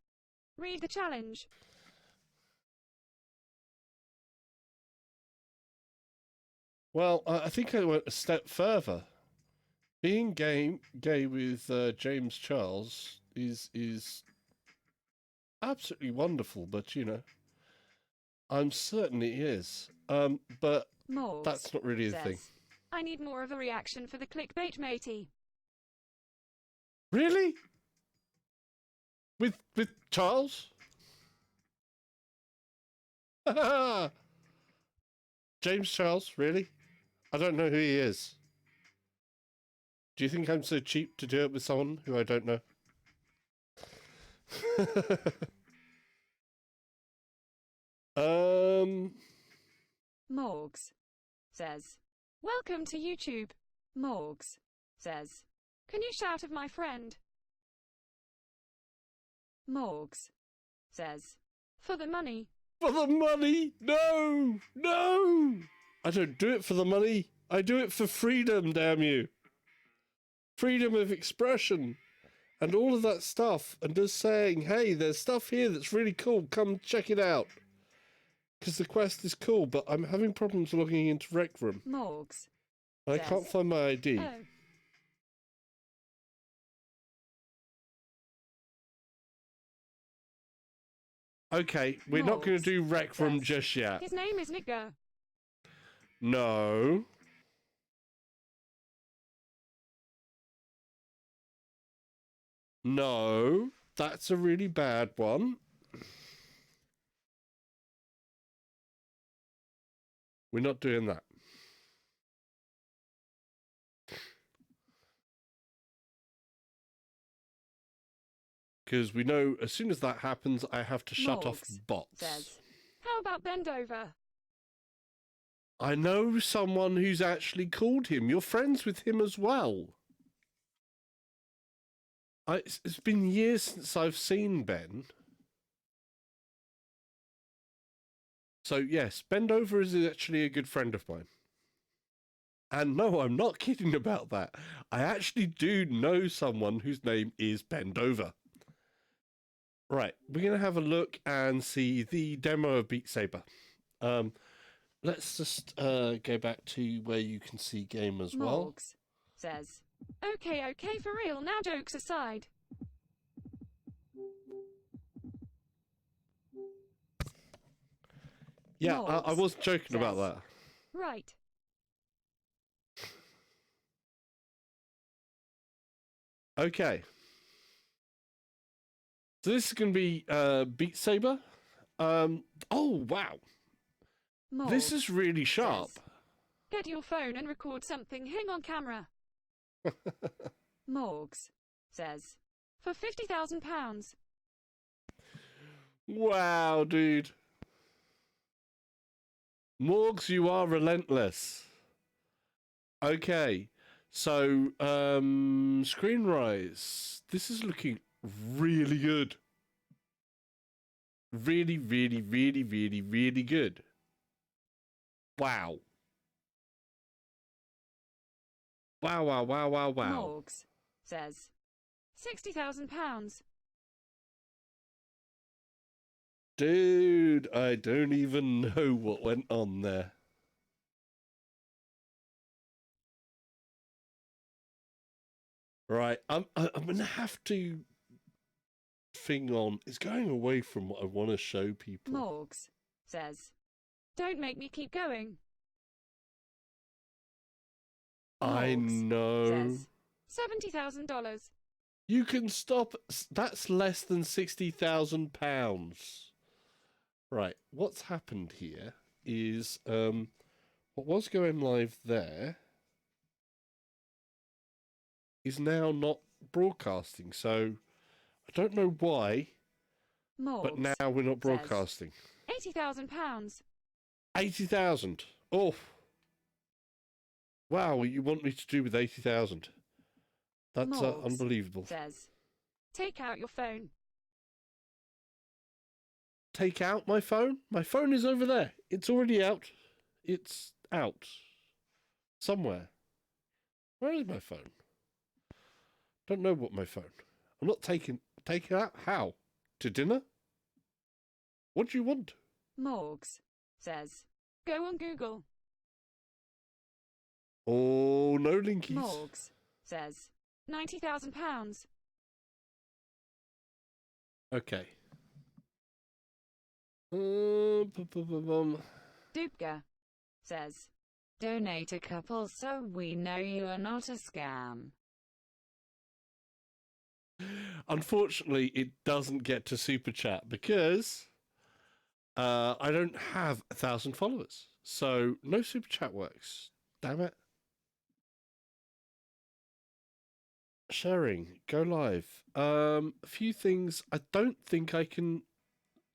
read the challenge. Well, I think I went a step further. Being gay with James Charles is absolutely wonderful, but you know, I'm certain it is. But Morgs that's not really the thing. says, I need more of a reaction for the clickbait matey. Really? With Charles? James Charles, really? I don't know who he is. Do you think I'm so cheap to do it with someone who I don't know? Morgs says, welcome to YouTube. Morgs says, can you shout of my friend? Morgs says, for the money. For the money? No! No! I don't do it for the money. I do it for freedom, damn you. Freedom of expression. And all of that stuff. And just saying, hey, there's stuff here that's really cool. Come check it out. Because the quest is cool, but I'm having problems logging into Rec Room. Morgs I says, can't find my ID. oh. Okay, we're not going to do Rec Room says, just yet. His name is Nigger. No. No. That's a really bad one. We're not doing that. Because we know as soon as that happens, I have to shut off Morgs bots. says, how about bend over? I know someone who's actually called him. You're friends with him as well. It's been years since I've seen Ben. So yes, Bend Over is actually a good friend of mine. And no, I'm not kidding about that. I actually do know someone whose name is Bend Over. Right, we're going to have a look and see the demo of Beat Saber. Let's just go back to where you can see game as well. Morgs says, okay, for real, now jokes aside. Yeah, I was joking about that. Right. Okay. So this is going to be Beat Saber. Oh, wow. Morgs This is really sharp. says, get your phone and record something. Hang on camera. Morgs says, for £50,000. Wow, dude. Morgs, you are relentless. Okay. So, screen rise. This is looking really good. Really, really, really, really, really good. Wow. Wow, wow, wow, wow, wow. Morgs says, £60,000. Dude, I don't even know what went on there. Right, I'm gonna have to thing on. It's going away from what I want to show people. Morgs says, don't make me keep going. I Morgs know. says, $70,000. You can stop. That's less than £60,000. Right, what's happened here is what was going live there is now not broadcasting. So I don't know why, Morgs but now we're not broadcasting. £80,000. 80,000. Oh, wow! What you want me to do with 80,000? That's Morgs unbelievable. says, take out your phone. Take out my phone? My phone is over there. It's already out. It's out. Somewhere. Where is my phone? Don't know what my phone. I'm not taking it out. How? To dinner? What do you want? Morgs says, go on Google. Oh, no linkies. Morgs says, £90,000. Okay. Dubka says, donate a couple so we know you are not a scam. Unfortunately, it doesn't get to super chat because I don't have 1,000 followers, so no super chat works. Damn it. Sharing, go live. A few things. I don't think I can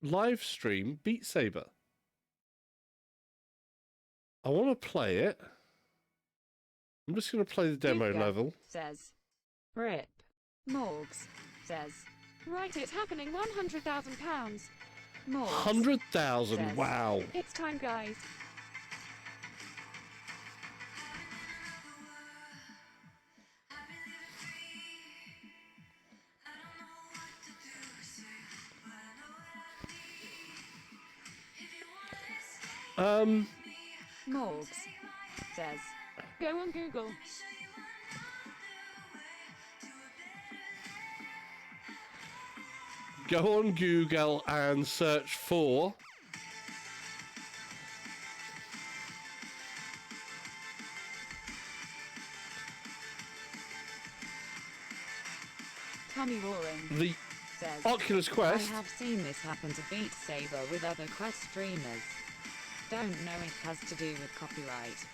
live stream Beat Saber. I want to play it. I'm just going to play the demo Dubka level. says, rip. Morgs says, right, it's happening, £100,000. Morgs 100,000. says, Wow. it's time, guys. Morgs says, go on Google. Go on Google and search for Tommy Roaring the says, Oculus I Quest. have seen this happen to Beat Saber with other Quest streamers. Don't know if it has to do with copyright.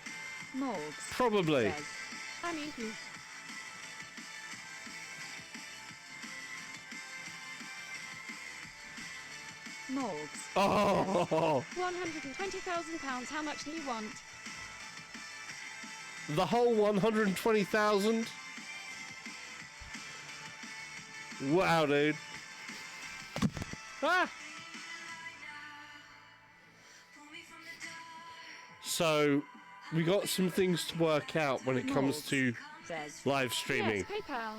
Morgs Probably. says, I mean who? Morgs Oh, £120,000. How much do you want? the whole 120,000. Wow, dude. Ah. So, we got some things to work out when it comes Morgs to says, live streaming. yes, PayPal.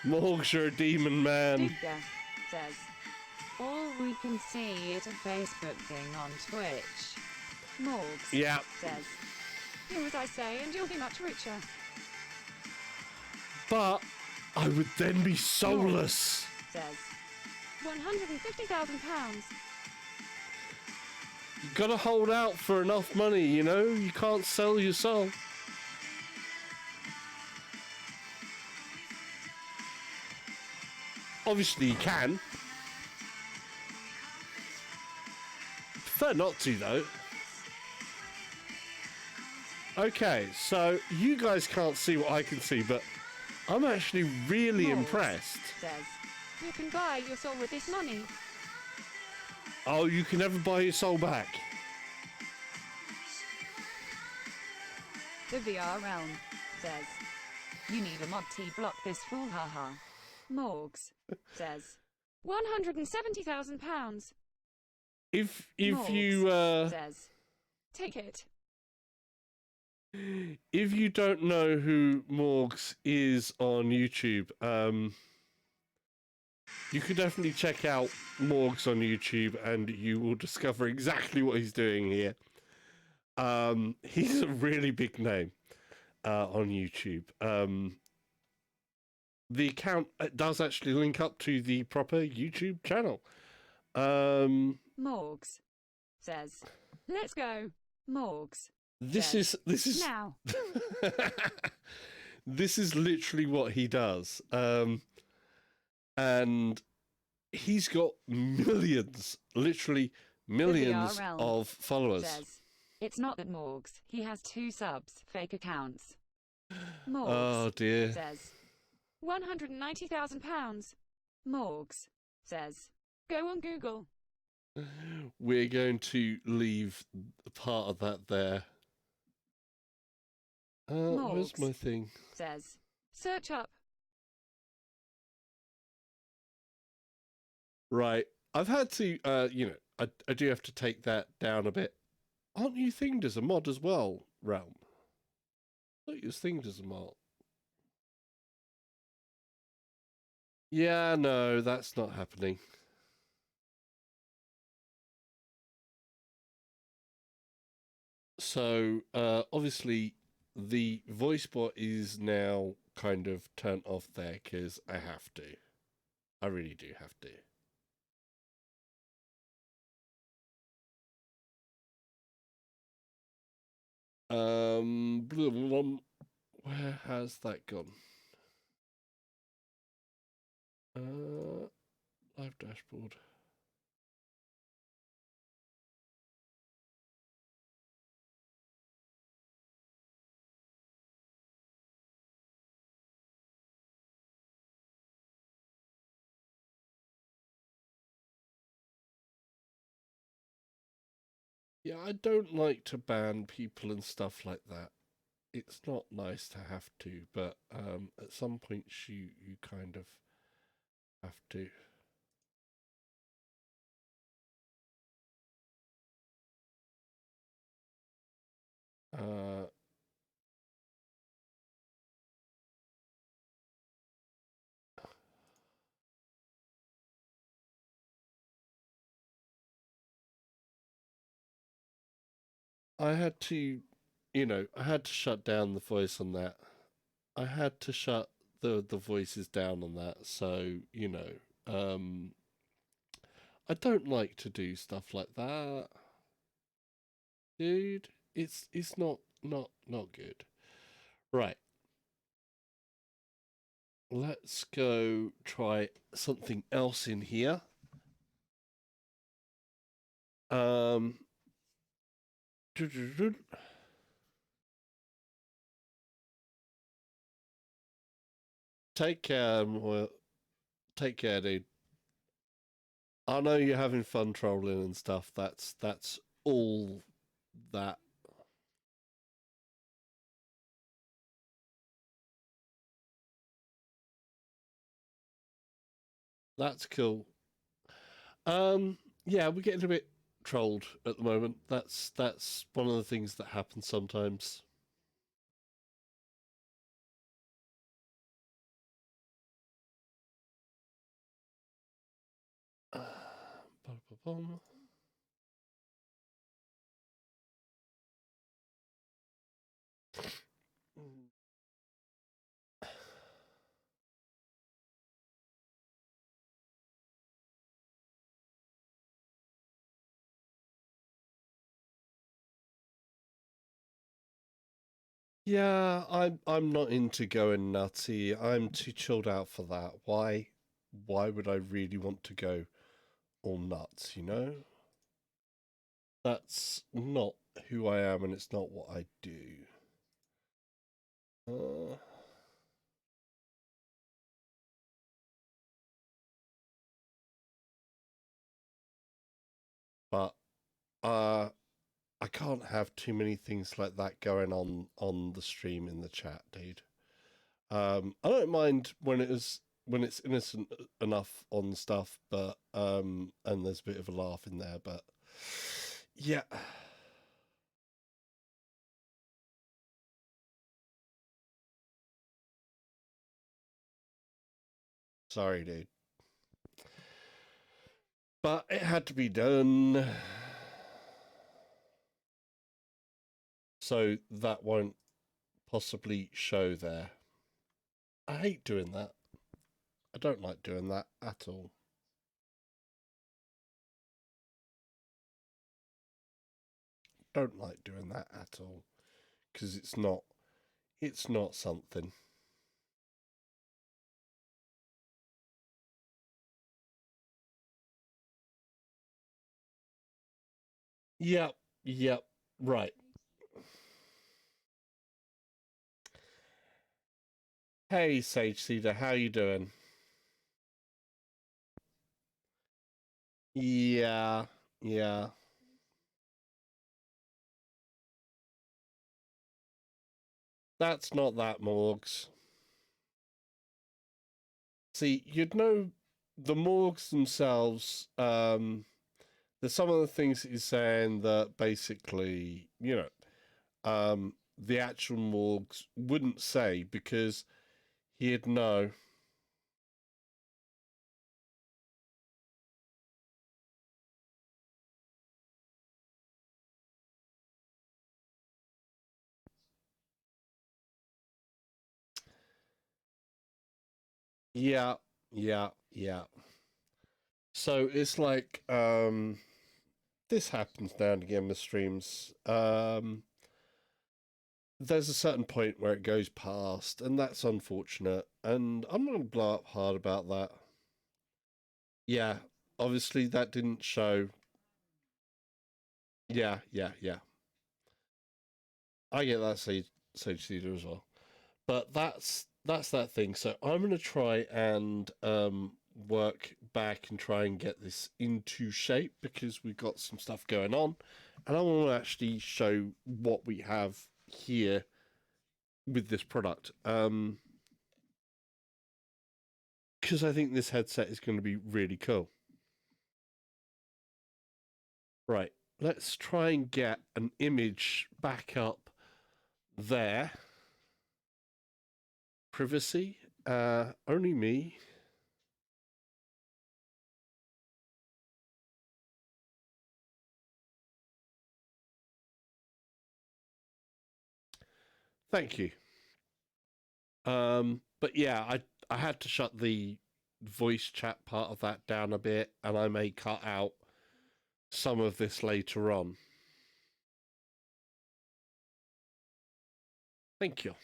Morgs, you're a demon man. Dubka says, all we can see is a Facebook thing on Twitch. Morgs Yeah. says, do as I say and you'll be much richer. But I would then be soulless. Says, £150,000. You gotta hold out for enough money, you know? You can't sell your soul. Obviously you can. Prefer not to, though. Okay, so you guys can't see what I can see, but I'm actually really Morgs impressed. says, you can buy your soul with this money. Oh, you can never buy your soul back. The VR realm says, you need a mod to block this fool, haha. Morgs says, £170,000. If Morgs you says, take it. if you don't know who Morgs is on YouTube, you could definitely check out Morgs on YouTube and you will discover exactly what he's doing here. He's a really big name on YouTube. The account does actually link up to the proper YouTube channel. Morgs says, let's go. Morgs This says, is now. this is literally what he does. And he's got millions, literally millions realm of followers. Says, it's not that Morgs, he has 2 subs, fake accounts. Morgs Oh dear. says, £190,000. Morgs says, go on Google. We're going to leave part of that there. Where's my thing? Says, search up. Right. I've had to, I do have to take that down a bit. Aren't you thinged as a mod as well, Realm? I thought you was thinged as a mod. Yeah, no, that's not happening. So, obviously, the voice bot is now kind of turned off there because I have to. I really do have to. Where has that gone? Live dashboard. Yeah, I don't like to ban people and stuff like that. It's not nice to have to, but at some point you kind of have to. Uh, I had to, I had to shut down the voice on that. I had to shut the voices down on that. So, I don't like to do stuff like that. Dude, it's not good. Right. Let's go try something else in here. Um Take care, well, take care, dude. I know you're having fun trolling and stuff. That's all that. That's cool. Yeah, we're getting a bit trolled at the moment. That's one of the things that happens sometimes. Bum. Yeah, I'm not into going nutty. I'm too chilled out for that. Why would I really want to go all nuts, That's not who I am and it's not what I do. Uh, but I can't have too many things like that going on the stream in the chat, dude. I don't mind when it's innocent enough on stuff, but and there's a bit of a laugh in there, but yeah. Sorry, dude. But it had to be done. So that won't possibly show there. I hate doing that. I don't like doing that at all. Don't like doing that at all. Because it's not something. Yep, right. Hey, Sage Cedar, how you doing? Yeah, Yeah. That's not that, Morgs. See, you'd know the Morgs themselves, there's some of the things that he's saying that basically, the actual Morgs wouldn't say because he'd know. Yeah, yeah. So it's like, this happens now and again with streams. There's a certain point where it goes past, and that's unfortunate. And I'm not going to blow up hard about that. Yeah, obviously that didn't show. Yeah. I get that Sage Theater as well. But that's that thing. So I'm going to try and work back and try and get this into shape because we've got some stuff going on, and I want to actually show what we have here with this product. Because I think this headset is going to be really cool. Right, let's try and get an image back up there. Privacy, only me. Thank you. But yeah, I had to shut the voice chat part of that down a bit, and I may cut out some of this later on. Thank you.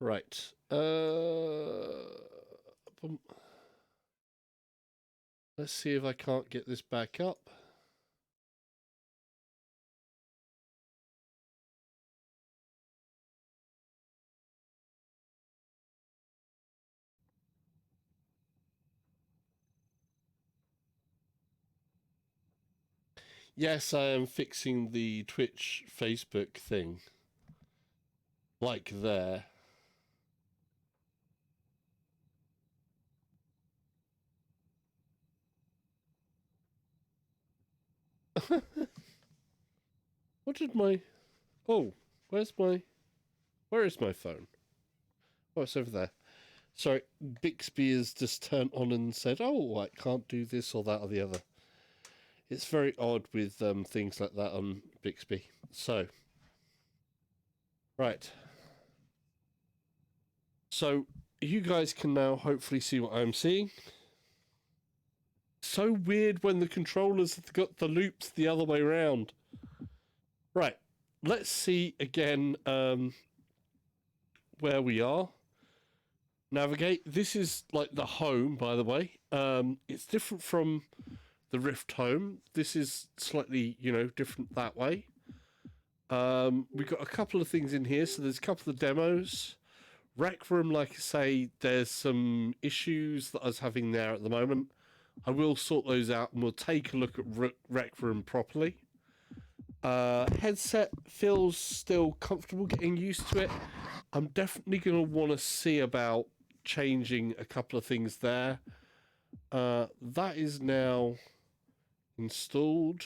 Right. Let's see if I can't get this back up. Yes, I am fixing the Twitch Facebook thing. Like there. What did my... Oh, where is my phone? Oh, it's over there. Sorry, Bixby has just turned on and said, oh, I can't do this or that or the other. It's very odd with things like that on Bixby. So, right. So, you guys can now hopefully see what I'm seeing. So weird when the controllers have got the loops the other way around. Right, let's see again where we are. Navigate. This is like the home, by the way. It's different from the Rift Home. This is slightly, different that way. We've got a couple of things in here. So there's a couple of demos. Rec Room, like I say, there's some issues that I was having there at the moment. I will sort those out and we'll take a look at Rec Room properly. Headset feels still comfortable, getting used to it. I'm definitely going to want to see about changing a couple of things there. That is now installed.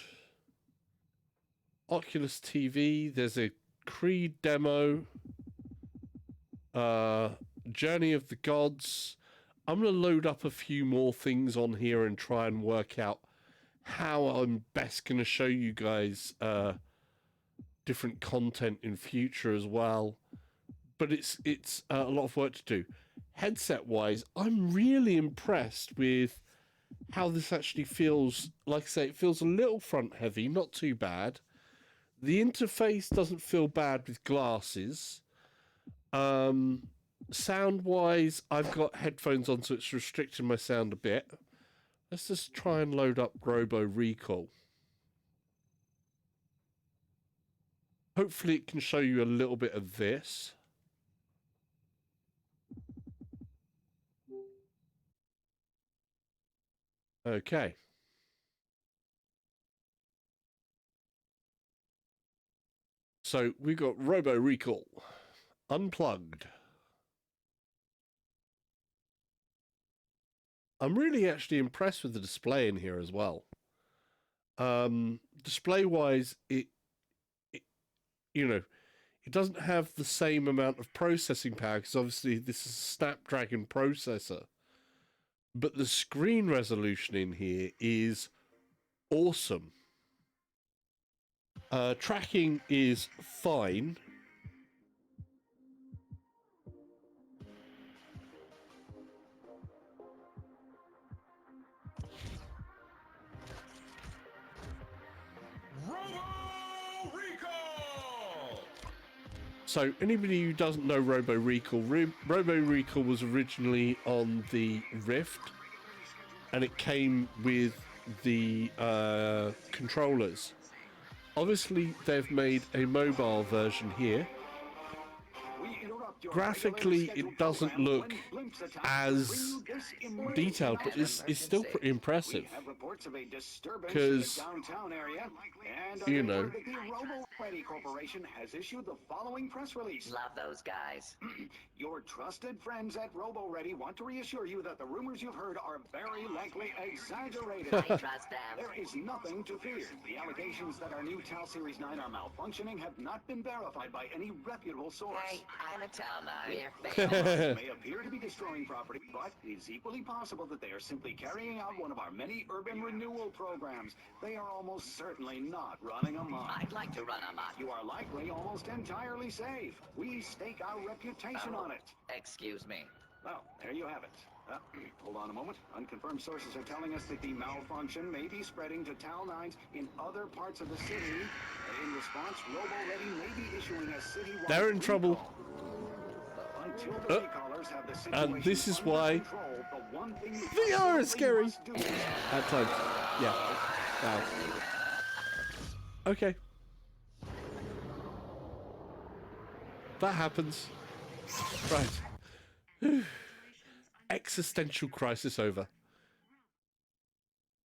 Oculus TV, there's a Creed demo. Journey of the Gods. I'm going to load up a few more things on here and try and work out how I'm best going to show you guys different content in future as well. But it's a lot of work to do. Headset wise, I'm really impressed with how this actually feels. Like I say, it feels a little front heavy, not too bad. The interface doesn't feel bad with glasses. Sound wise, I've got headphones on, so it's restricting my sound a bit. Let's just try and load up Robo Recall. Hopefully it can show you a little bit of this. Okay. So we got Robo Recall unplugged. I'm really actually impressed with the display in here as well. Display wise, it you know, it doesn't have the same amount of processing power because obviously this is a Snapdragon processor. But the screen resolution in here is awesome. Tracking is fine. Robo Recall! So anybody who doesn't know Robo Recall, Robo Recall was originally on the Rift, and it came with the controllers. Obviously, they've made a mobile version here. Graphically, it doesn't look as detailed, but it's still pretty impressive. Because, you know, the Robo Ready Corporation has issued the following press release. Love those guys. Your trusted friends at Robo Ready want to reassure you that the rumors you've heard are very likely exaggerated. I trust them. There is nothing to fear. The allegations that our new TAL Series 9 are malfunctioning have not been verified by any reputable source. Hey, I'm a TAL 9. It may appear to be destroying property, but it's equally possible that they are simply carrying out one of our many urban renewal programs. They are almost certainly not running amok. I'd like to run amok. You are likely almost entirely safe. We stake our reputation on it. Excuse me. Well, there you have it. Hold on a moment. Unconfirmed sources are telling us that the malfunction may be spreading to TAL 9s in other parts of the city. In response, Robo Ready may be issuing a citywide they're in trouble. recall. Until the recallers have the situation And this is under why control, the one thing you VR is scary. absolutely must do is At times. Yeah. Wow. Okay. That happens. Right. Existential crisis over.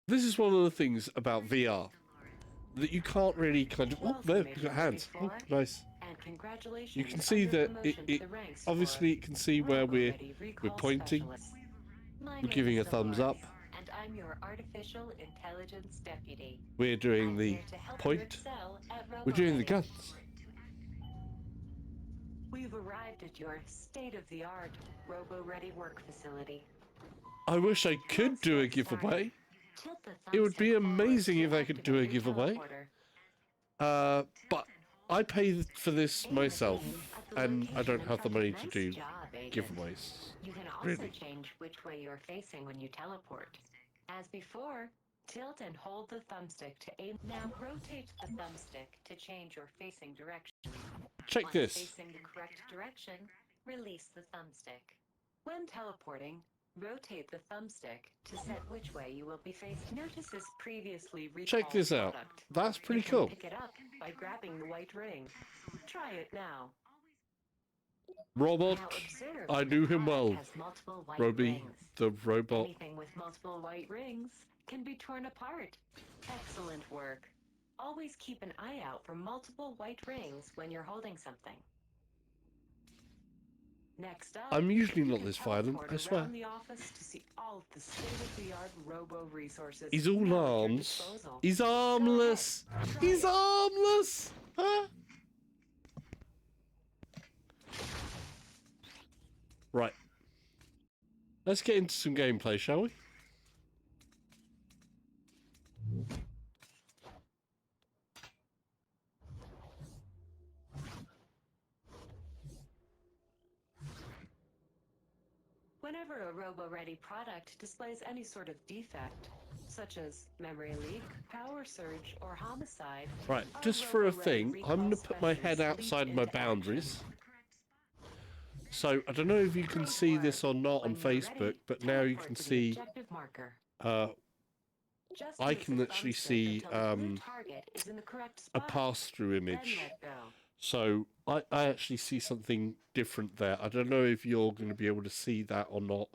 This is one of the things about VR that you can't really kind of... Oh, there, we've got hands. Oh, nice. And congratulations. You can see that it obviously it can see where we're pointing. We're giving a thumbs up. And I'm your artificial intelligence deputy. We're doing I'm the here to help you point. excel at We're doing the RoboReady. guns. We've arrived at your state-of-the-art Robo-Ready work facility. I wish I could do a giveaway. It would be amazing if I could do a giveaway. But I pay for this myself, and I don't have the money to do giveaways. You can also Really. change which way you're facing when you teleport. As before, tilt and hold the thumbstick to aim. Now rotate the thumbstick to change your facing direction. Check Once this. facing the correct direction, release the thumbstick. When teleporting, rotate the thumbstick to set which way you will be facing. Notice this previously recalled Check this out. product. That's pretty You can cool. pick it up by grabbing the white ring. Try it now. Robot. Now observe I that knew the him product well. has multiple white Roby, rings. the robot. Anything with multiple white rings can be torn apart. Excellent work. Always keep an eye out for multiple white rings when you're holding something. Next up, I'm usually you not can this violent, teleport I swear. around the office to see all of the state-of-the-art robo resources. He's all now at your arms. disposal. He's Go ahead, armless. try He's it. armless. Huh? Right. Let's get into some gameplay, shall we? Whenever a robo-ready product displays any sort of defect, such as memory leak, power surge, or homicide, Right, our just for a robo-ready thing, recall I'm going to put my head specialists leap outside my into boundaries. action. So, I don't know if you can Great see work. this or not on When you're Facebook, ready, but now you teleport can to the see, objective marker. Just I use can the literally thumbstick see, until the blue target is in the correct a spot. pass-through Then image. let go. So, I actually see something different there. I don't know if you're going to be able to see that or not.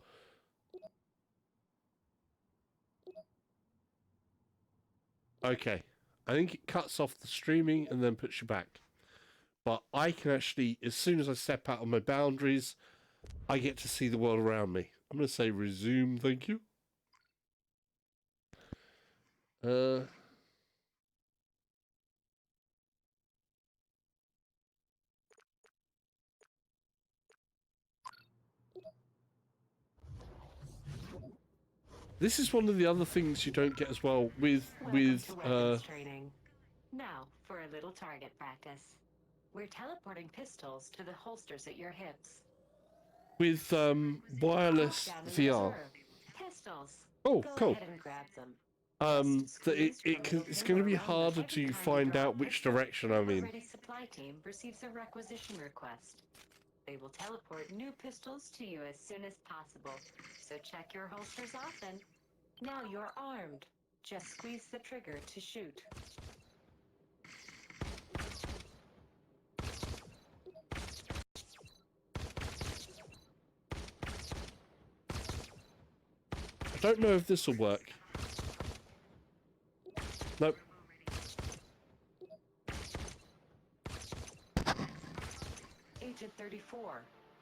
Okay. I think it cuts off the streaming and then puts you back. But I can actually, as soon as I step out of my boundaries, I get to see the world around me. I'm going to say resume, thank you. This is one of the other things you don't get as well with Welcome to weapons training. Now for a little target practice. We're teleporting pistols to the holsters at your hips. with wireless Drop down and VR. observe. Pistols. Oh, Go cool. ahead and grab them. Just squeeze from the It's pin going to be or around harder them every to time you find draw a out which pistol. direction I'm The in. Ready Supply Team receives a requisition request. They will teleport new pistols to you as soon as possible, so check your holsters often. Now you're armed. Just squeeze the trigger to shoot. I don't know if this will work. Nope. Agent 34.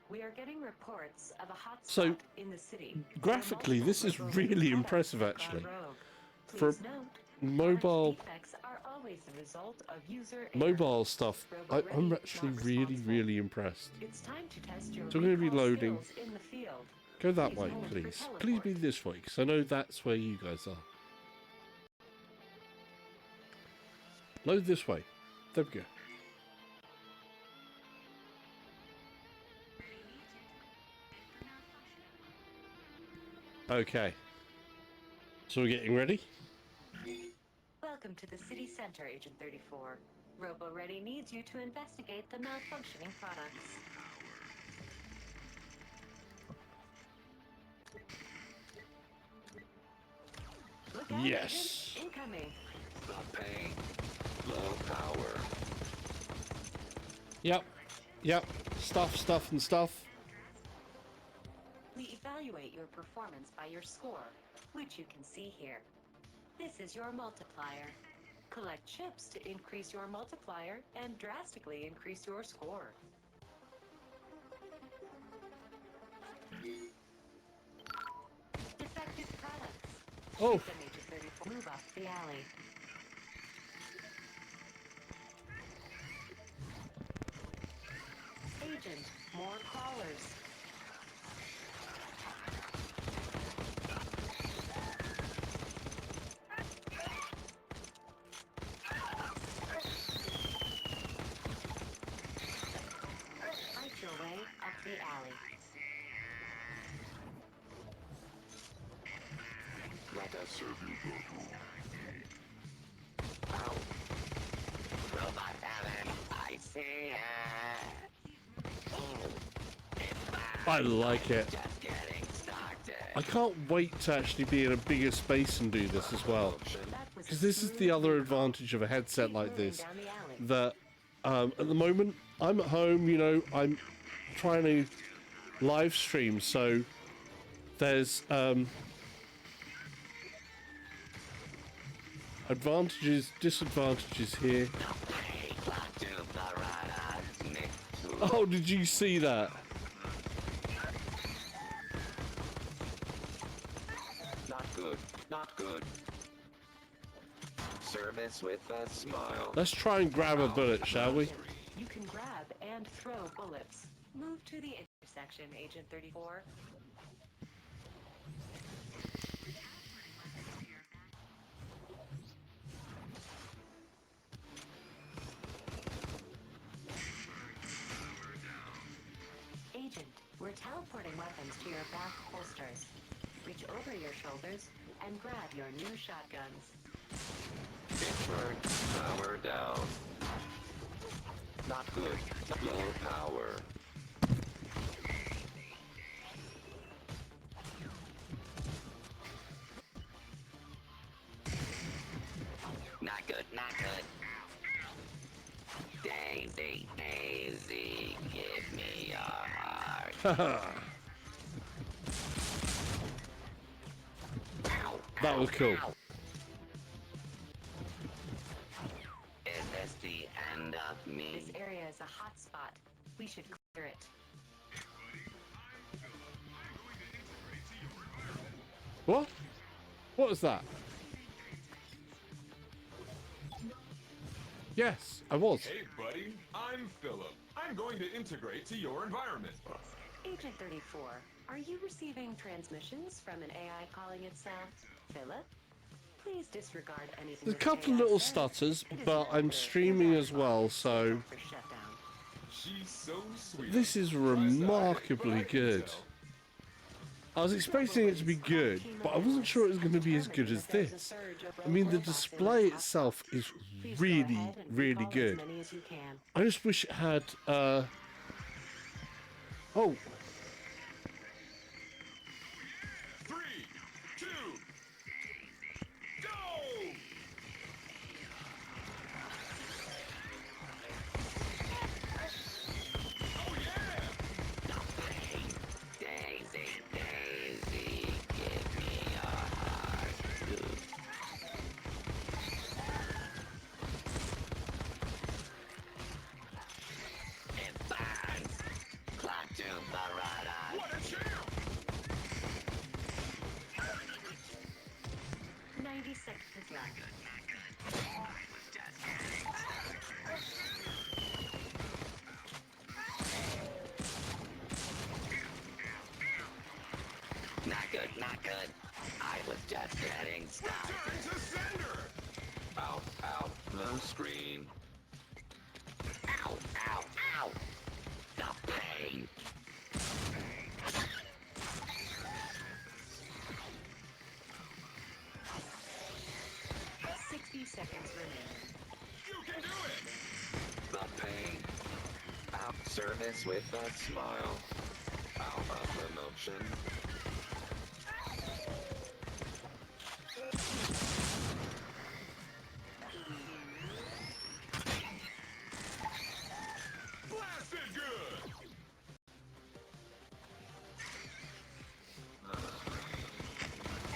We are getting reports of a hot So, spot in the city. graphically, this is really impressive, actually. For Please note, mobile defects are always the result of user error. mobile stuff, I'm actually really impressed. It's time to test your So we're going to be recall loading. skills in the field. Go that Please way, hold for please. teleport. Please be this way, because I know that's where you guys are. Load this way. There we go. Okay. So we're getting ready? Welcome to the city center, Agent 34. RoboReady needs you to investigate the malfunctioning products. Look out, Yes. Agent. Incoming. The pain. Low power. Yep. Stuff and stuff. We evaluate your performance by your score, which you can see here. This is your multiplier. Collect chips to increase your multiplier and drastically increase your score. Defective products. Oh. Shoot them, Agent 34. Move up the alley. Agent, more crawlers. Fight your way up the alley. Let us serve you, Goku. Ow. Robot Alan, I see I like it. Just getting started. I can't wait to actually be in a bigger space and do this as well. That was Because this is the other advantage of a headset like this. down the alley. That at the moment, I'm at home, you know, I'm trying to live stream, so there's advantages, disadvantages here. Oh, did you see that? Not good. Not good. Service with a smile. Let's try and grab a bullet, shall we? You can grab and throw bullets. Move to the intersection, Agent 34. Agent, we're teleporting weapons to your back holsters. Reach over your shoulders and grab your new shotguns. Pitchfork, power down. Not good. Low power. Not good, not good. Daisy, Daisy, give me your heart. That was cool. is a hotspot. We should clear it. What? What was that? Yes, I was. Hey, buddy. I'm Philip. I'm going to integrate to your environment. Agent 34, are you receiving transmissions from an AI calling itself Philip? Please disregard anything. There's a this couple of AI little says. stutters, It is but an I'm order. streaming as well, so For shutdown. She's so sweet. this is Tries to hide it, remarkably but I can good. tell. I was expecting it to be good, but I wasn't sure it was going to be as good as this. I mean, the display itself is Please go really, ahead and really recall as good. many as you can. I just wish it had, oh, 3, 2, go! Oh yeah! Daisy, Daisy, give me your heart. It burns. Clock to Barada. What a champ! 90 seconds left. Not good, not good. I was just getting started. Return to sender! Ow, ow, the screen. Ow, ow, ow. The pain. 60 seconds remaining. You can do it! The pain. Out service with a smile. Out of emotion. Blasted good!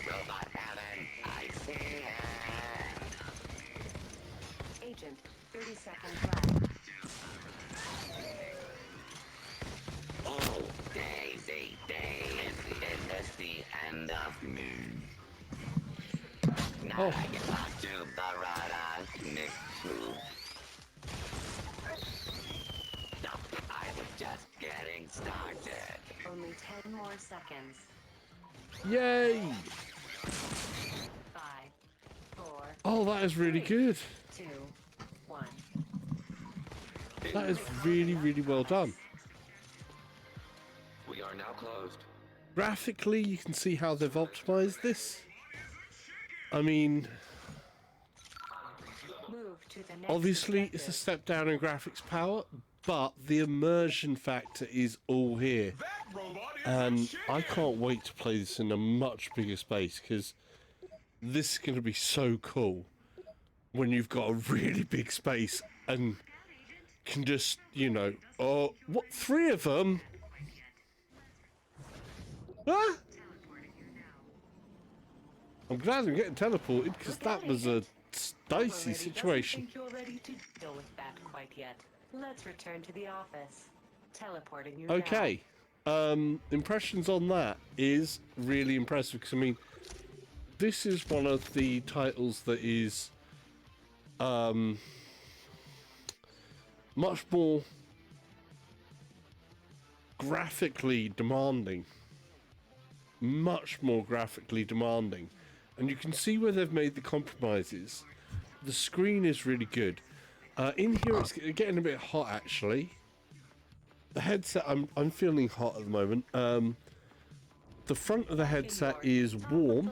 Robot heaven, I see it. Agent, 30 seconds left. Oh, Daisy, Daisy, it is the end of me. Now Oh. I get back to Barada, Nick too. No, I was just getting started. Only 10 more seconds. yay! 5, 4, Oh, that is really good. 2, 1. That is really, really well done. We are now closed. Graphically, you can see how they've optimized this. I mean, Move to the next obviously it's a objective. step down in graphics power, but the immersion factor is all here. That robot is And a chicken! I can't wait to play this in a much bigger space, because this is going to be so cool when you've got a really big space and can just, you know, oh, what, 3 of them? Ah! I'm glad I'm getting teleported, because that was a dicey Already situation. doesn't think you're ready to deal with that quite yet. Let's return to the office. Teleporting you now. Okay. Impressions on that is really impressive, because I mean, this is one of the titles that is much more graphically demanding. Much more graphically demanding. And you can see where they've made the compromises. The screen is really good. In here, it's getting a bit hot, actually. The headset, I'm feeling hot at the moment. The front of the headset is warm,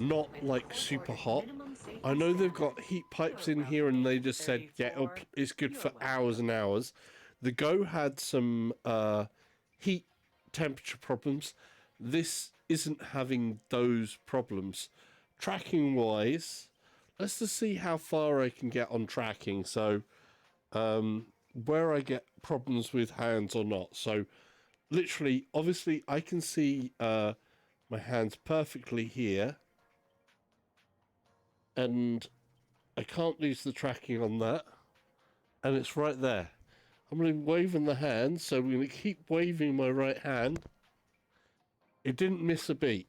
not like super hot. I know they've got heat pipes in here, and they just said, yeah, it's good for hours and hours. The Go had some heat temperature problems. This isn't having those problems. Tracking wise, let's just see how far I can get on tracking. So where I get problems with hands or not. So literally, obviously I can see my hands perfectly here, and I can't lose the tracking on that, and it's right there. I'm going to be waving the hand, so we're going to keep waving my right hand. It didn't miss a beat.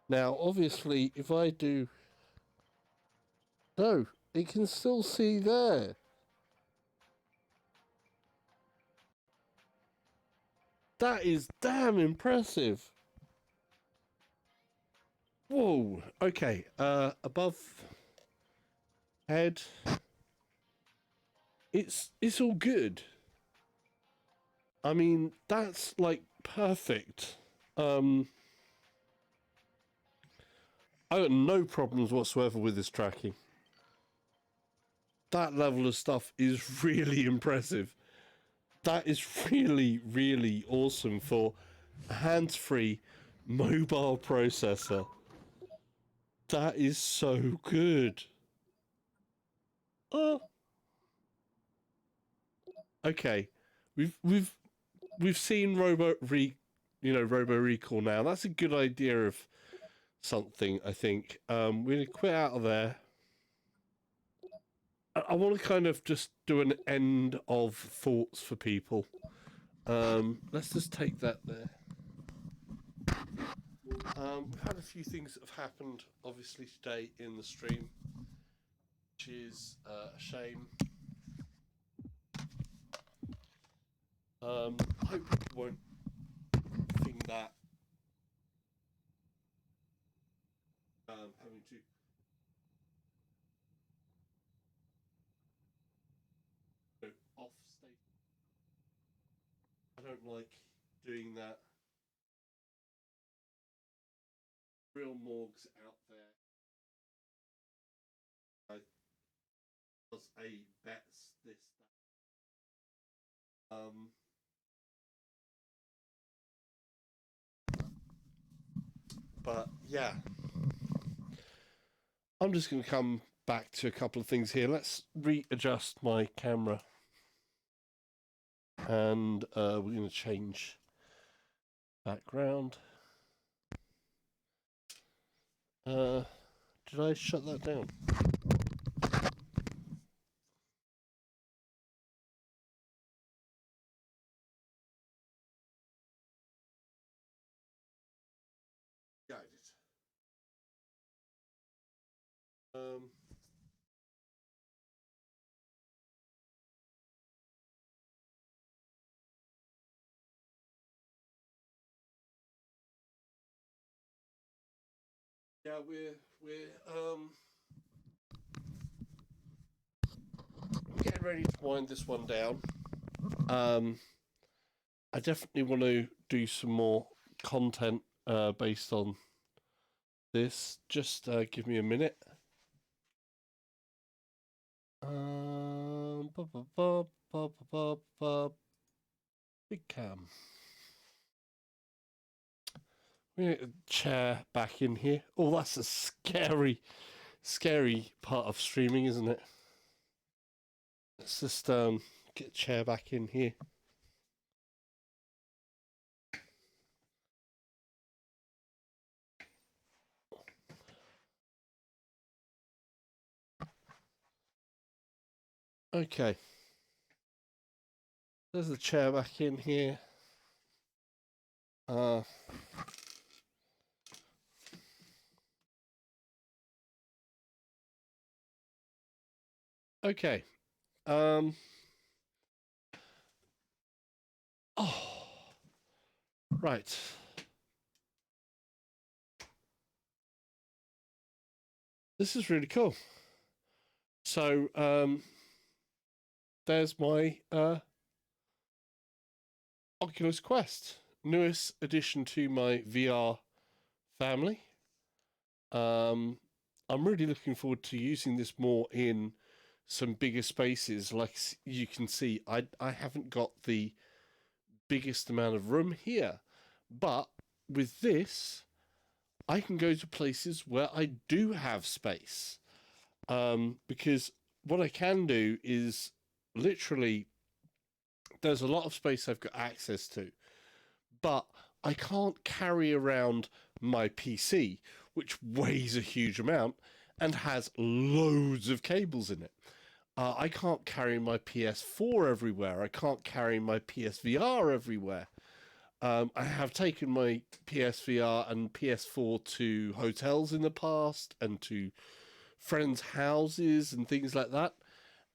Now, obviously, if I do... No, it can still see there. That is damn impressive. Whoa. Okay. Above head. It's all good. I mean, that's like perfect. I got no problems whatsoever with this tracking. That level of stuff is really impressive. That is really, really awesome for a hands-free mobile processor. That is so good. Okay, we've seen Robo Recall now. That's a good idea of something. I think we're gonna quit out of there. I want to kind of just do an end of thoughts for people. Let's just take that there. We've had a few things that have happened, obviously, today in the stream, which is a shame. I hope people won't think that having to go off stage. I don't like doing that. Real morgues out there. I was a bets this that. But yeah, I'm just going to come back to a couple of things here. Let's readjust my camera, and we're going to change background. Did I shut that down? Yeah, I did. Yeah, we're getting ready to wind this one down. I definitely want to do some more content based on this. Just give me a minute. Big cam. We need a chair back in here. Oh, that's a scary part of streaming, isn't it? Let's just get a chair back in here. Okay. There's the chair back in here. Okay. Oh. Right. This is really cool. So, there's my Oculus Quest, newest addition to my VR family. I'm really looking forward to using this more in some bigger spaces. Like you can see, I haven't got the biggest amount of room here, but with this, I can go to places where I do have space. Because what I can do is literally, there's a lot of space I've got access to, but I can't carry around my PC, which weighs a huge amount and has loads of cables in it. I can't carry my PS4 everywhere. I can't carry my PSVR everywhere. I have taken my PSVR and PS4 to hotels in the past and to friends' houses and things like that.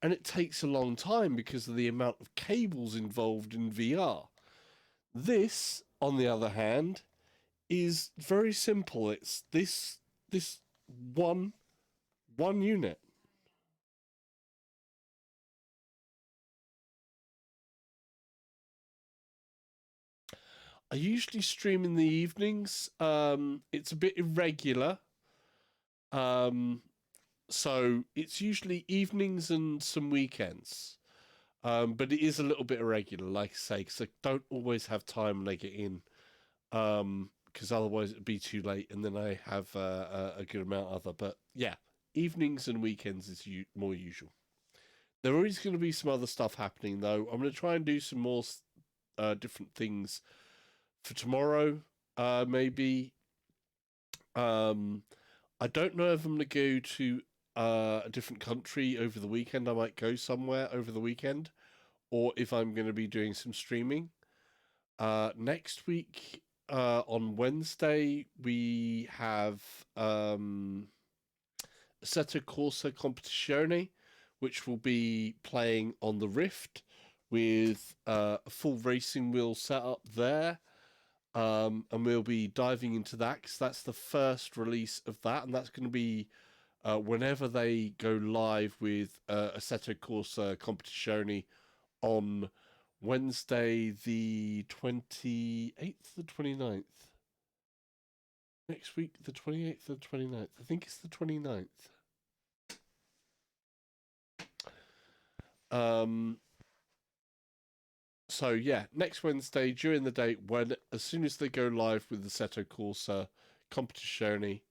And it takes a long time because of the amount of cables involved in VR. This, on the other hand, is very simple. It's this one unit. I usually stream in the evenings. It's a bit irregular. Um, so it's usually evenings and some weekends. But it is a little bit irregular, like I say, because I don't always have time when I get in. Because otherwise it'd be too late, and then I have a good amount of other. But yeah, evenings and weekends is more usual. There is going to be some other stuff happening though. I'm going to try and do some more different things for tomorrow. Maybe. I don't know if I'm going to go to a different country over the weekend. I might go somewhere over the weekend, or if I'm going to be doing some streaming. Next week, on Wednesday, we have Assetto Corsa Competizione, which will be playing on the Rift with a full racing wheel setup there. And we'll be diving into that because that's the first release of that, and that's going to be whenever they go live with Assetto Corsa Competizione on Wednesday the 28th, the 29th. Next week, the 28th or 29th. I think it's the 29th. So yeah, next Wednesday during the day, as soon as they go live with the Assetto Corsa Competizione,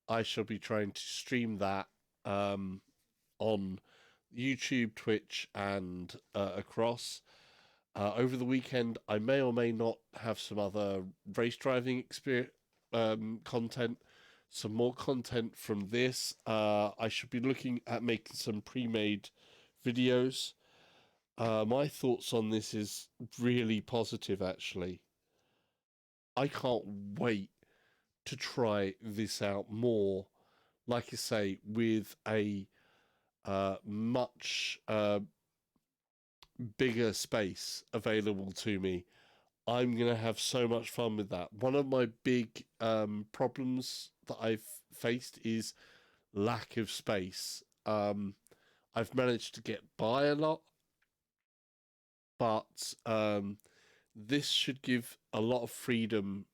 I shall be trying to stream that on YouTube, Twitch, and across. Over the weekend, I may or may not have some other race driving experience content, some more content from this. I should be looking at making some pre-made videos. My thoughts on this is really positive, actually. I can't wait to try this out more. Like I say, with a much bigger space available to me, I'm going to have so much fun with that. One of my big problems that I've faced is lack of space. I've managed to get by a lot, but this should give a lot of freedom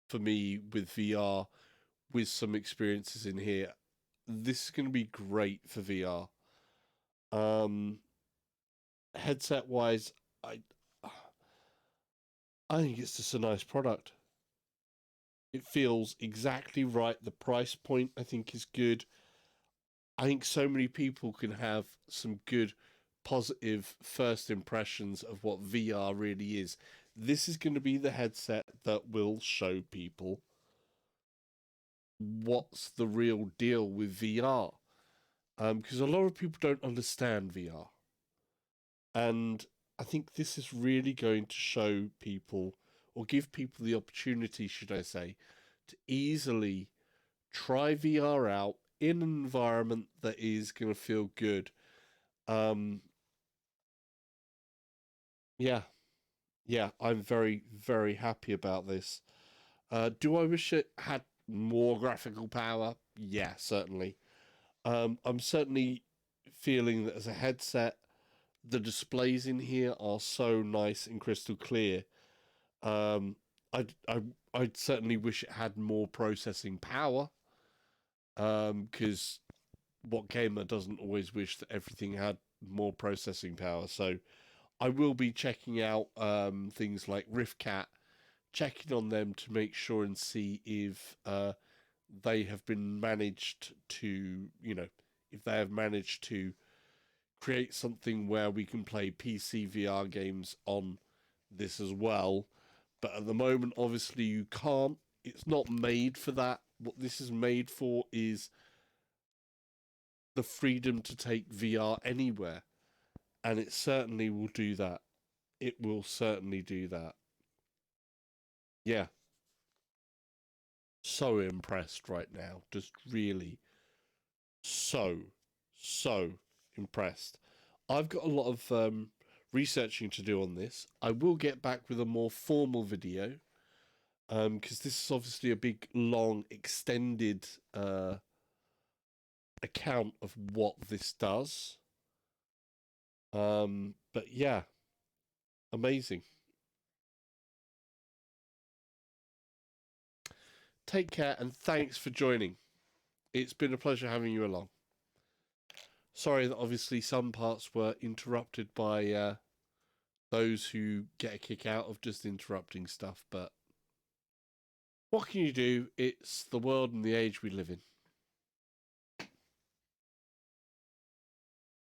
for me with VR, with some experiences in here. This is going to be great for VR. Headset wise, I think it's just a nice product. It feels exactly right. The price point, I think, is good. I think so many people can have some good, positive first impressions of what VR really is. This is going to be the headset that will show people what's the real deal with VR. Because a lot of people don't understand VR. And I think this is really going to show people, or give people the opportunity, should I say, to easily try VR out in an environment that is going to feel good. Yeah, I'm very, very happy about this. Do I wish it had more graphical power? Yeah, certainly. I'm certainly feeling that as a headset, the displays in here are so nice and crystal clear. Um, I'd certainly wish it had more processing power. Because what gamer doesn't always wish that everything had more processing power? So I will be checking out things like Riftcat, checking on them to make sure and see if they have been managed to, if they have managed to create something where we can play PC VR games on this as well. But at the moment, obviously, you can't. It's not made for that. What this is made for is the freedom to take VR anywhere, and it certainly will do that. It will certainly do that. Yeah. So impressed right now. Just really so impressed. I've got a lot of researching to do on this. I will get back with a more formal video because this is obviously a big, long, extended account of what this does. But yeah, amazing. Take care and thanks for joining. It's been a pleasure having you along. Sorry that obviously some parts were interrupted by those who get a kick out of just interrupting stuff, but what can you do? It's the world and the age we live in.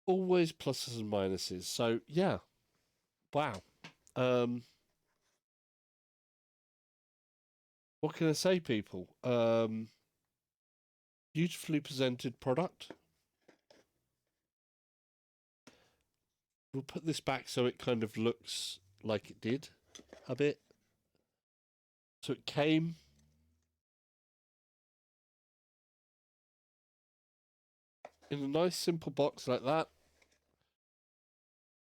Always pluses and minuses. So yeah, wow. What can I say, people? Beautifully presented product. We'll put this back so it kind of looks like it did a bit. So it came in a nice simple box like that.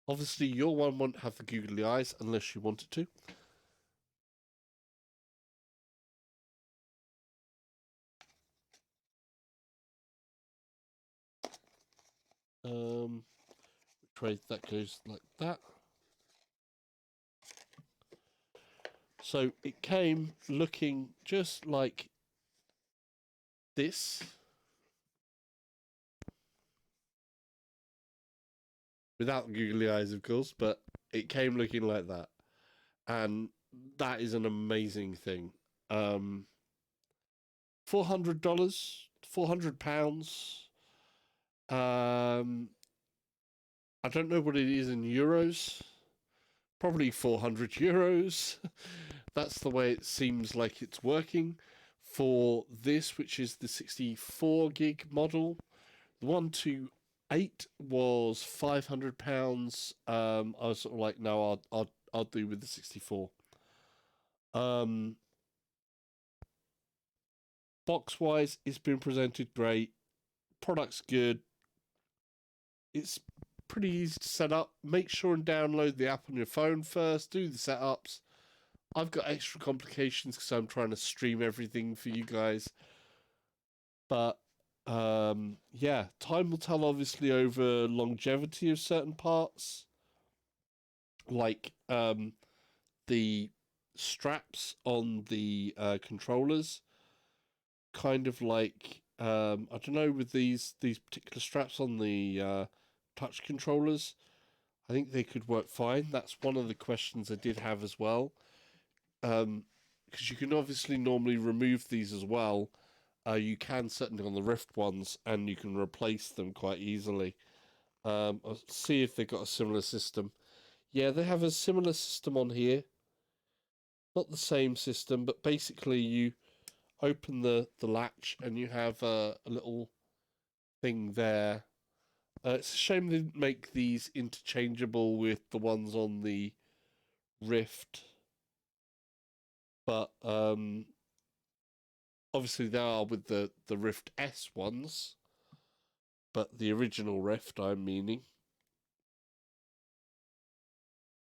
Obviously your one won't have the googly eyes unless you wanted to. Which way that goes like that. So it came looking just like this. Without googly eyes, of course, but it came looking like that. And that is an amazing thing. $400, £400. I don't know what it is in euros. Probably 400 euros. That's the way it seems like it's working. For this, which is the 64 gig model, the 128 was £500. I was sort of like, no, I'll do with the 64. Box wise, it's been presented great. Product's good. It's pretty easy to set up. Make sure and download the app on your phone first. Do the setups. I've got extra complications because I'm trying to stream everything for you guys. But yeah, time will tell obviously over longevity of certain parts. Like the straps on the controllers. Kind of like I don't know, with these particular straps on the touch controllers, I think they could work fine. That's one of the questions I did have as well. Because you can obviously normally remove these as well. You can certainly on the Rift ones, and you can replace them quite easily. I'll see if they've got a similar system. Yeah, they have a similar system on here. Not the same system, but basically you open the latch and you have a little thing there. It's a shame they didn't make these interchangeable with the ones on the Rift. But obviously they are with the Rift S ones. But the original Rift, I'm meaning.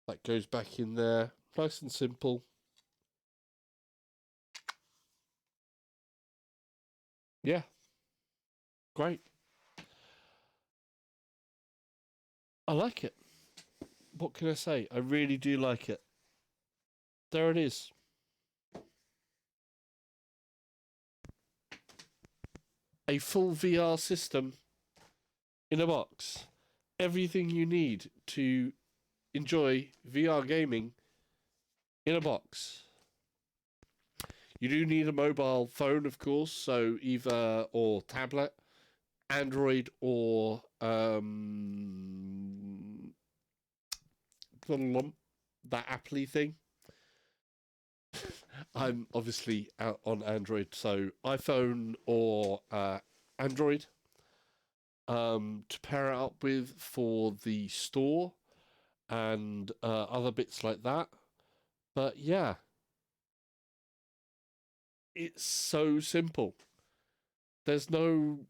That goes back in there. Nice and simple. Yeah. Great. I like it. What can I say? I really do like it. There it is. A full VR system in a box. Everything you need to enjoy VR gaming in a box. You do need a mobile phone, of course, so either or tablet, Android, or that Apple-y thing. I'm obviously out on Android, so iPhone or Android. to pair it up with for the store and other bits like that. But yeah, it's so simple. There's no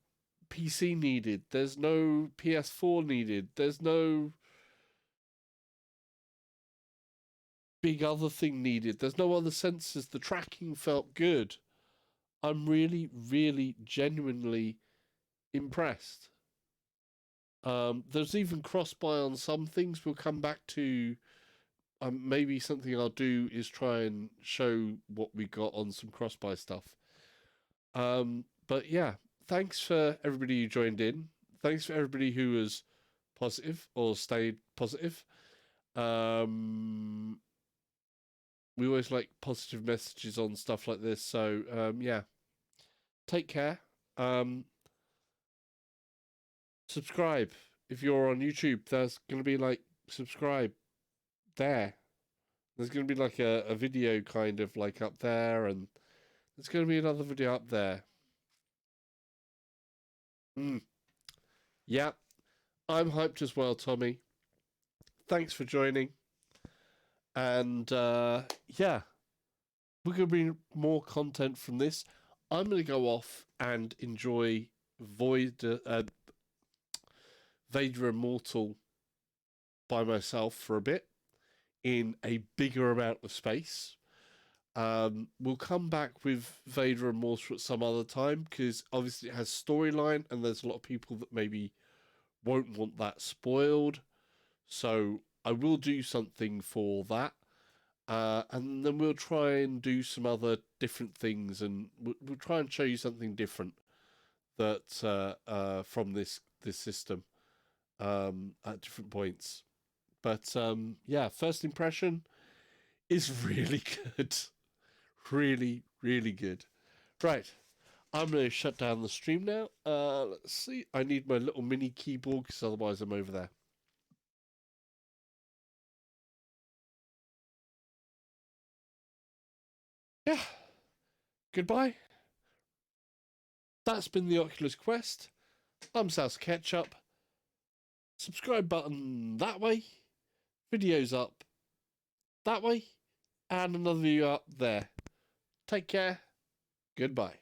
PC needed. There's no PS4 needed. There's no big other thing needed. There's no other sensors. The tracking felt good. I'm really, really, genuinely impressed. There's even cross-buy on some things. We'll come back to. Maybe something I'll do is try and show what we got on some cross-buy stuff. But yeah, thanks for everybody who joined in. Thanks for everybody who was positive or stayed positive. We always like positive messages on stuff like this. So yeah, take care. Subscribe if you're on YouTube. There's going to be like subscribe there. There's going to be like a video kind of like up there, and there's going to be another video up there. Yeah, I'm hyped as well, Tommy. Thanks for joining. And yeah, we're going to bring more content from this. I'm going to go off and enjoy Vader Immortal by myself for a bit in a bigger amount of space. We'll come back with Vader Immortal at some other time, because obviously it has storyline and there's a lot of people that maybe won't want that spoiled. So I will do something for that. And then we'll try and do some other different things, and we'll try and show you something different that from this system at different points. But yeah, first impression is really good. Really, really good. Right, I'm going to shut down the stream now. Let's see. I need my little mini keyboard, because otherwise I'm over there. Yeah. Goodbye. That's been the Oculus Quest. I'm South Ketchup. Subscribe button that way. Videos up that way. And another video up there. Take care. Goodbye.